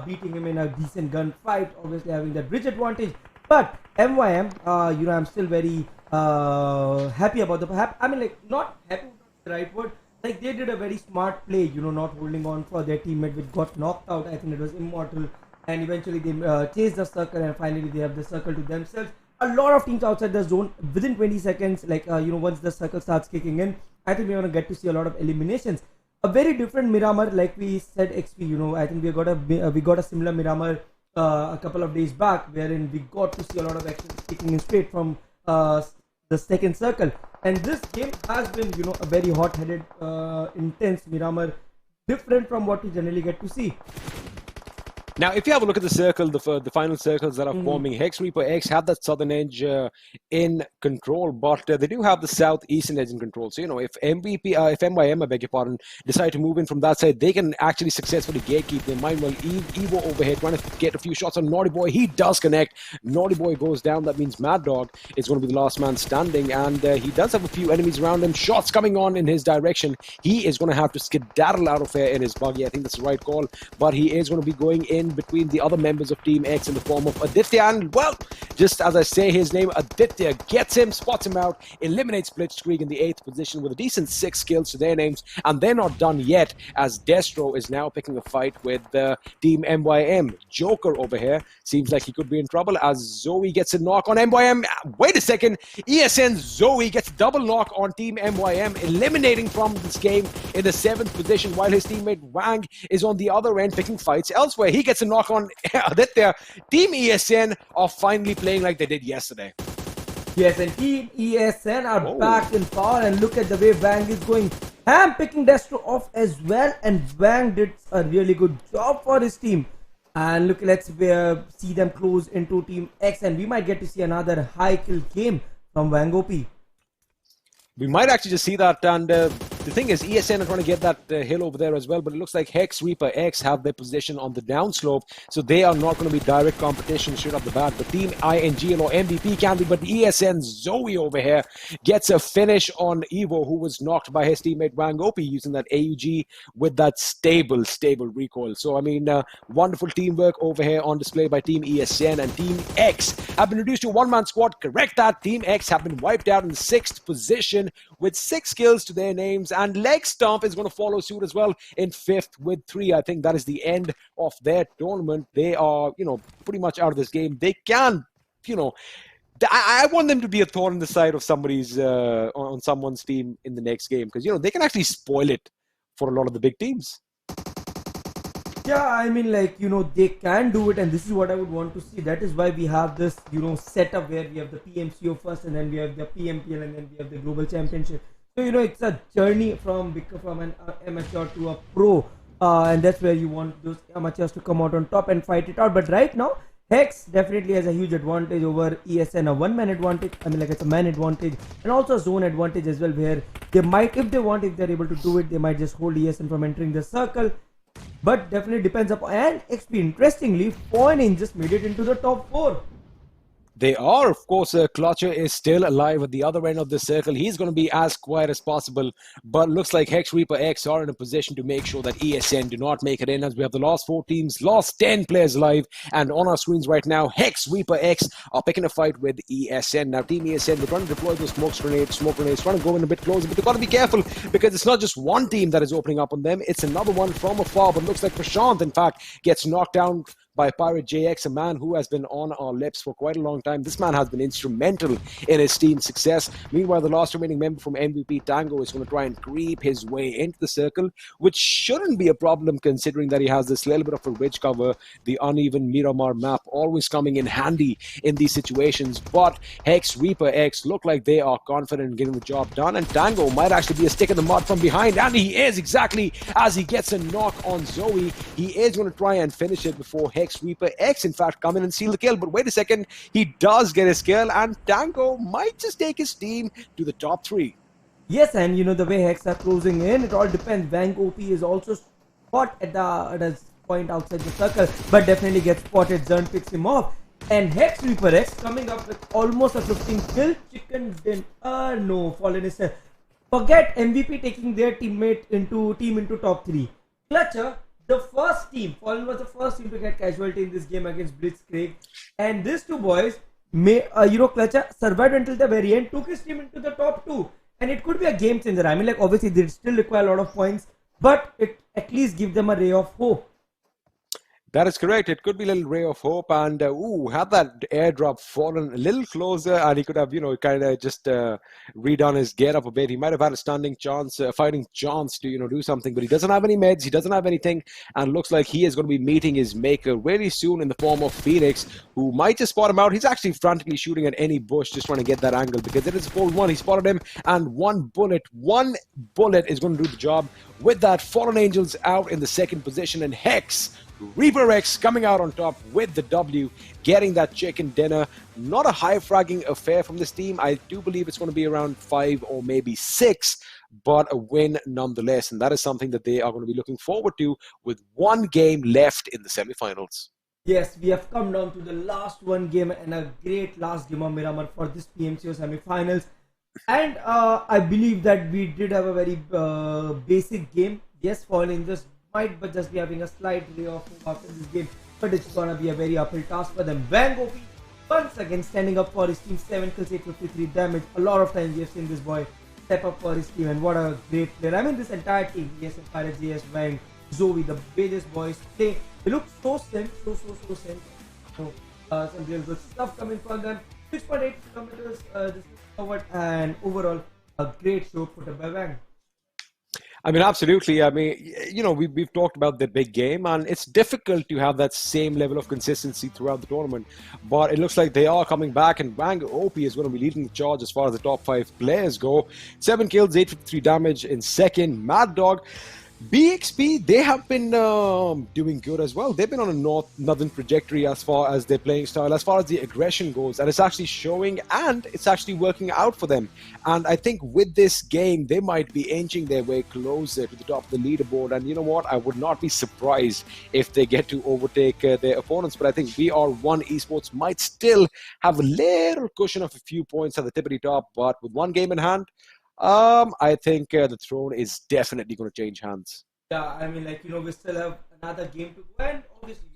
beating him in a decent gunfight, obviously having that bridge advantage. But MYM, I'm still very happy about not happy would not be the right word, like they did a very smart play, not holding on for their teammate which got knocked out. I think it was Immortal, and eventually they chased the circle, and finally they have the circle to themselves. A lot of teams outside the zone within 20 seconds, like once the circle starts kicking in, I think we're gonna get to see a lot of eliminations. A very different Miramar, like we said, XP. I think we got a similar Miramar a couple of days back, wherein we got to see a lot of action kicking in straight from the second circle. And this game has been, a very hot-headed, intense Miramar, different from what we generally get to see. Now, if you have a look at the circle, the final circles that are forming, HEX ReaperX have that southern edge in control, but they do have the southeastern edge in control. So, if MYM, I beg your pardon, decide to move in from that side, they can actually successfully gatekeep. They might well Evo overhead, trying to get a few shots on Naughty Boy. He does connect. Naughty Boy goes down. That means Mad Dog is going to be the last man standing, and he does have a few enemies around him. Shots coming on in his direction. He is going to have to skedaddle out of here in his buggy. I think that's the right call, but he is going to be going in between the other members of Team X in the form of Aditya, and well, just as I say his name, Aditya gets him, spots him out, eliminates Blitzkrieg in the 8th position with a decent 6 kills to their names, and they're not done yet, as Destro is now picking a fight with Team MYM. Joker over here seems like he could be in trouble as Zoe gets a knock on MYM. Wait a second, ESN Zoe gets a double knock on Team MYM, eliminating from this game in the 7th position, while his teammate Wang is on the other end picking fights elsewhere. He gets a knock on Aditya. Team ESN are finally playing like they did yesterday. Yes, and Team ESN are back in power, and look at the way Wang is going ham, picking Destro off as well, and Wang did a really good job for his team. And look, let's see them close into Team X, and we might get to see another high kill game from Wang OP. We might actually just see that, and the thing is, ESN are trying to get that hill over there as well, but it looks like HEX ReaperX have their position on the downslope, so they are not going to be direct competition straight off the bat. But Team INGL or MVP can be, but ESN Zoe over here gets a finish on Evo, who was knocked by his teammate Wang OP using that AUG with that stable recoil. So, I mean, wonderful teamwork over here on display by Team ESN, and Team X have been reduced to a one-man squad. Correct that. Team X have been wiped out in the 6th position with 6 kills to their names, and LegStump is going to follow suit as well in 5th with 3. I think that is the end of their tournament. They are, pretty much out of this game. They can, I want them to be a thorn in the side of somebody's, on someone's team in the next game, because, they can actually spoil it for a lot of the big teams. Yeah, I mean, they can do it, and this is what I would want to see. That is why we have this, setup where we have the PMCO first, and then we have the PMPL, and then we have the Global Championship. So, it's a journey from an amateur to a pro, and that's where you want those amateurs to come out on top and fight it out. But right now, HEX definitely has a huge advantage over ESN, a one-man advantage. I mean, it's a man advantage, and also a zone advantage as well, where they might, if they're able to do it, they might just hold ESN from entering the circle. But definitely depends upon, and XP, interestingly, FALLEN just made it into the top 4. They are, of course. Clutcher is still alive at the other end of the circle. He's going to be as quiet as possible, but looks like HEX ReaperX are in a position to make sure that ESN do not make it in, as we have the last 4 teams, lost 10 players alive, and on our screens right now, HEX ReaperX are picking a fight with ESN. Now, Team ESN, they're trying to deploy those smoke grenades, trying to go in a bit closer, but they've got to be careful, because it's not just one team that is opening up on them, it's another one from afar. But looks like Prashant, in fact, gets knocked down by Pirate JX, a man who has been on our lips for quite a long time. This man has been instrumental in his team's success. Meanwhile, the last remaining member from MVP Tango is going to try and creep his way into the circle, which shouldn't be a problem considering that he has this little bit of a ridge cover, the uneven Miramar map, always coming in handy in these situations. But HEX ReaperX look like they are confident in getting the job done, and Tango might actually be a stick in the mud from behind, and he is, exactly as he gets a knock on Zoe. He is going to try and finish it before HEX ReaperX, in fact, come in and seal the kill. But wait a second, he does get his kill, and Tango might just take his team to the top 3. Yes, and the way HEX are closing in, it all depends. Wang OP is also spot at a point outside the circle, but definitely gets spotted. Zern picks him off, and HEX ReaperX coming up with almost a 15 kill chicken dinner. No, FALLEN is forget MVP taking their teammate into top 3. Clutcher, the first team, FALLEN was the first team to get casualty in this game against Blitzkrieg, and these two boys, Clutcher survived until the very end, took his team into the top 2, and it could be a game changer. I mean, like obviously they still require a lot of points, but it at least give them a ray of hope. That is correct. It could be a little ray of hope, and had that airdrop fallen a little closer, and he could have, kind of just redone his get up a bit. He might have had a standing chance, fighting chance to, do something, but he doesn't have any meds. He doesn't have anything, and looks like he is going to be meeting his maker very soon in the form of Phoenix, who might just spot him out. He's actually frantically shooting at any bush, just trying to get that angle because it is 4-1. He spotted him, and one bullet is going to do the job. With that, FALLENangelz out in the second position, and HEX ReaperX coming out on top with the W, getting that chicken dinner. Not a high fragging affair from this team. I do believe it's going to be around 5 or maybe 6, but a win nonetheless. And that is something that they are going to be looking forward to with one game left in the semi-finals. Yes, we have come down to the last one game and a great last game of Miramar for this PMCO semi-finals. And I believe that we did have a very basic game. Yes, FALLENangelz might but just be having a slight ray of hope after this game, but it's gonna be a very uphill task for them. Wang OP once again standing up for his team, 7 kills, 853 damage. A lot of times we have seen this boy step up for his team, and what a great player. I mean, this entire team, ESM, Pirate, JS, Wang, Zoe, the biggest boys, they look so sent, so sent. So some real good stuff coming from them. 6.8 kilometers distance forward, and overall a great show put up by Wang. I mean, absolutely. I mean, we've talked about the big game, and it's difficult to have that same level of consistency throughout the tournament. But it looks like they are coming back, and Wang OP is going to be leading the charge as far as the top 5 players go. 7 kills, 853 damage in second. Mad Dog. BXP, they have been doing good as well. They've been on a northern trajectory as far as their playing style, as far as the aggression goes, and it's actually showing, and it's actually working out for them. And I think with this game, they might be inching their way closer to the top of the leaderboard. And you know what? I would not be surprised if they get to overtake their opponents. But I think VR1 Esports might still have a little cushion of a few points at the tippity top. But with one game in hand, I think the throne is definitely going to change hands. Yeah, I mean, like, we still have another game to go, and obviously,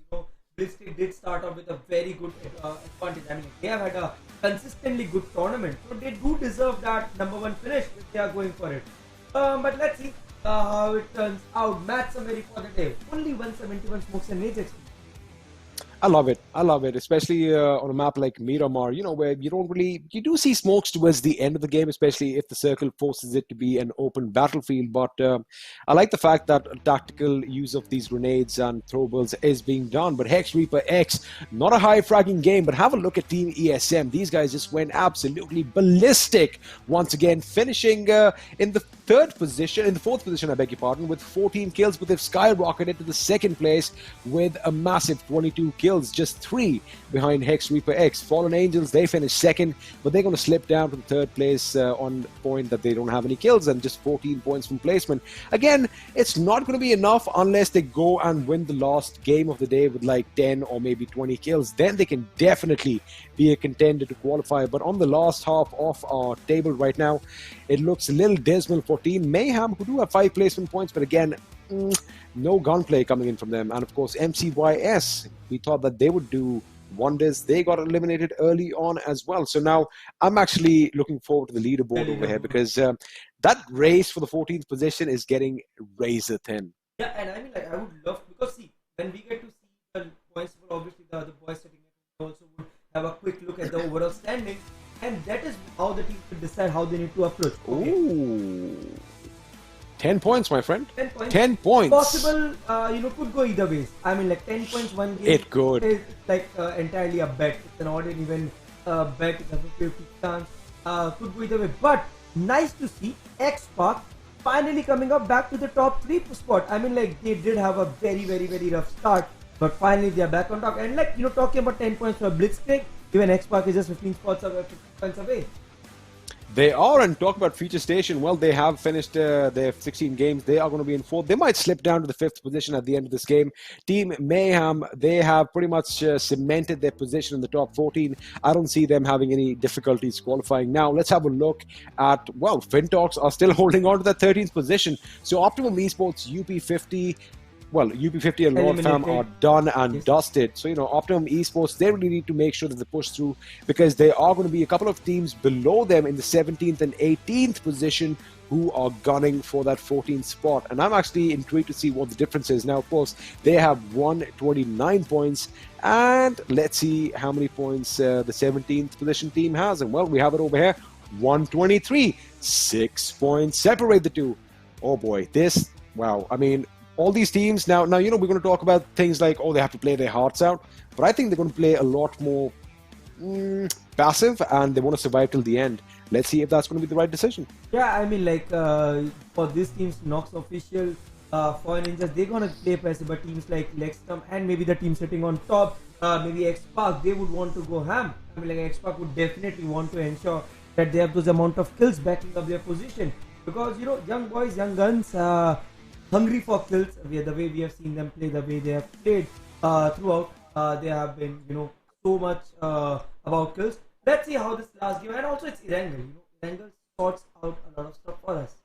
BlitzkriegXP did start off with a very good advantage. I mean, they have had a consistently good tournament, so they do deserve that #1 finish if they are going for it. But let's see how it turns out. Match summary for the day. Only 171 smokes and nades. I love it. I love it, especially on a map like Miramar, where you do see smokes towards the end of the game, especially if the circle forces it to be an open battlefield. But I like the fact that tactical use of these grenades and throwables is being done. But HEX ReaperX, not a high fragging game, but have a look at Team ESM. These guys just went absolutely ballistic once again, finishing in the fourth position, I beg your pardon, with 14 kills, but they've skyrocketed to the second place with a massive 22 kills, just 3 behind HEX ReaperX. FALLENangelz, they finished second, but they're going to slip down to the third place on the point that they don't have any kills and just 14 points from placement. Again, it's not going to be enough unless they go and win the last game of the day with like 10 or maybe 20 kills. Then they can definitely be a contender to qualify. But on the last half of our table right now, it looks a little dismal for Team Mayhem, who do have 5 placement points, but again, no gunplay coming in from them. And of course, MCYS, we thought that they would do wonders. They got eliminated early on as well. So now I'm actually looking forward to the leaderboard over here, because that race for the 14th position is getting razor thin. Yeah, and I mean, like, I would love, because see, when we get to see the points, obviously the boys sitting at also would have a quick look at the overall standings, and that is how the team will decide how they need to approach. Okay? Ooh. 10 points, my friend. 10 points. 10 points. Possible, could go either ways. I mean, like 10 points one game. It could. Is like entirely a bet. It's an odd and even bet. It's a 50-50 chance. Could go either way. But nice to see XSpark finally coming up back to the top 3 spot. I mean, like, they did have a very, very, very rough start, but finally they are back on top. And like, talking about 10 points for BlitzkriegXP, even XSpark is just 15 spots away, 15 points away. They are, and talk about Futurestation. Well, they have finished their 16 games. They are going to be in 4th. They might slip down to the 5th position at the end of this game. Team Mayhem, they have pretty much cemented their position in the top 14. I don't see them having any difficulties qualifying. Now, let's have a look at, well, FINTOX are still holding on to that 13th position. So Optimum Esports, UP50, well, UP50 and Lord Fam are eliminated. done and Yes. dusted. So, Optimum Esports, they really need to make sure that they push through, because there are going to be a couple of teams below them in the 17th and 18th position who are gunning for that 14th spot. And I'm actually intrigued to see what the difference is. Now, of course, they have 129 points. And let's see how many points the 17th position team has. And, well, we have it over here, 123. 6 points separate the two. Oh, boy. This, wow. I mean, all these teams, now, we're going to talk about things like, they have to play their hearts out. But I think they're going to play a lot more passive, and they want to survive till the end. Let's see if that's going to be the right decision. Yeah, I mean, like, for these teams, Nox official, FALLENangelz, they're gonna play passive, but teams like LegStump and maybe the team sitting on top, maybe XSpark, they would want to go ham. I mean, like, XSpark would definitely want to ensure that they have those amount of kills backing up their position, because young boys, young guns, hungry for kills. The way we have seen them play, the way they have played throughout, they have been so much about kills. Let's see how this last game, and also it's Erangel. Erangel sorts out a lot of stuff for us.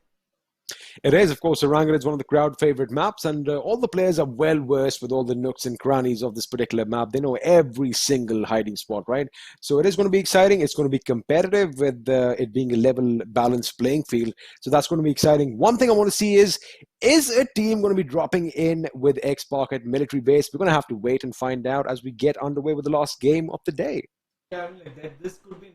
It is, of course, Erangel is one of the crowd favorite maps, and all the players are well versed with all the nooks and crannies of this particular map. They know every single hiding spot, right? So it is going to be exciting. It's going to be competitive, with it being a level, balanced playing field. So that's going to be exciting. One thing I want to see is a team going to be dropping in with XSpark at military base? We're going to have to wait and find out as we get underway with the last game of the day. Yeah, I mean, like that. This could be.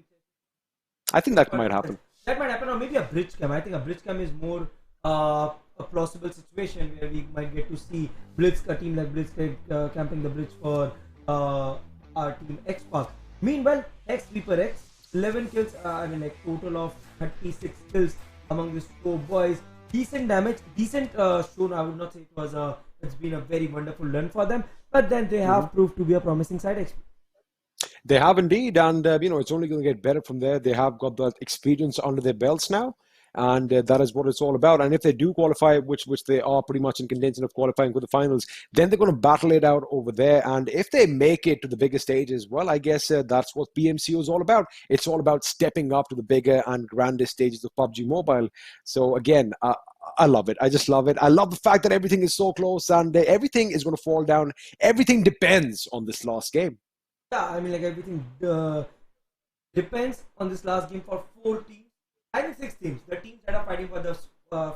I think that might happen. That might happen, or maybe a bridge cam. I think a bridge cam is more a plausible situation where we might get to see a team like Blitzkrieg camping the bridge for our team XSpark. Meanwhile, HEX ReaperX, 11 kills. I mean, like total of 36 kills among these 4 boys. Decent damage, decent shown. I would not say it was it's been a very wonderful run for them, but then they have proved to be a promising side XP. They have indeed, and it's only going to get better from there. They have got that experience under their belts now, and that is what it's all about. And if they do qualify, which they are pretty much in contention of qualifying for the finals, then they're going to battle it out over there. And if they make it to the bigger stages, well, I guess that's what PMCO is all about. It's all about stepping up to the bigger and grander stages of PUBG Mobile. So again, I love it. I just love it. I love the fact that everything is so close, and everything is going to fall down. Everything depends on this last game. Yeah, I mean, like everything depends on this last game for 4 teams. I think 6 teams. The teams that are fighting for the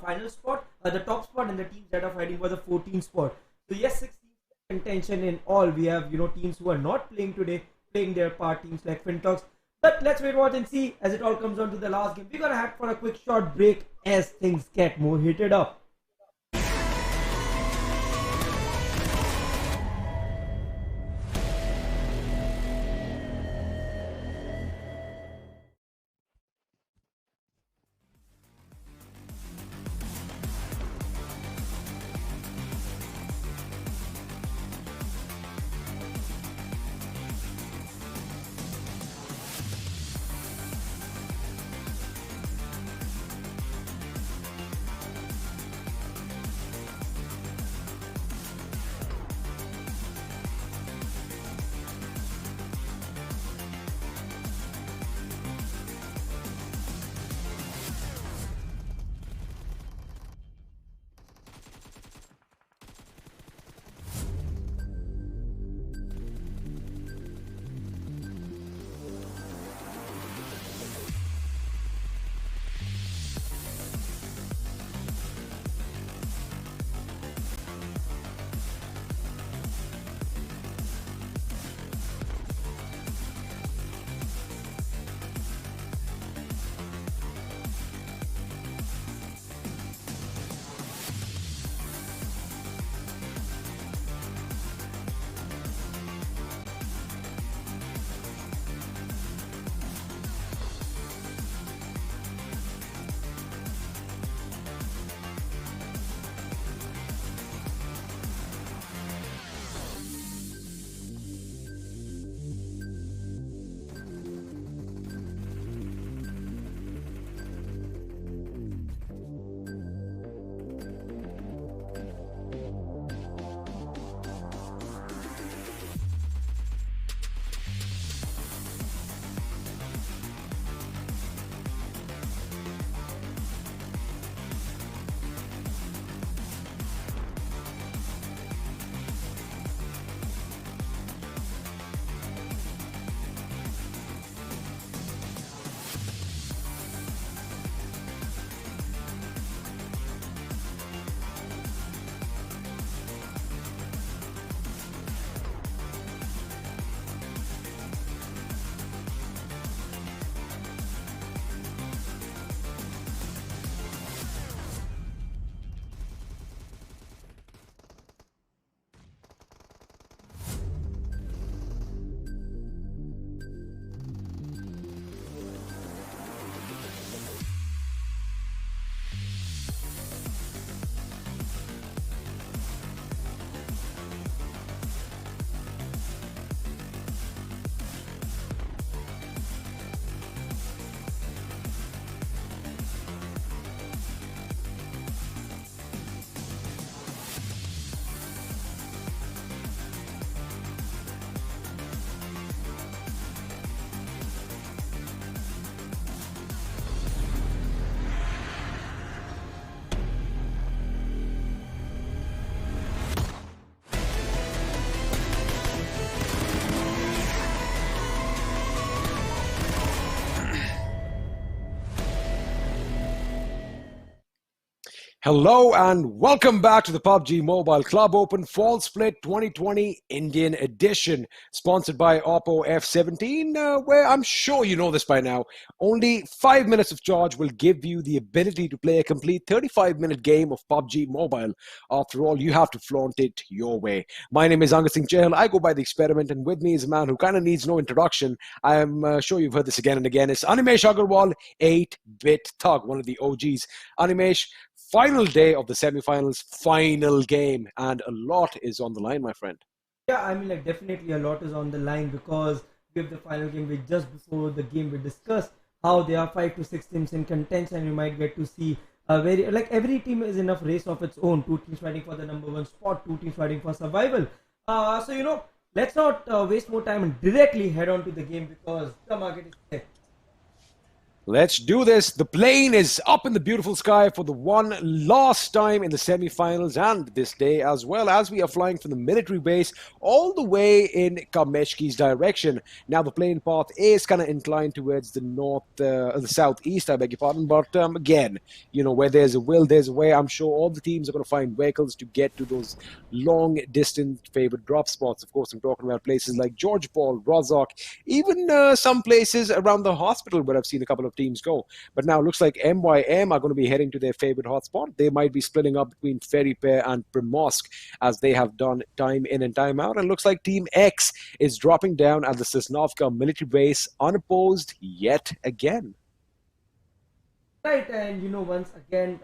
final spot, the top spot, and the teams that are fighting for the 14th spot. So yes, 6 teams contention in all. We have teams who are not playing today, playing their part. Teams like FINTOX. But let's wait, watch, and see as it all comes on to the last game. We're gonna head for a quick short break as things get more heated up. Hello and welcome back to the PUBG Mobile Club Open Fall Split 2020 Indian Edition, sponsored by Oppo F17, where I'm sure you know this by now. Only 5 minutes of charge will give you the ability to play a complete 35-minute game of PUBG Mobile. After all, you have to flaunt it your way. My name is Angat Singh Chahal. I go by The Experiment, and with me is a man who kind of needs no introduction. I'm sure you've heard this again and again. It's Animesh Agarwal, 8-bit thug, one of the OGs. Animesh, final day of the semi-finals, final game, and a lot is on the line, my friend. Yeah, I mean, like, definitely a lot is on the line because we have the final game. We just before the game we discussed how there are 5 to 6 teams in contention, and you might get to see a very like every team is enough race of its own. 2 teams fighting for the #1 spot, 2 teams fighting for survival. So let's not waste more time and directly head on to the game because the market is set. Let's do this. The plane is up in the beautiful sky for the one last time in the semi-finals and this day as well, as we are flying from the military base all the way in Kameshki's direction. Now the plane path is kind of inclined towards the the southeast, I beg your pardon, but again, where there's a will, there's a way. I'm sure all the teams are going to find vehicles to get to those long distant favorite drop spots. Of course, I'm talking about places like George Paul, Rozhok, even some places around the hospital where I've seen a couple of teams go. But now it looks like MYM are going to be heading to their favorite hotspot. They might be splitting up between Ferry Pair and Primorsk as they have done time in and time out. And looks like Team X is dropping down at the Sosnovka military base unopposed yet again. Right, and once again,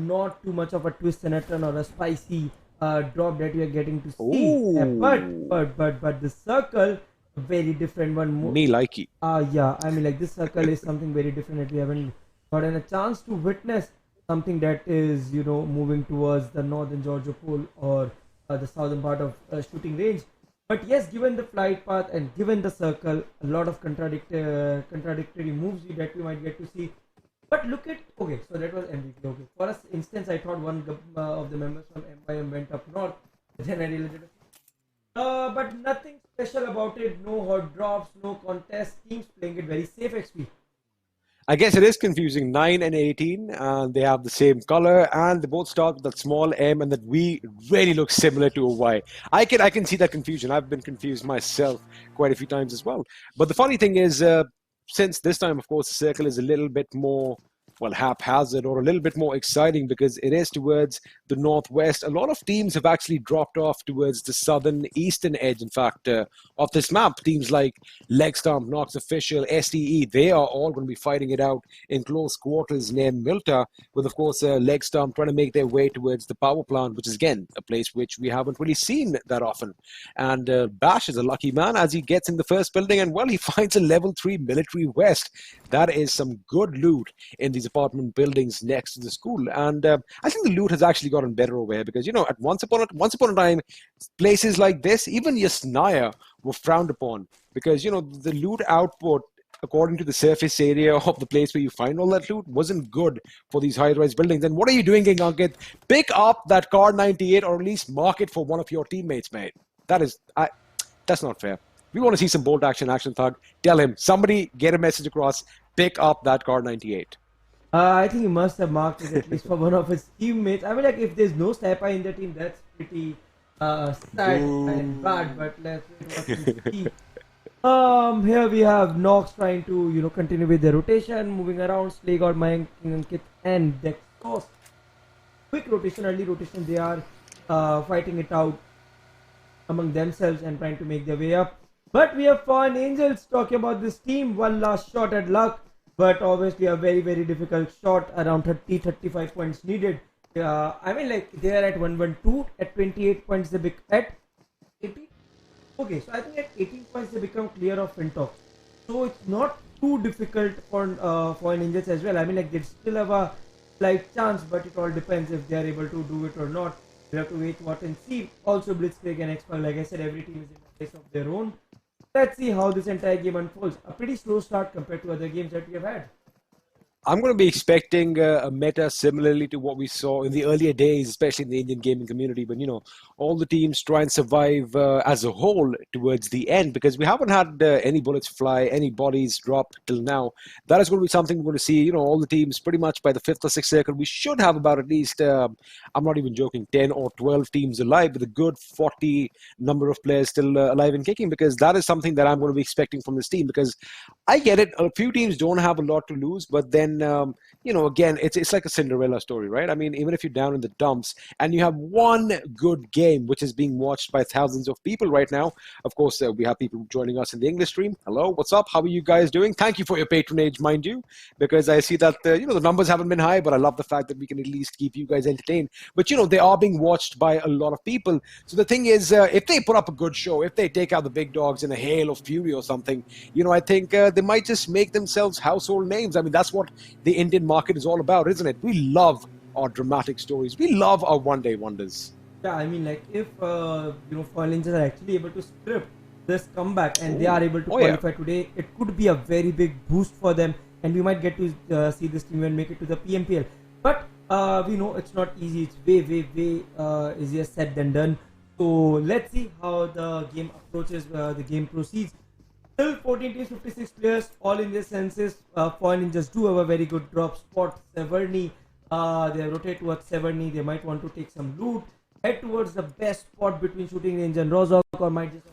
not too much of a twist and a turn or a spicy drop that we are getting to see. But the circle, very different one. Me like it. Yeah, I mean, like, this circle is something very different that we haven't gotten a chance to witness. Something that is, moving towards the northern Georgia Pole or the southern part of shooting range. But yes, given the flight path and given the circle, a lot of contradictory moves that we might get to see. But look at, okay, so that was MVP. Okay, for instance, I thought one of the members from MYM went up north. Then I realized but nothing special about it. No hot drops, no contest. Teams playing it very safe XP. I guess it is confusing. 9 and 18, and they have the same color, and they both start with that small M, and that V really looks similar to a Y. I can see that confusion. I've been confused myself quite a few times as well. But the funny thing is, since this time, of course, the circle is a little bit more, well, haphazard or a little bit more exciting because it is towards the northwest. A lot of teams have actually dropped off towards the southern eastern edge, in fact, of this map. Teams like LegStump, Nox Official, STE, they are all going to be fighting it out in close quarters near Milta, with, of course, LegStump trying to make their way towards the power plant, which is, again, a place which we haven't really seen that often. And Bash is a lucky man as he gets in the first building, and, well, he finds a level 3 military vest. That is some good loot in these apartment buildings next to the school. And I think the loot has actually gotten better over here because, at once upon a time, places like this, even Yasnaya, were frowned upon because, the loot output, according to the surface area of the place where you find all that loot, wasn't good for these high-rise buildings. And what are you doing, Ankit? Pick up that Car 98 or at least mark it for one of your teammates, mate. That's not fair. We want to see some bold action thug. Tell him, somebody get a message across, pick up that Car 98. I think he must have marked it at least for one of his teammates. I mean, like, if there's no sniper in the team, that's pretty sad and bad, but let's wait what we see. Here we have Nox trying to, continue with the rotation, moving around. Slay got Mayhem, Ankit, and Dexos. Quick rotation, early rotation, they are fighting it out among themselves and trying to make their way up. But we have FALLENangelz talking about this team. One last shot at luck. But obviously a very, very difficult shot, around 30-35 points needed. I mean, like, they are at 112, at 28 points they at 18. Okay, so I think at 18 points they become clear of FINTOX. So it's not too difficult for FALLENangelz as well. I mean, like, they still have a slight chance, but it all depends if they are able to do it or not. We have to wait, watch and see. Also, Blitzkrieg and XSpark, like I said, every team is in a place of their own. Let's see how this entire game unfolds. A pretty slow start compared to other games that we have had. I'm going to be expecting a meta similarly to what we saw in the earlier days, especially in the Indian gaming community. But, all the teams try and survive as a whole towards the end, because we haven't had any bullets fly, any bodies drop till now. That is going to be something we're going to see, all the teams pretty much by the 5th or 6th circle. We should have about at least, I'm not even joking, 10 or 12 teams alive with a good 40 number of players still alive and kicking, because that is something that I'm going to be expecting from this team. Because I get it, a few teams don't have a lot to lose, but then, again, it's like a Cinderella story, right? I mean, even if you're down in the dumps and you have one good game, which is being watched by thousands of people right now. Of course, we have people joining us in the English stream. Hello, what's up? How are you guys doing? Thank you for your patronage, mind you, because I see that, the numbers haven't been high, but I love the fact that we can at least keep you guys entertained. But, they are being watched by a lot of people. So the thing is, if they put up a good show, if they take out the big dogs in a hail of fury or something, I think they might just make themselves household names. I mean, that's what the Indian market is all about, isn't it? We love our dramatic stories. We love our one-day wonders. Yeah, I mean, like if FALLENangelz are actually able to script this comeback and they are able to qualify today, it could be a very big boost for them, and we might get to see this team and make it to the PMPL. But we know it's not easy. It's way easier said than done. So let's see how the game approaches, the game proceeds. Still 14 teams, 56 players, all in their senses. FALLENangelz do have a very good drop spot. Severny, they rotate towards Severny. They might want to take some loot, head towards the best spot between shooting range and Rozok, or might just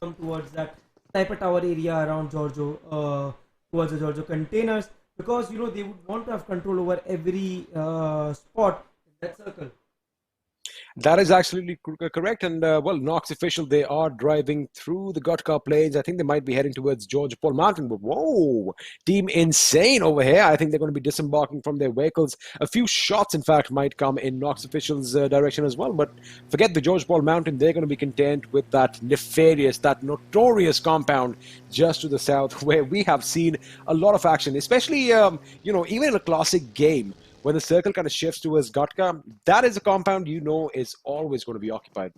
come towards that sniper tower area around Giorgio, towards the Giorgio containers, because they would want to have control over every spot in that circle. That is absolutely correct. And, Nox official, they are driving through the Gutka plains. I think they might be heading towards George Paul Mountain. But whoa, Team Insane over here. I think they're going to be disembarking from their vehicles. A few shots, in fact, might come in Nox official's direction as well. But forget the George Paul Mountain. They're going to be content with that nefarious, that notorious compound just to the south, where we have seen a lot of action, especially, even in a classic game. When the circle kind of shifts towards Gutka, that is a compound is always going to be occupied.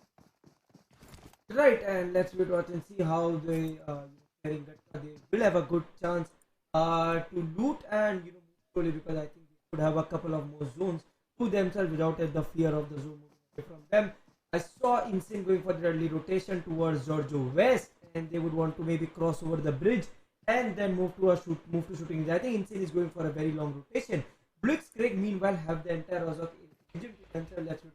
Right, and let's wait watch and see how they getting Gutka. They will have a good chance to loot and move slowly, because I think they could have a couple of more zones to themselves without the fear of the zone moving away from them. I saw Insane going for the early rotation towards Giorgio West, and they would want to maybe cross over the bridge and then move to shooting. I think Insane is going for a very long rotation. BlitzkriegXP meanwhile have the entire Rozok engine to themselves. Let's wait.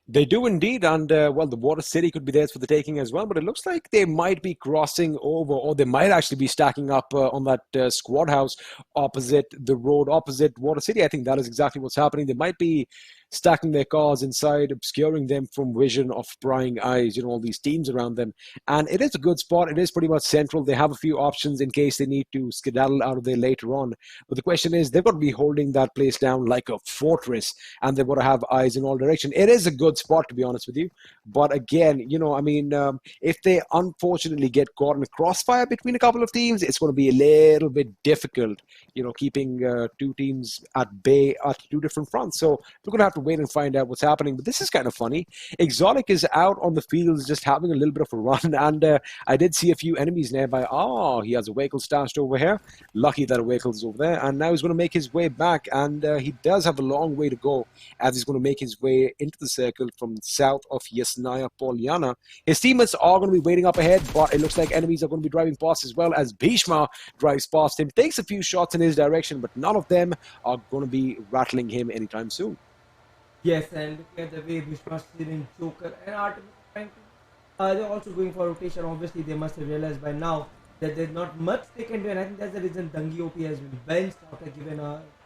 They do indeed, and the Water City could be theirs for the taking as well, but it looks like they might be crossing over, or they might actually be stacking up on that squad house opposite the road, opposite Water City. I think that is exactly what's happening. They might be stacking their cars inside, obscuring them from vision of prying eyes, all these teams around them. And it is a good spot. It is pretty much central. They have a few options in case they need to skedaddle out of there later on. But the question is, they've got to be holding that place down like a fortress, and they've got to have eyes in all directions. It is a good spot, to be honest with you. But again, if they unfortunately get caught in a crossfire between a couple of teams, it's going to be a little bit difficult, keeping two teams at bay at two different fronts. So we're going to have to wait and find out what's happening. But this is kind of funny. Exotic is out on the fields just having a little bit of a run, and I did see a few enemies nearby. He has a vehicle stashed over here. Lucky that a vehicle's over there, and now he's going to make his way back, and he does have a long way to go as he's going to make his way into the circle from south of Yasnaya Polyana. His teammates are going to be waiting up ahead, but it looks like enemies are going to be driving past as well, as Bhishma drives past him, takes a few shots in his direction, but none of them are going to be rattling him anytime soon. Yes, and look at the way Bhishma is stealing Joker and Artemis trying to. They're also going for rotation. Obviously, they must have realized by now that there's not much they can do, and I think that's the reason Dangi OP has been benched after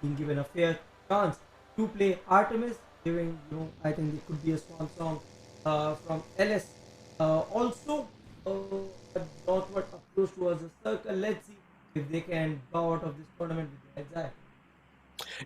being given a fair chance to play Artemis. Giving, I think it could be a swan song from LS. Also, northward approach towards the circle. Let's see if they can bow out of this tournament with the exile.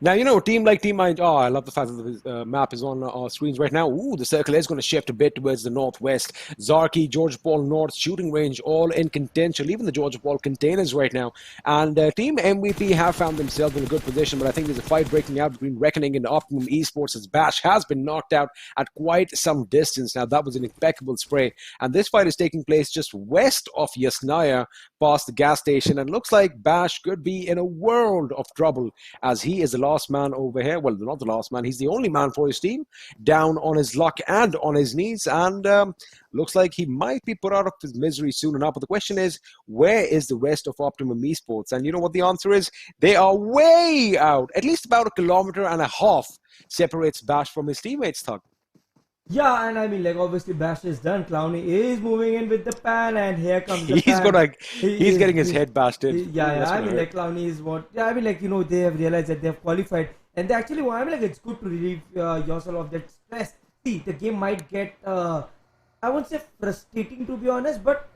Now, you know, a team like Team INGL, oh, I love the fact that the map is on our screens right now. Ooh, the circle is going to shift a bit towards the northwest. Zarki, Georgia Paul North, shooting range, all in contention, even the Georgia Paul containers right now. And Team MVP have found themselves in a good position, but I think there's a fight breaking out between Reckoning and Optimum Esports as Bash has been knocked out at quite some distance. Now, that was an impeccable spray. And this fight is taking place just west of Yasnaya, past the gas station, and looks like Bash could be in a world of trouble as he is the last man over here. Well, not the last man, he's the only man for his team, down on his luck and on his knees, and looks like he might be put out of his misery soon enough. But the question is, where is the rest of Optimum Esports? And you know what the answer is? They are way out. At least about 1.5 kilometers separates Bash from his teammates, Thug. Yeah, and I mean, like, obviously Bash is done. Clowny is moving in with the pan, and here comes the pan. He's getting his head bashed in. Yeah, I mean, like, Clowny is what... Yeah, I mean, like, you know, they have realized that they have qualified. And they actually, I mean, like, it's good to relieve yourself of that stress. See, the game might get, I won't say frustrating, to be honest, but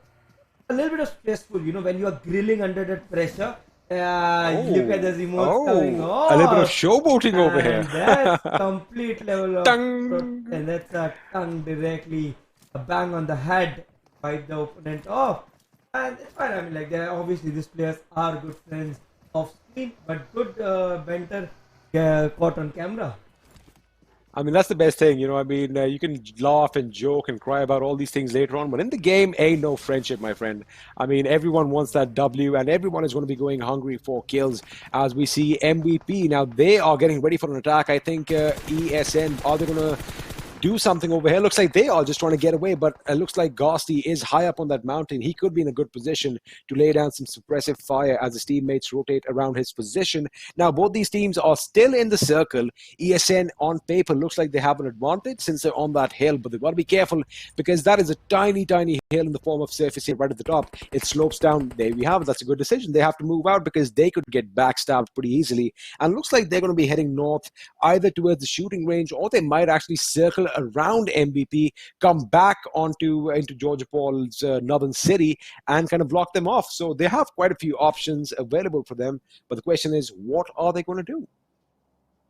a little bit of stressful, you know, when you are grilling under that pressure. Look at the remote coming on. A little bit of showboating over here. That's complete level of... And that's a tongue directly, a bang on the head, wipe the opponent off. And it's fine. I mean, like, obviously these players are good friends off screen, but good banter caught on camera. I mean, that's the best thing, you know. I mean, you can laugh and joke and cry about all these things later on, but in the game, ain't no friendship, my friend. I mean, everyone wants that W, and everyone is going to be going hungry for kills. As we see MVP, now they are getting ready for an attack. I think ESN, are they going to do something over here? Looks like they are just trying to get away, but it looks like Ghosty is high up on that mountain. He could be in a good position to lay down some suppressive fire as his teammates rotate around his position. Now, both these teams are still in the circle. ESN, on paper, looks like they have an advantage since they're on that hill, but they've got to be careful because that is a tiny, tiny hill in the form of surface here right at the top. It slopes down. There we have it. That's a good decision. They have to move out because they could get backstabbed pretty easily. And looks like they're going to be heading north, either towards the shooting range, or they might actually circle around MVP, come back into Georgia Paul's northern city and kind of block them off. So they have quite a few options available for them, but the question is, what are they going to do?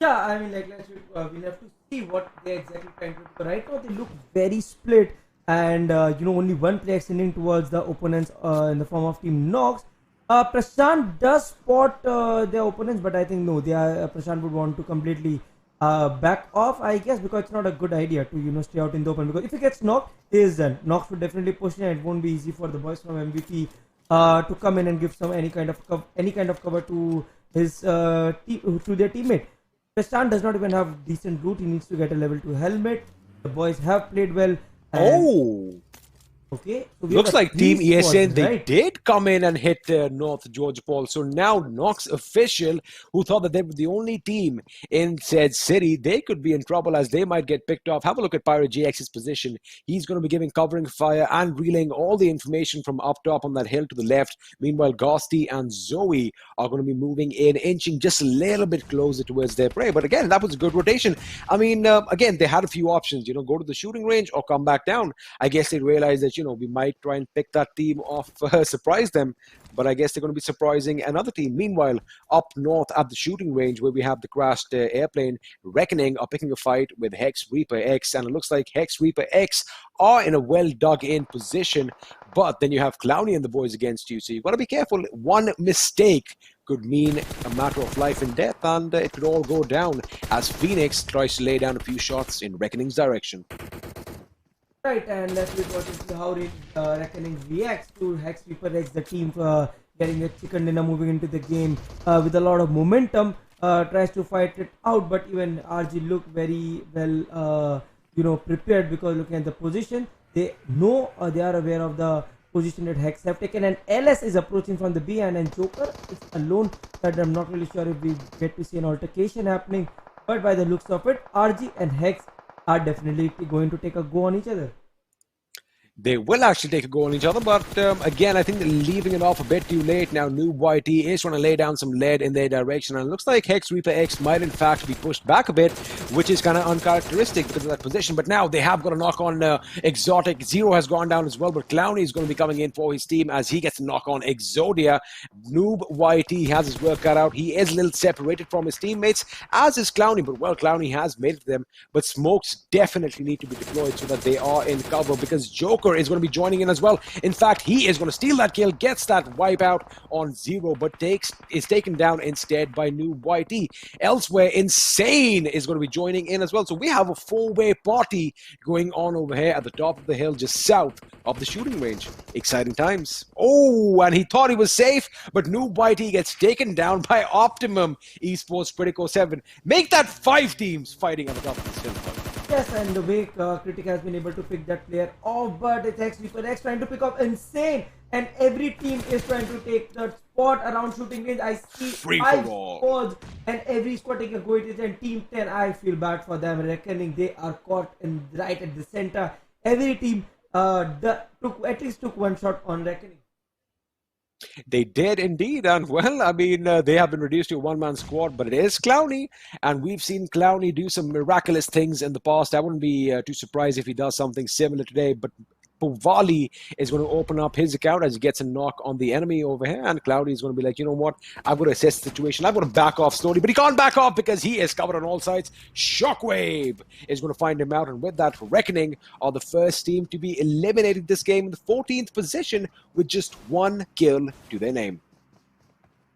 Yeah, I mean, like, we'll have to see what they're exactly trying to do. Right now, they look very split, and you know, only one player extending towards the opponents in the form of Team Nox. Prashant does spot their opponents, but I think no, Prashant would want to completely back off, I guess, because it's not a good idea to, you know, stay out in the open, because if he gets knocked, he is done. Nox would definitely push in, and it won't be easy for the boys from MVP to come in and give any kind of cover to his to their teammate. Prashant does not even have decent loot. He needs to get a level 2 helmet. The boys have played well. Okay. So looks like Team ESN, they right? did come in and hit North Georgia Paul. So now Nox official, who thought that they were the only team in said city, they could be in trouble as they might get picked off. Have a look at Pyro GX's position. He's going to be giving covering fire and relaying all the information from up top on that hill to the left. Meanwhile, Ghosty and Zoe are going to be moving in, inching just a little bit closer towards their prey. But again, that was a good rotation. I mean, again, they had a few options, you know, go to the shooting range or come back down. I guess they realized that, you know, we might try and pick that team off, surprise them, but I guess they're going to be surprising another team. Meanwhile, up north at the shooting range where we have the crashed airplane, Reckoning are picking a fight with HEX ReaperX, and it looks like HEX ReaperX are in a well dug in position, but then you have Clowny and the boys against you, so you've got to be careful. One mistake could mean a matter of life and death, and it could all go down as Phoenix tries to lay down a few shots in Reckoning's direction. Right, and let's go into how Reckoning reacts to HEX ReaperX, the team getting a chicken dinner, moving into the game with a lot of momentum, tries to fight it out, but even RG look very well, you know, prepared, because looking at the position, they know, they are aware of the position that HEX have taken, and LS is approaching from the B, and then Joker is alone, that I'm not really sure if we get to see an altercation happening, but by the looks of it, RG and HEX are definitely going to take a go on each other. They will actually take a go on each other, but again, I think they're leaving it off a bit too late. Now, Noob YT is trying to lay down some lead in their direction, and it looks like HEX ReaperX might in fact be pushed back a bit which is kind of uncharacteristic because of that position. But now they have got a knock on Exotic. Zero has gone down as well, but Clowny is going to be coming in for his team as he gets a knock on Exodia. Noob YT has his work cut out. He is a little separated from his teammates, as is Clowny, but well, Clowny has made it to them. But smokes definitely need to be deployed so that they are in cover, because Joker is going to be joining in as well. In fact, he is going to steal that kill, gets that wipeout on Zero, but is taken down instead by Noob YT. Elsewhere, Insane is going to be joining in as well. So we have a four-way party going on over here at the top of the hill, just south of the shooting range. Exciting times. Oh, and he thought he was safe, but Noob YT gets taken down by Optimum Esports PMCO 7. Make that 5 teams fighting at the top of this hill. Yes, and the way Critic has been able to pick that player off, but it's HEX ReaperX trying to pick off Insane, and every team is trying to take that spot around shooting range. I see 5 squads, and every squad taking a go at it, and Team 10, I feel bad for them. Reckoning, they are caught in right at the center. Every team at least took one shot on Reckoning. They did indeed, and well, I mean, they have been reduced to a one-man squad, but it is Clowny, and we've seen Clowny do some miraculous things in the past. I wouldn't be too surprised if he does something similar today, but Povali is going to open up his account as he gets a knock on the enemy over here, and Cloudy is going to be like, you know what, I've got to assess the situation, I've got to back off slowly, but he can't back off because he is covered on all sides. Shockwave is going to find him out, and with that, Reckoning are the first team to be eliminated this game in the 14th position with just 1 kill to their name.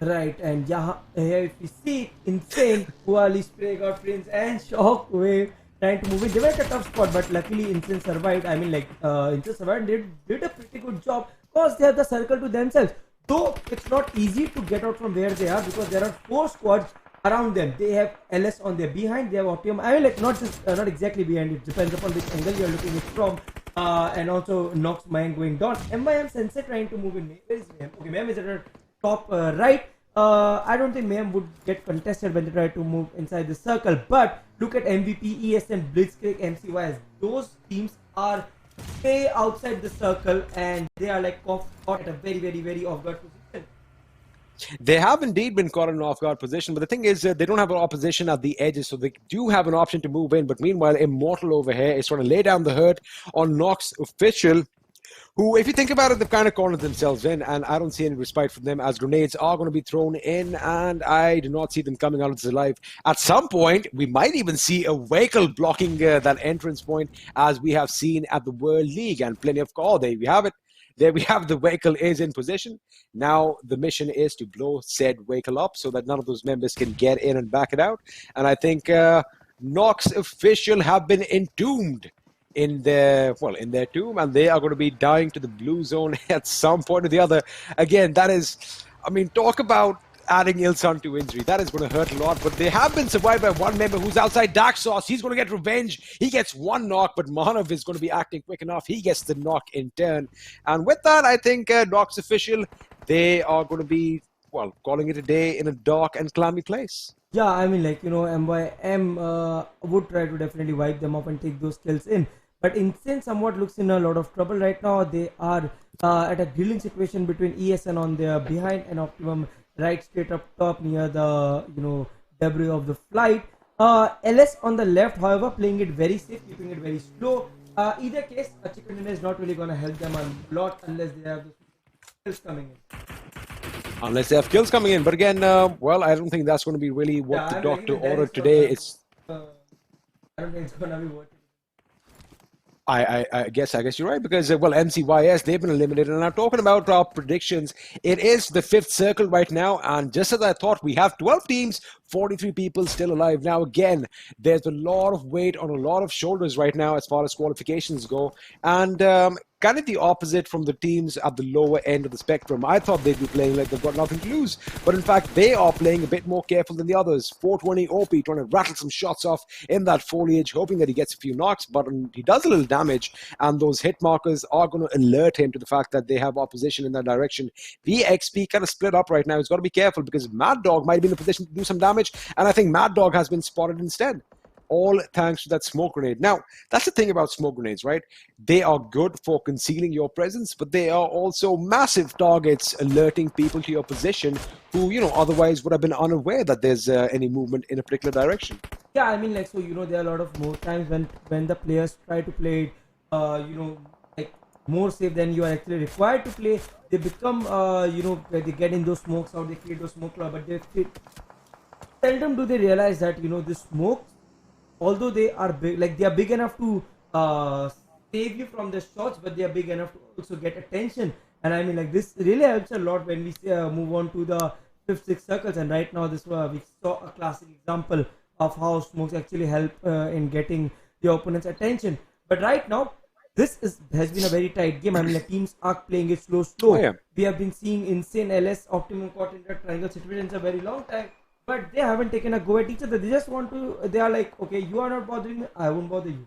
Right, and here if you see Insane, Povali, Spray, got Prince, and Shockwave trying to move in. They were at a tough spot, but luckily Insane survived. I mean, like, Insane survived and did a pretty good job because they have the circle to themselves. Though it's not easy to get out from where they are because there are 4 squads around them. They have LS on their behind, they have Optimum. I mean, like, not exactly behind, it depends upon which angle you're looking at from. And also Nox Mayhem going down. MYM Sensei trying to move in. Where is Mayhem? Okay, Mayhem is at the top right. I don't think Mayhem would get contested when they try to move inside the circle, but look at MVP, ESN, Blitzkrieg, MCYS. Those teams are way outside the circle and they are like caught at a very, very, very off-guard position. They have indeed been caught in an off-guard position, but the thing is, they don't have an opposition at the edges, so they do have an option to move in. But meanwhile, Immortal over here is trying to lay down the hurt on Nox Official, who, if you think about it, they've kind of cornered themselves in, and I don't see any respite from them as grenades are going to be thrown in, and I do not see them coming out of this alive. At some point, we might even see a vehicle blocking that entrance point, as we have seen at the World League, and plenty of... Oh, there we have it. There we have the vehicle is in position. Now the mission is to blow said vehicle up so that none of those members can get in and back it out. And I think Nox Official have been entombed in their tomb, and they are going to be dying to the blue zone at some point or the other. Again, that is, I mean, talk about adding Ilsan to injury. That is going to hurt a lot, but they have been survived by one member who's outside. Dark Sauce, he's going to get revenge. He gets 1 knock, but Manav is going to be acting quick enough. He gets the knock in turn. And with that, I think Nox Official, they are going to be, well, calling it a day in a dark and clammy place. Yeah, I mean, like, you know, MYM would try to definitely wipe them off and take those kills in. But Insane somewhat looks in a lot of trouble right now. They are at a grilling situation between ESN on their behind and Optimum right straight up top near the, you know, debris of the flight. LS on the left, however, playing it very safe, keeping it very slow. Either case, a chicken dinner is not really going to help them a lot unless they have the kills coming in. Unless they have kills coming in. But again, well, I don't think that's going to be really what the doctor ordered today. I don't think it's going to be what. I guess you're right, because, well, MCYS, they've been eliminated. And I'm talking about our predictions. It is the 5th circle right now. And just as I thought, we have 12 teams, 43 people still alive. Now, again, there's a lot of weight on a lot of shoulders right now as far as qualifications go. And kind of the opposite from the teams at the lower end of the spectrum. I thought they'd be playing like they've got nothing to lose. But in fact, they are playing a bit more careful than the others. 420 OP trying to rattle some shots off in that foliage, hoping that he gets a few knocks. But he does a little damage. And those hit markers are going to alert him to the fact that they have opposition in that direction. VXP kind of split up right now. He's got to be careful because Mad Dog might be in a position to do some damage. And I think Mad Dog has been spotted instead. all thanks to that smoke grenade. Now, that's the thing about smoke grenades, right? They are good for concealing your presence, but they are also massive targets, alerting people to your position who, otherwise would have been unaware that there's any movement in a particular direction. Yeah, I mean, like, so, there are a lot of more times when the players try to play it, like, more safe than you are actually required to play. They become, they get in those smokes out, they create those smoke cloud, but seldom do they realize that, the smokes, although they are big, like, they are big enough to save you from the shots, but they are big enough to also get attention. And I mean, like, this really helps a lot when we move on to the 5th, 6th circles. And right now, we saw a classic example of how smokes actually help in getting the opponent's attention. But right now, this has been a very tight game. I mean, the teams are playing it slow. Oh, yeah. We have been seeing insane LS Optimum caught in the triangle situations a very long time, but they haven't taken a go at each other. They just want to. They are like, okay, you are not bothering me, I won't bother you.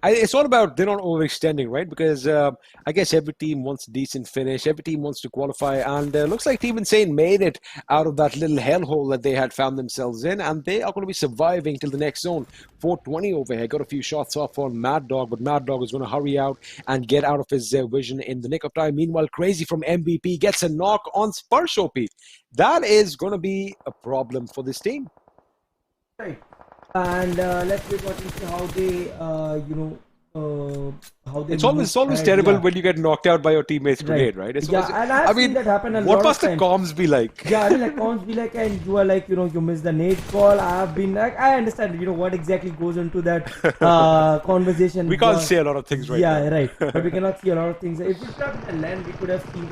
It's all about they're not overextending, right? Because I guess every team wants a decent finish. Every team wants to qualify. And looks like Team Insane made it out of that little hellhole that they had found themselves in. And they are going to be surviving till the next zone. 420 over here. Got a few shots off on Mad Dog. But Mad Dog is going to hurry out and get out of his vision in the nick of time. Meanwhile, Crazy from MVP gets a knock on Spurs OP. That is going to be a problem for this team. Right. And let's wait and see how they, how they. It's always terrible when you get knocked out by your teammates' grenade, right? It's always, and I've seen that happen a lot. What must the comms be like? Yeah, I mean, like comms be like, and you are like, you miss the nade call. I've been like, I understand, what exactly goes into that conversation. We can't say a lot of things right now. Yeah, right. But we cannot see a lot of things. If we started the land, we could have seen.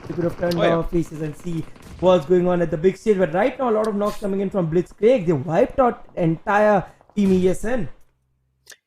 We could have turned our faces and see what's going on at the big stage. But right now, a lot of knocks coming in from Blitzkrieg. They wiped out entire Team ESN.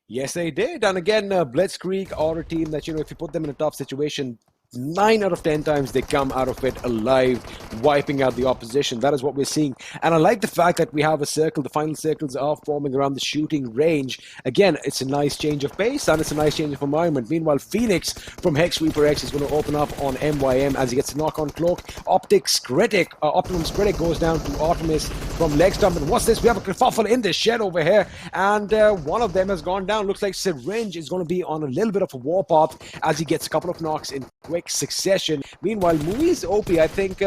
Yes, they did. And again, Blitzkrieg are a team that, if you put them in a tough situation, 9 out of 10 times they come out of it alive, wiping out the opposition. That is what we're seeing. And I like the fact that we have a circle. The final circles are forming around the shooting range. Again, it's a nice change of pace and it's a nice change of environment. Meanwhile, Phoenix from HEX ReaperX is going to open up on MYM as he gets a knock on Cloak. Optimum Critic goes down to Artemis from LegStump. And what's this? We have a kerfuffle in this shed over here. And one of them has gone down. Looks like Syringe is going to be on a little bit of a war path as he gets a couple of knocks in quick succession. Meanwhile, Muiz OP, I think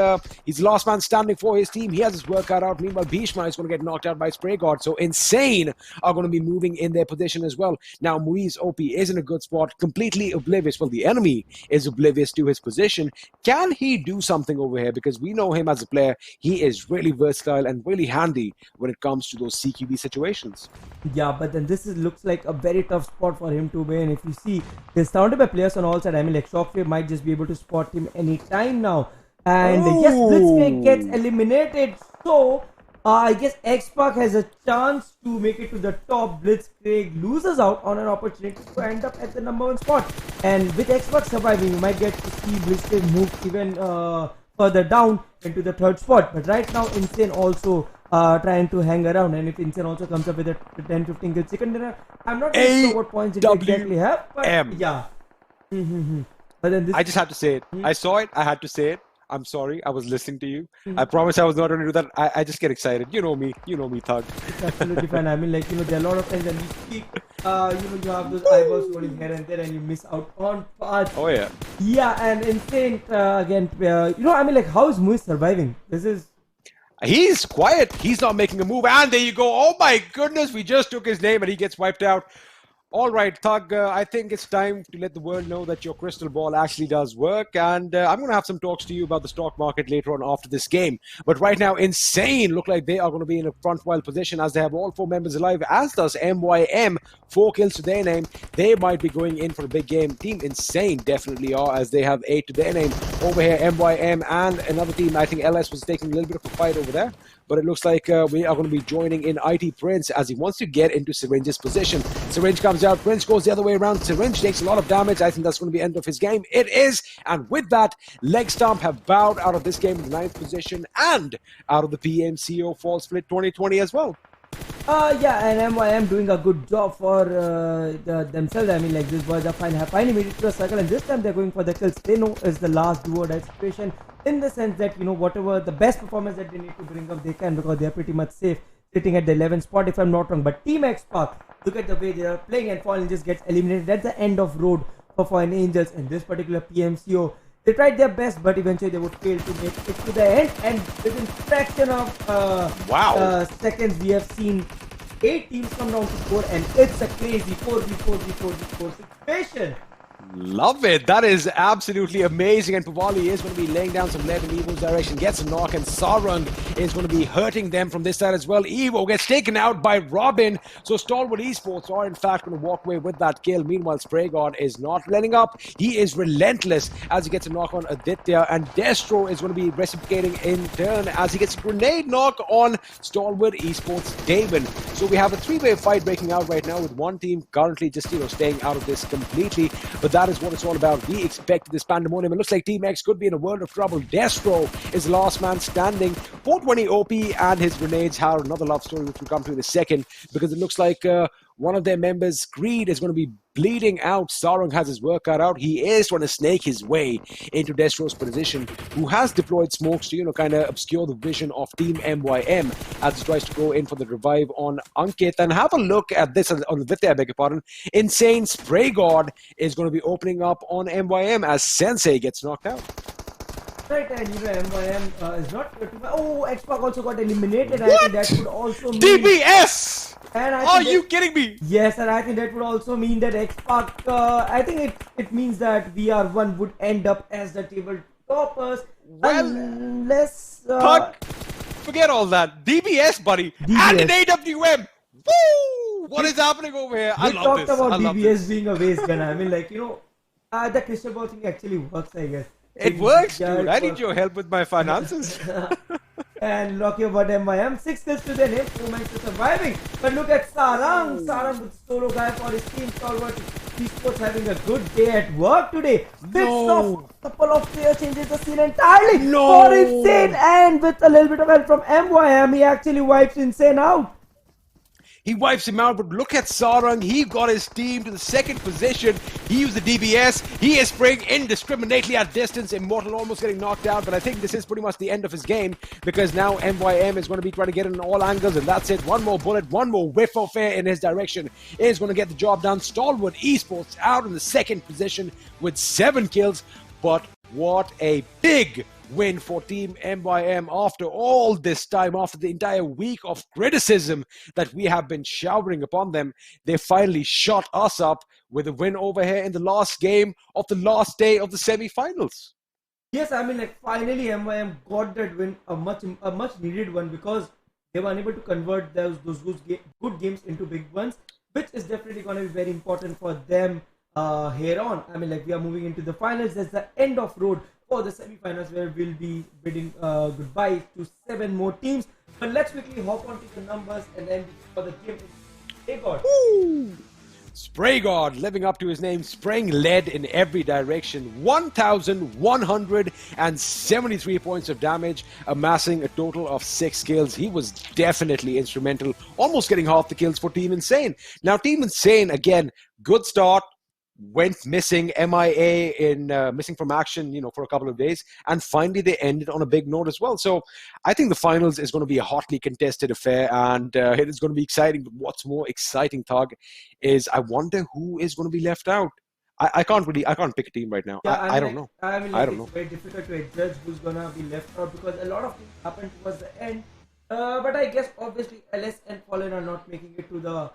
he's the last man standing for his team. He has his work cut out. Meanwhile, Bhishma is going to get knocked out by Spray Guard. So Insane are going to be moving in their position as well. Now, Muiz OP is in a good spot, completely oblivious. Well, the enemy is oblivious to his position. Can he do something over here? Because we know him as a player. He is really versatile and really handy when it comes to those CQB situations. Yeah, but then this looks like a very tough spot for him to win. If you see, they're surrounded by players on all sides. I mean, like Shockwave might just be able to spot him anytime now. And yes, Blitzkrieg gets eliminated. So, I guess XSpark has a chance to make it to the top. Blitzkrieg loses out on an opportunity to end up at the #1 spot. And with XSpark surviving, you might get to see Blitzkrieg move even further down into the 3rd spot. But right now, Insane also trying to hang around. And if Insane also comes up with a 10-15 kill second dinner, I'm not really sure what points it exactly have. But yeah. But then I just had to say it. I saw it. I had to say it. I'm sorry. I was listening to you. I promise I was not going to do that. I just get excited. You know me. You know me, Thug. It's absolutely fine. I mean, like, there are a lot of times when you speak, you have those eyeballs rolling here and there and you miss out on parts. Oh, yeah. Yeah, and Insane, again, I mean, like, how is Muiz surviving? He's quiet. He's not making a move. And there you go. Oh, my goodness. We just took his name and he gets wiped out. All right, Thug, I think it's time to let the world know that your crystal ball actually does work. And I'm going to have some talks to you about the stock market later on after this game. But right now, Insane look like they are going to be in a front wild position as they have all 4 members alive, as does MYM. 4 kills to their name. They might be going in for a big game. Team Insane definitely are, as they have 8 to their name. Over here, MYM and another team, I think LS was taking a little bit of a fight over there. But it looks like we are going to be joining in IT Prince as he wants to get into Syringe's position. Syringe comes out. Prince goes the other way around. Syringe takes a lot of damage. I think that's going to be the end of his game. It is. And with that, LegStump have bowed out of this game in the 9th position and out of the PMCO Fall Split 2020 as well. Yeah, and MYM doing a good job for themselves. I mean, like, these boys are finally made it to the circle, and this time they're going for the kills. They know it's the last do or die situation, in the sense that, whatever the best performance that they need to bring up, they can, because they're pretty much safe. sitting at the 11th spot if I'm not wrong. But Team XSpark, look at the way they are playing, and FALLENangelz gets eliminated at the end of road for FINTOX in this particular PMCO. They tried their best, but eventually they would fail to make it to the end. And within fraction of seconds, we have seen 8 teams come down to score, and it's a crazy 4v4 situation. Love it. That is absolutely amazing. And PUBGMOBILE is going to be laying down some lead in Evo's direction. Gets a knock, and Sarang is going to be hurting them from this side as well. Evo gets taken out by Robin. So STALWART Esports are in fact going to walk away with that kill. Meanwhile, SprayGod is not letting up. He is relentless as he gets a knock on Aditya. And Destro is going to be reciprocating in turn as he gets a grenade knock on STALWART Esports Damon. So we have a 3-way fight breaking out right now with one team currently just staying out of this completely. But that is what it's all about. We expect this pandemonium. It looks like Team X could be in a world of trouble. Destro is the last man standing. 420 OP and his grenades have another love story, which we'll come to in a second, because it looks like one of their members, Creed, is going to be bleeding out. Sarang has his work cut out. He is trying to snake his way into Destro's position, who has deployed smokes to, kind of obscure the vision of Team MYM as he tries to go in for the revive on Ankit. And have a look at this on the Vidya, I beg your pardon. Insane SprayGod is going to be opening up on MYM as Sensei gets knocked out. Right, and MYM is not good. Oh, XSpark also got eliminated. I think that would also mean DBS! And are you kidding me? Yes, and I think that would also mean that XSpark, I think it means that VR1 would end up as the table toppers. Well, unless... forget all that. DBS, buddy. And an AWM. Woo! What is happening over here? I love this. We talked about DBS being a waste gun. I mean, the crystal ball thing actually works, I guess. It works, dude. I need your help with my finances. And lucky about MYM, 6 kills to their name, 4 men to surviving. But look at Sarang. Sarang with solo guy for his team. STALWART Esports having a good day at work today. No. A couple of player changes the scene entirely. No. For Insane, and with a little bit of help from MYM, he actually wipes Insane out. He wipes him out, but look at Sarang. He got his team to the 2nd position. He used the DBS. He is spraying indiscriminately at distance. Immortal almost getting knocked out, but I think this is pretty much the end of his game, because now MYM is going to be trying to get in all angles, and that's it. One more bullet, one more whiff of air in his direction is going to get the job done. STALWART Esports out in the 2nd position with 7 kills, but what a big win for Team MYM after all this time, after the entire week of criticism that we have been showering upon them. They finally shot us up with a win over here in the last game of the last day of the semi-finals. Yes, I mean, finally MYM got that win, a much needed one, because they were unable to convert those good games into big ones, which is definitely going to be very important for them here on. I mean, we are moving into the finals. That's the end of road for the semi-finals, where we'll be bidding goodbye to 7 more teams. But let's quickly hop on to the numbers and then for the game. SprayGod. SprayGod living up to his name, spraying lead in every direction. 1,173 points of damage, amassing a total of 6 kills. He was definitely instrumental, almost getting half the kills for Team Insane. Now, Team Insane, again, good start. Went missing, MIA in missing from action, for a couple of days, and finally they ended on a big note as well. So I think the finals is going to be a hotly contested affair, and it is going to be exciting. But what's more exciting, Thug, is I wonder who is going to be left out. I can't pick a team right now. Yeah, I don't know. I mean, I don't know. It's very difficult to judge who's going to be left out, because a lot of things happened towards the end. But I guess obviously LS and Fallen are not making it to the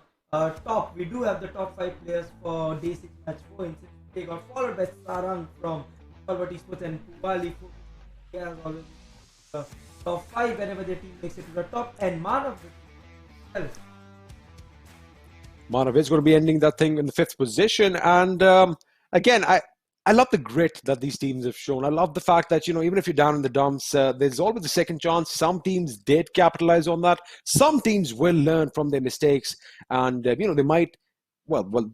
top. We do have the top 5 players for day 6 match 4 in 6. They got followed by Sarang from STALWART Esports and PUBGMOBILE. They are always top 5 whenever their team makes it to the top. And Manav is going to be ending that thing in the 5th position. And again, I love the grit that these teams have shown. I love the fact that, even if you're down in the dumps, there's always a second chance. Some teams did capitalize on that. Some teams will learn from their mistakes. And, they might,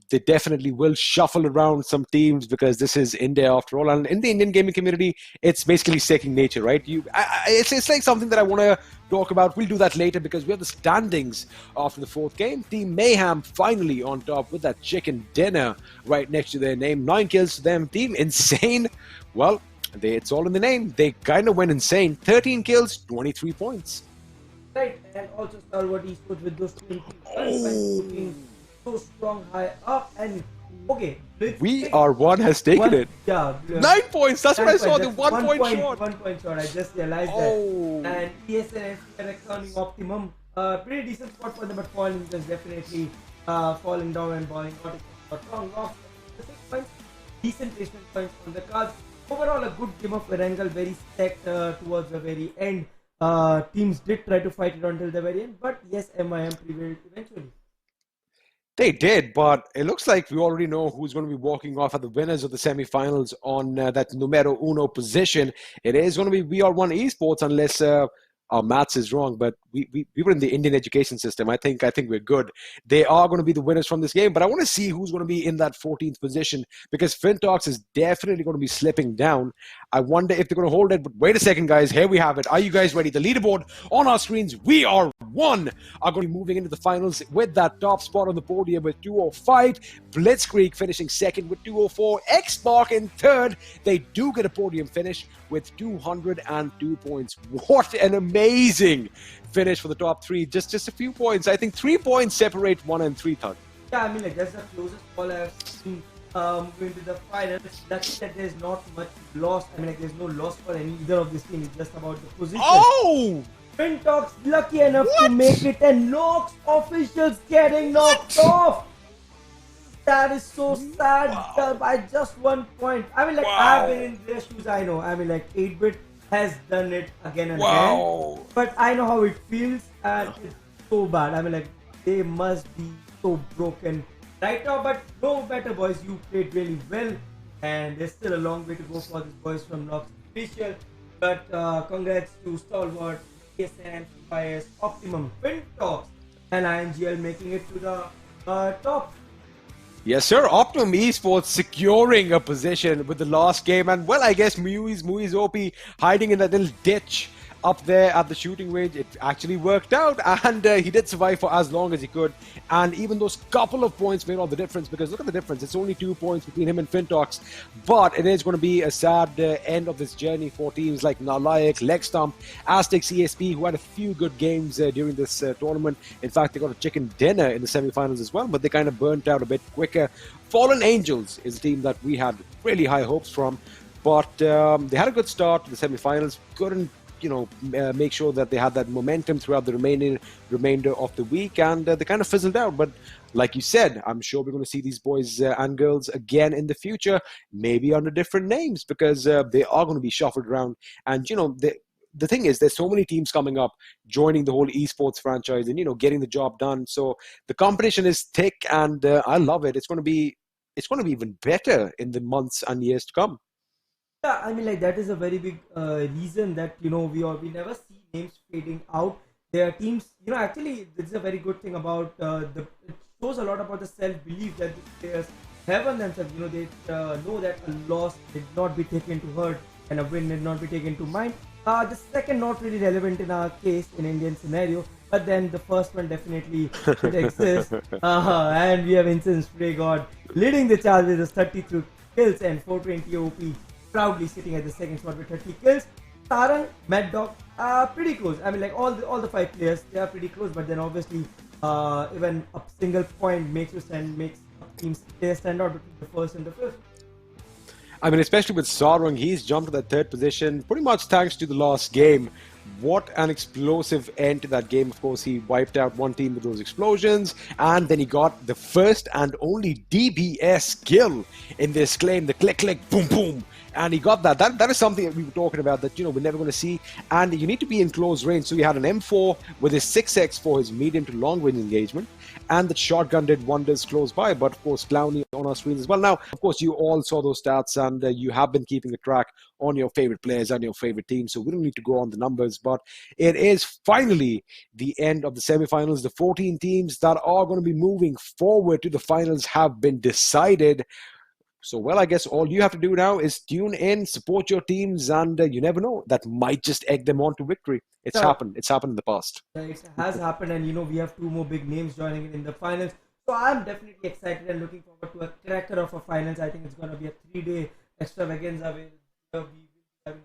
they definitely will shuffle around some teams, because this is India after all. And in the Indian gaming community, it's basically second nature, right? It's like something that I want to talk about. We'll do that later, because we have the standings after the 4th game. Team Mayhem finally on top with that chicken dinner right next to their name. 9 kills to them. Team Insane, it's all in the name. They kind of went insane. 13 kills, 23 points. Right, and also STALWART Esports with those 21 points Oh, looking so strong high up. And okay, Blitzkrieg VR1 has taken one, it. yeah, 9 points. That's what 9 I points. saw. The That's 1 point short. 1 point short. I just realized that. Oh. And ESN turning Optimum, pretty decent spot for them, but FALLENangelz definitely falling down and balling out. Got wrong off. 6 points, decent placement points on the cards. Overall, a good game of Erangel, very stacked towards the very end. Teams did try to fight it until the very end, but yes, MIM prevailed eventually. They did, but it looks like we already know who's going to be walking off at the winners of the semi-finals on that numero uno position. It is going to be VR1 Esports, unless our maths is wrong. But we were in the Indian education system. I think we're good. They are going to be the winners from this game, but I want to see who's going to be in that 14th position, because FINTOX is definitely going to be slipping down. I wonder if they're going to hold it. But wait a second, guys. Here we have it. Are you guys ready? The leaderboard on our screens. VR1 are going to be moving into the finals with that top spot on the podium with 205. Blitzkrieg finishing second with 204. XSpark in third. They do get a podium finish with 202 points. What an amazing finish for the top three. Just a few points. I think 3 points separate 1 and 3 third. Yeah, I mean, like, that's the closest call I've seen going to the finals. Lucky that there's not much loss. I mean, like, there's no loss for either of this team. It's just about the position. Oh! FINTOX lucky enough to make it, and Nox officials getting knocked off. That is so sad. By just 1 point. I mean, like, I've been in their shoes. I know. I mean, like, 8-bit has done it again and again. But I know how it feels, and it's so bad. I mean, like, they must be so broken right now. But no matter, boys, you played really well, and there's still a long way to go for these boys from Nox official. But congrats to STALWART, PSN, MCYS, Optimum, FINTOX, and INGL making it to the top. Yes, sir. Optimum Esports securing a position with the last game. And, well, I guess Muiz OP hiding in that little ditch up there at the shooting range. It actually worked out, and he did survive for as long as he could. And even those couple of points made all the difference, because look at the difference. It's only 2 points between him and FINTOX, but it is going to be a sad end of this journey for teams like Nalayk, LegStump, AZTECS ESP, who had a few good games during this tournament. In fact, they got a chicken dinner in the semi-finals as well, but they kind of burnt out a bit quicker. FALLENangelz is a team that we had really high hopes from, but they had a good start to the semi-finals. Couldn't make sure that they had that momentum throughout the remainder of the week, and they kind of fizzled out. But like you said, I'm sure we're going to see these boys and girls again in the future, maybe under different names, because they are going to be shuffled around. And the thing is, there's so many teams coming up, joining the whole esports franchise, and getting the job done. So the competition is thick, and I love it. It's going to be even better in the months and years to come. Yeah, I mean, like, that is a very big reason that we never see names fading out. There are teams, actually, this is a very good thing about it shows a lot about the self-belief that the players have on themselves. They know that a loss did not be taken to hurt and a win did not be taken to mind. The second not really relevant in our case in Indian scenario, but then the first one definitely should exist. And we have Incense Spray God leading the charge with his 32 kills and 420 OP. Proudly sitting at the second spot with 30 kills. Sarang, Mad Dog, pretty close. I mean, like, all the 5 players, they are pretty close. But then obviously, even a single point makes teams stand out between the first and the fifth. I mean, especially with Sarang, he's jumped to that third position pretty much thanks to the last game. What an explosive end to that game. Of course, he wiped out one team with those explosions, and then he got the first and only DBS kill in this claim, the click, click, boom, boom. And he got that. That is something that we were talking about that, we're never going to see. And you need to be in close range. So he had an M4 with his 6x for his medium to long range engagement. And the shotgun did wonders close by. But of course, Clowny on our screens as well. Now, of course, you all saw those stats, and you have been keeping a track on your favorite players and your favorite teams. So we don't need to go on the numbers. But it is finally the end of the semifinals. The 14 teams that are going to be moving forward to the finals have been decided. So, well, I guess all you have to do now is tune in, support your teams, and you never know, that might just egg them on to victory. It's happened. It's happened in the past. It has happened, and we have 2 more big names joining in the finals. So I'm definitely excited and looking forward to a cracker of a finals. I think it's going to be a 3-day extravaganza where we will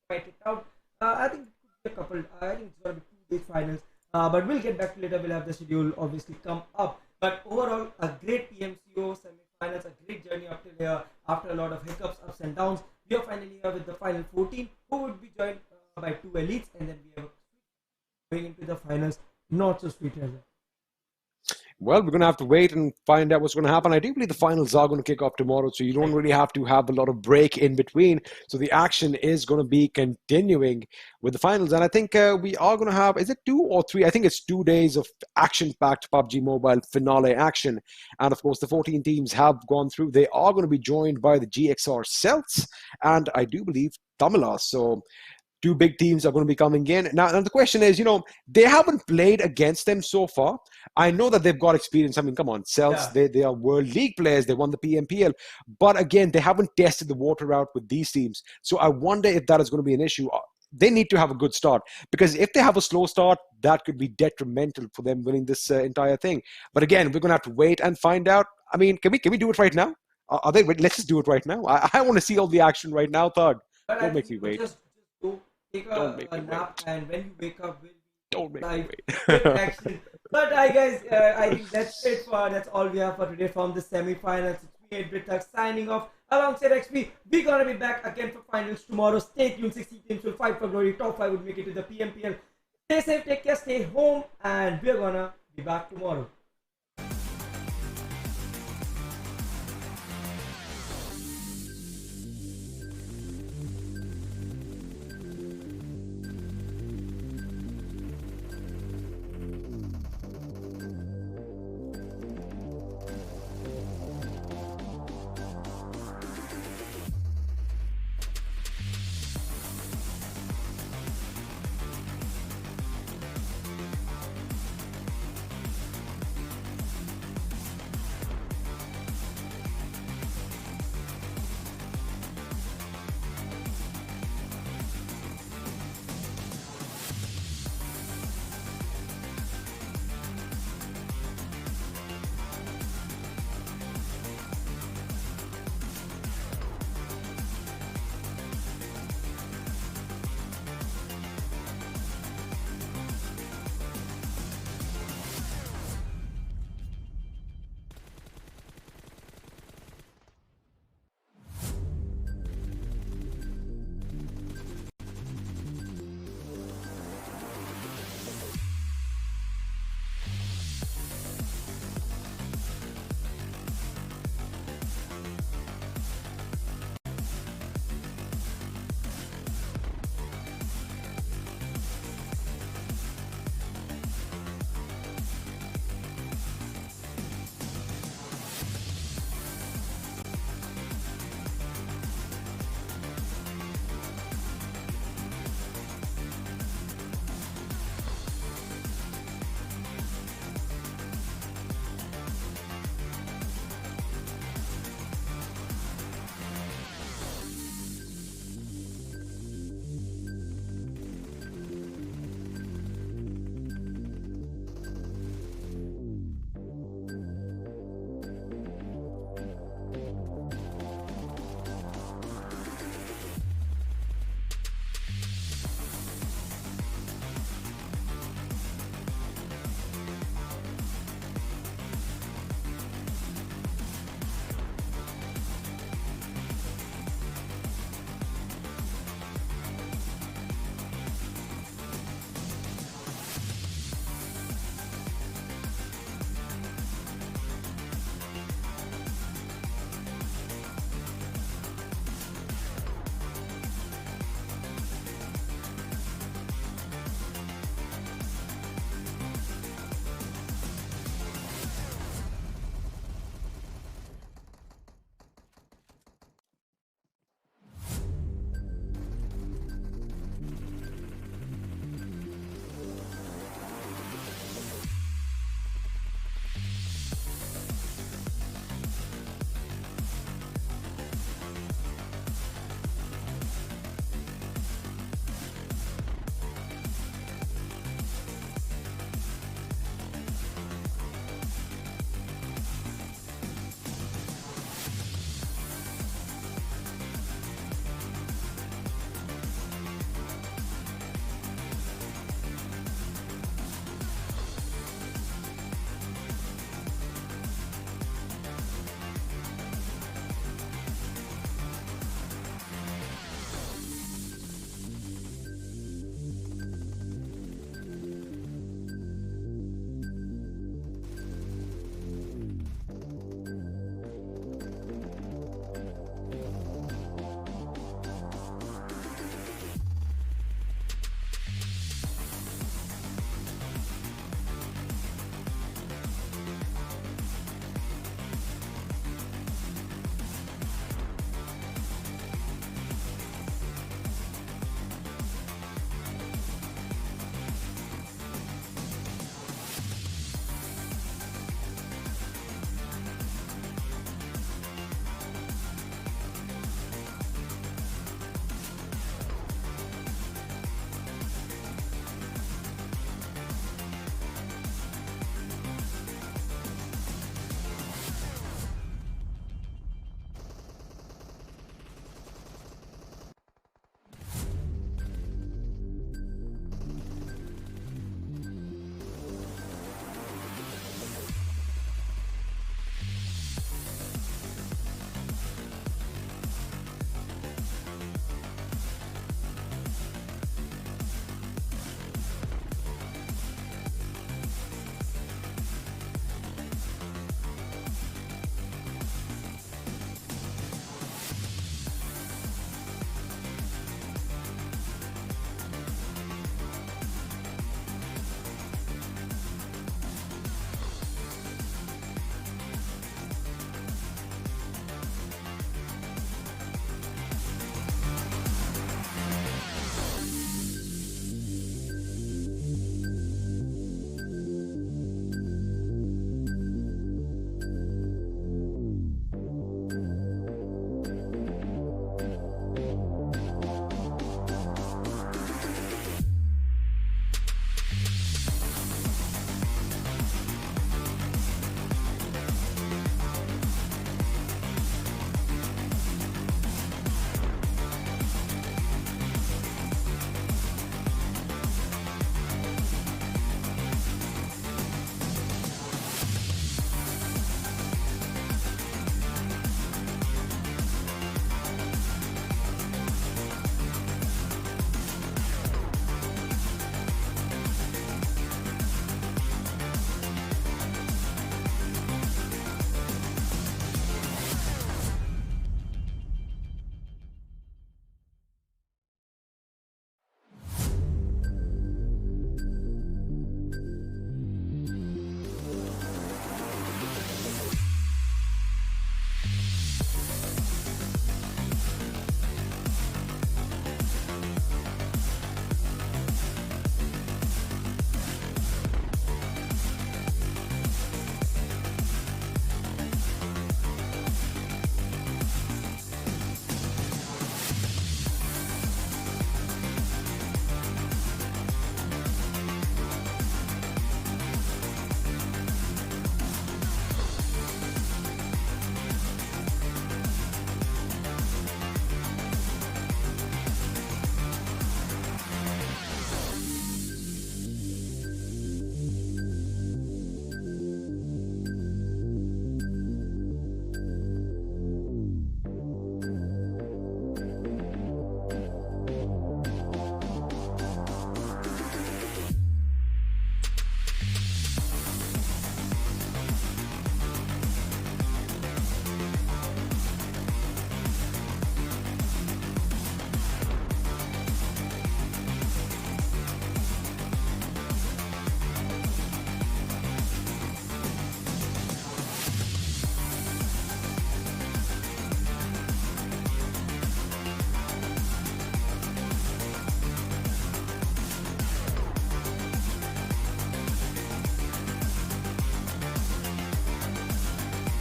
fight it out. I think it could be a couple. I think it's going to be 2 big finals. But we'll get back to later. We'll have the schedule obviously come up. But overall, a great PMCO semi-finals, a great journey up till here after a lot of hiccups, ups and downs. We are finally here with the final 14, who would be joined by 2 elites, and then we have going into the finals. Not so sweet as well. Well, we're going to have to wait and find out what's going to happen. I do believe the finals are going to kick off tomorrow, so you don't really have to have a lot of break in between. So the action is going to be continuing with the finals. And I think we are going to have, is it 2 or 3? I think it's 2 days of action-packed PUBG Mobile finale action. And of course, the 14 teams have gone through. They are going to be joined by the GXR Celts and I do believe Tamilas. So 2 big teams are going to be coming in. Now the question is, they haven't played against them so far. I know that they've got experience. I mean, come on, Celts, yeah. They are World League players. They won the PMPL. But again, they haven't tested the water out with these teams. So I wonder if that is going to be an issue. They need to have a good start. Because if they have a slow start, that could be detrimental for them winning this entire thing. But again, we're going to have to wait and find out. I mean, can we do it right now? Let's just do it right now. I want to see all the action right now, Thug. Don't make me wait. Just go take a nap, and when you wake up, don't make me wait. Action. But guys, I think that's all we have for today from the semi-finals. It's me, BlitzkriegXP, signing off alongside XP. We're gonna be back again for finals tomorrow. Stay tuned. 60 teams will fight for glory. Top 5 would make it to the PMPL. Stay safe, take care, stay home, and we're gonna be back tomorrow.